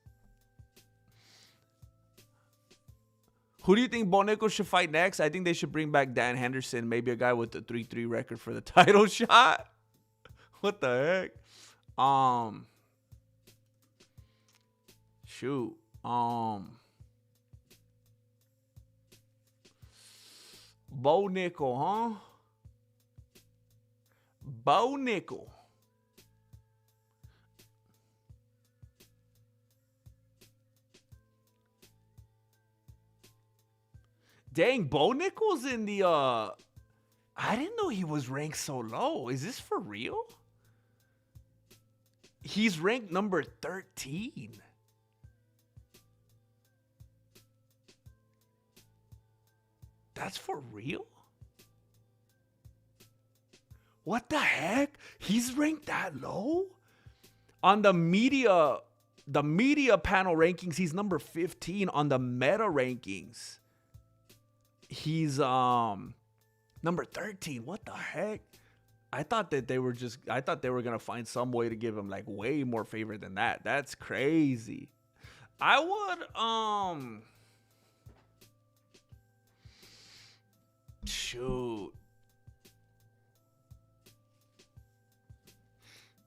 Who do you think Bo Nickal should fight next? I think they should bring back Dan Henderson, maybe a guy with the 3-3 record for the title shot. What the heck? Shoot. Bo Nickal, huh? Bo Nickal. Dang, Bo Nickal's in the I didn't know he was ranked so low. Is this for real? He's ranked number 13. That's for real? What the heck? He's ranked that low? On the media panel rankings, he's number 15. On the meta rankings, he's number 13. What the heck? I thought they were gonna find some way to give him like way more favor than that. That's crazy. I would shoot.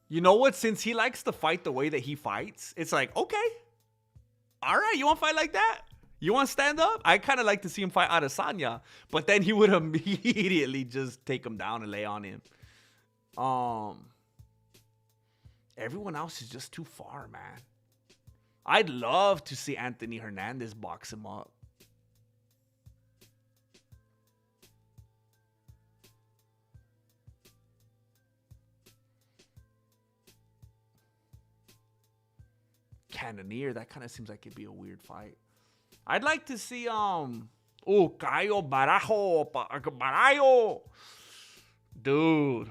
You know what? Since he likes to fight the way that he fights, it's like, okay. All right, you want to fight like that? You want to stand up? I kind of like to see him fight Adesanya, but then he would immediately just take him down and lay on him. Everyone else is just too far, man. I'd love to see Anthony Hernandez box him up. Cannoneer, that kind of seems like it'd be a weird fight. I'd like to see Caio Barajo. Dude.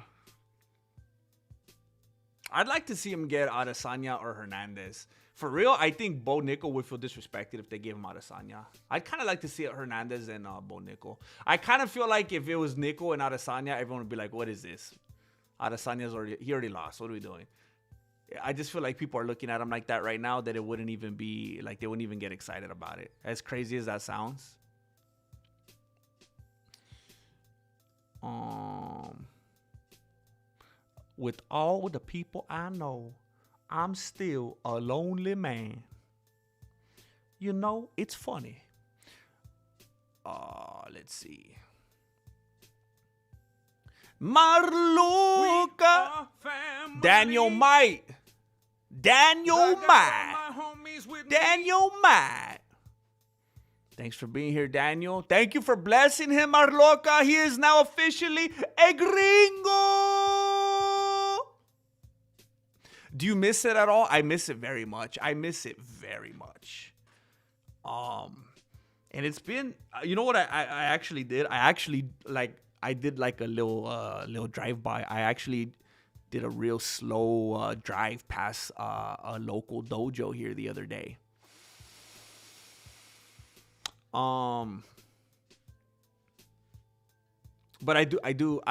I'd like to see him get Adesanya or Hernandez. For real, I think Bo Nickal would feel disrespected if they gave him Adesanya. I'd kind of like to see Hernandez and Bo Nickal. I kind of feel like if it was Nickal and Adesanya, everyone would be like, what is this? Adesanya's already lost. What are we doing? I just feel like people are looking at him like that right now that it wouldn't even be like they wouldn't even get excited about it. As crazy as that sounds. With all the people I know, I'm still a lonely man. You know, it's funny. Let's see. Marluka. Daniel Might. Daniel Might. Thanks for being here, Daniel. Thank you for blessing him, Marloca. He is now officially a gringo. Do you miss it at all? I miss it very much. And it's been, you know what I actually did? I did like a little drive-by. I actually did a real slow drive past a local dojo here the other day. But I do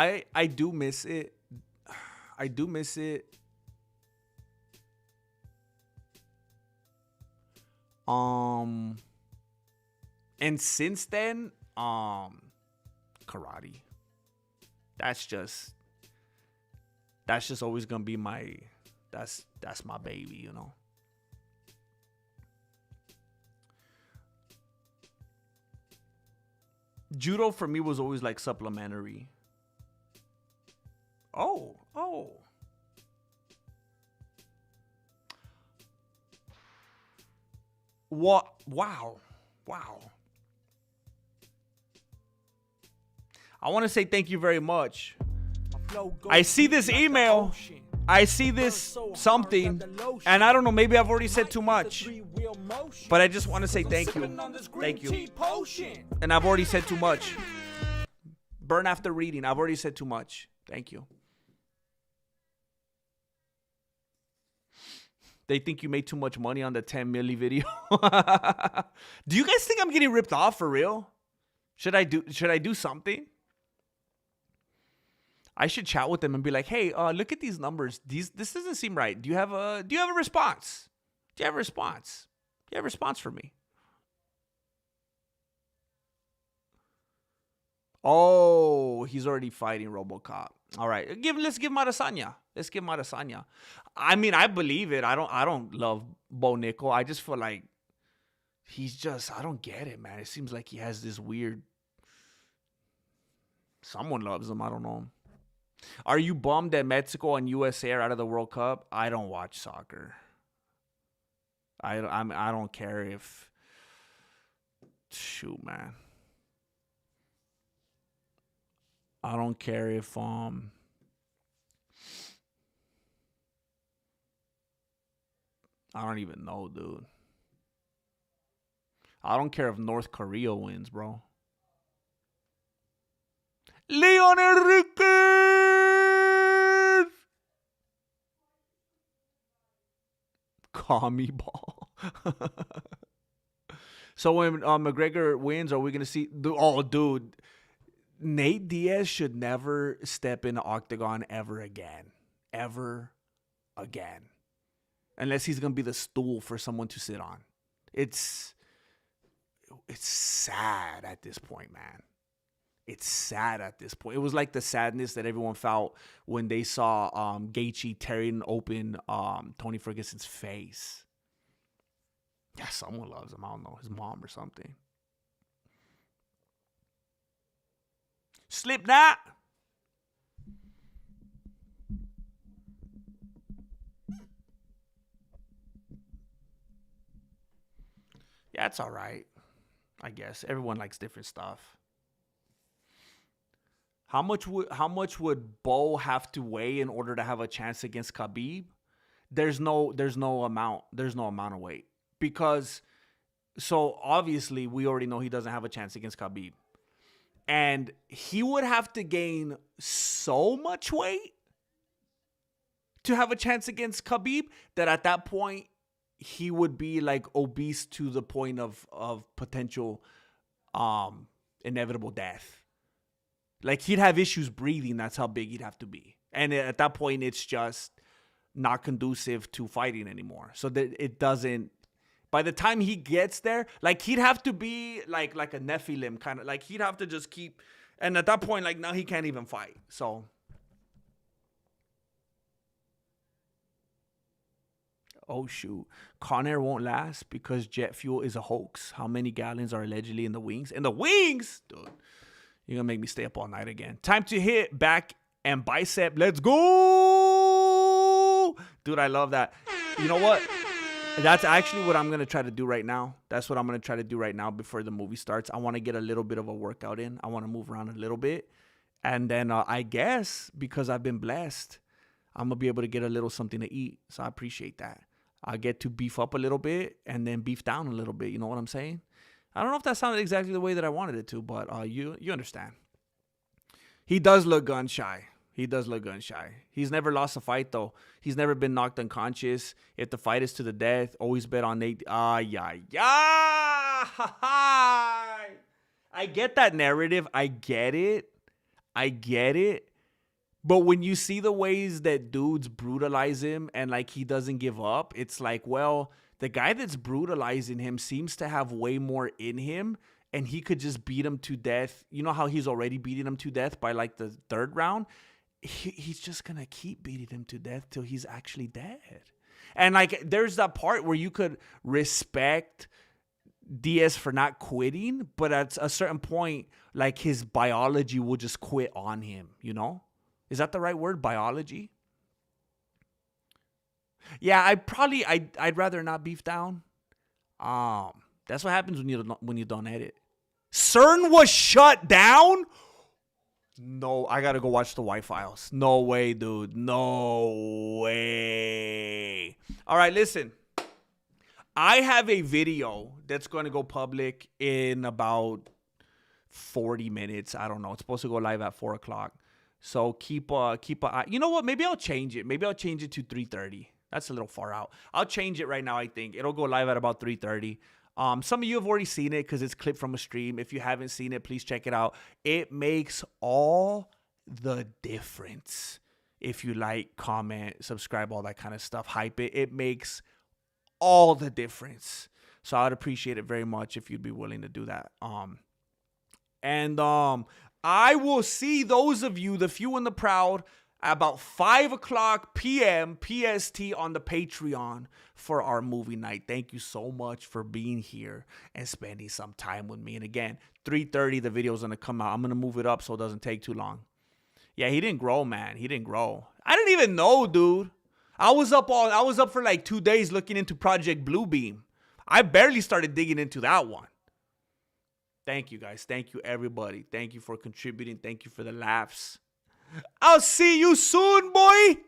miss it. I do miss it. And since then, karate. That's just always gonna be my that's my baby, you know. Judo for me was always like supplementary. Oh. What? Wow. I want to say thank you very much. I see this email. I see this something, and I don't know, maybe I've already said too much, but I just want to say thank you. Thank you. And I've already said too much. Burn after reading. I've already said too much. Thank you. They think you made too much money on the 10 milli video. Do you guys think I'm getting ripped off for real? Should I do something? I should chat with them and be like, "Hey, look at these numbers. This doesn't seem right. Do you have a response? Do you have a response? Do you have a response for me?" Oh, he's already fighting RoboCop. All right, let's give him Adesanya. Let's give him Adesanya. I mean, I believe it. I don't love Bo Nickel. I just feel like I don't get it, man. It seems like he has this weird. Someone loves him. I don't know. Are you bummed that Mexico and USA are out of the World Cup? I don't watch soccer. I don't care if. Shoot, man. I don't care if I don't even know, dude. I don't care if North Korea wins, bro. Leon Enriquez! Commie ball. So when McGregor wins, are we going to see... Oh, dude. Nate Diaz should never step in the octagon ever again. Ever again. Unless he's going to be the stool for someone to sit on. It's sad at this point, man. It's sad at this point. It was like the sadness that everyone felt when they saw Gaethje tearing open Tony Ferguson's face. Yeah, someone loves him. I don't know, his mom or something. Slipknot. Yeah, it's all right. I guess everyone likes different stuff. How much would Bo have to weigh in order to have a chance against Khabib? There's no amount of weight, because so obviously we already know he doesn't have a chance against Khabib. And he would have to gain so much weight to have a chance against Khabib that at that point he would be like obese to the point of potential inevitable death. Like he'd have issues breathing. That's how big he'd have to be. And at that point, it's just not conducive to fighting anymore. So that it doesn't. By the time he gets there, like he'd have to be like a Nephilim kind of, like he'd have to just keep. And at that point, like now he can't even fight. So. Oh, shoot. Conair won't last because jet fuel is a hoax. How many gallons are allegedly in the wings? In the wings? Dude, you're going to make me stay up all night again. Time to hit back and bicep. Let's go. Dude, I love that. You know what? That's actually what I'm going to try to do right now. That's what I'm going to try to do right now before the movie starts. I want to get a little bit of a workout in. I want to move around a little bit. And then I guess because I've been blessed, I'm going to be able to get a little something to eat. So I appreciate that. I get to beef up a little bit and then beef down a little bit. You know what I'm saying? I don't know if that sounded exactly the way that I wanted it to, but you understand. He does look gun shy. He does look gun shy. He's never lost a fight, though. He's never been knocked unconscious. If the fight is to the death, always bet on Nate. Yeah. I get that narrative. I get it. But when you see the ways that dudes brutalize him and like he doesn't give up, it's like, well, the guy that's brutalizing him seems to have way more in him and he could just beat him to death. You know how he's already beating him to death by like the third round? He's just going to keep beating him to death till he's actually dead. And like there's that part where you could respect Diaz for not quitting, but at a certain point, like his biology will just quit on him, you know? Is that the right word? Biology? Yeah, I'd rather not beef down. That's what happens when you don't edit. CERN was shut down? No, I gotta go watch the White Files. No way, dude. No way. All right, listen. I have a video that's going to go public in about 40 minutes. I don't know. It's supposed to go live at 4 o'clock. So keep a eye. You know what? Maybe I'll change it. Maybe I'll change it to 3:30. That's a little far out. I'll change it right now, I think. It'll go live at about 3:30. Some of you have already seen it because it's clipped from a stream. If you haven't seen it, please check it out. It makes all the difference. If you like, comment, subscribe, all that kind of stuff, hype it. It makes all the difference. So I'd appreciate it very much if you'd be willing to do that. I will see those of you, the few and the proud, about 5 o'clock p.m. PST on the Patreon for our movie night. Thank you so much for being here and spending some time with me. And again, 3:30, the video's going to come out. I'm going to move it up so it doesn't take too long. Yeah, he didn't grow, man. He didn't grow. I didn't even know, dude. I was up for like 2 days looking into Project Bluebeam. I barely started digging into that one. Thank you, guys. Thank you, everybody. Thank you for contributing. Thank you for the laughs. I'll see you soon, boy.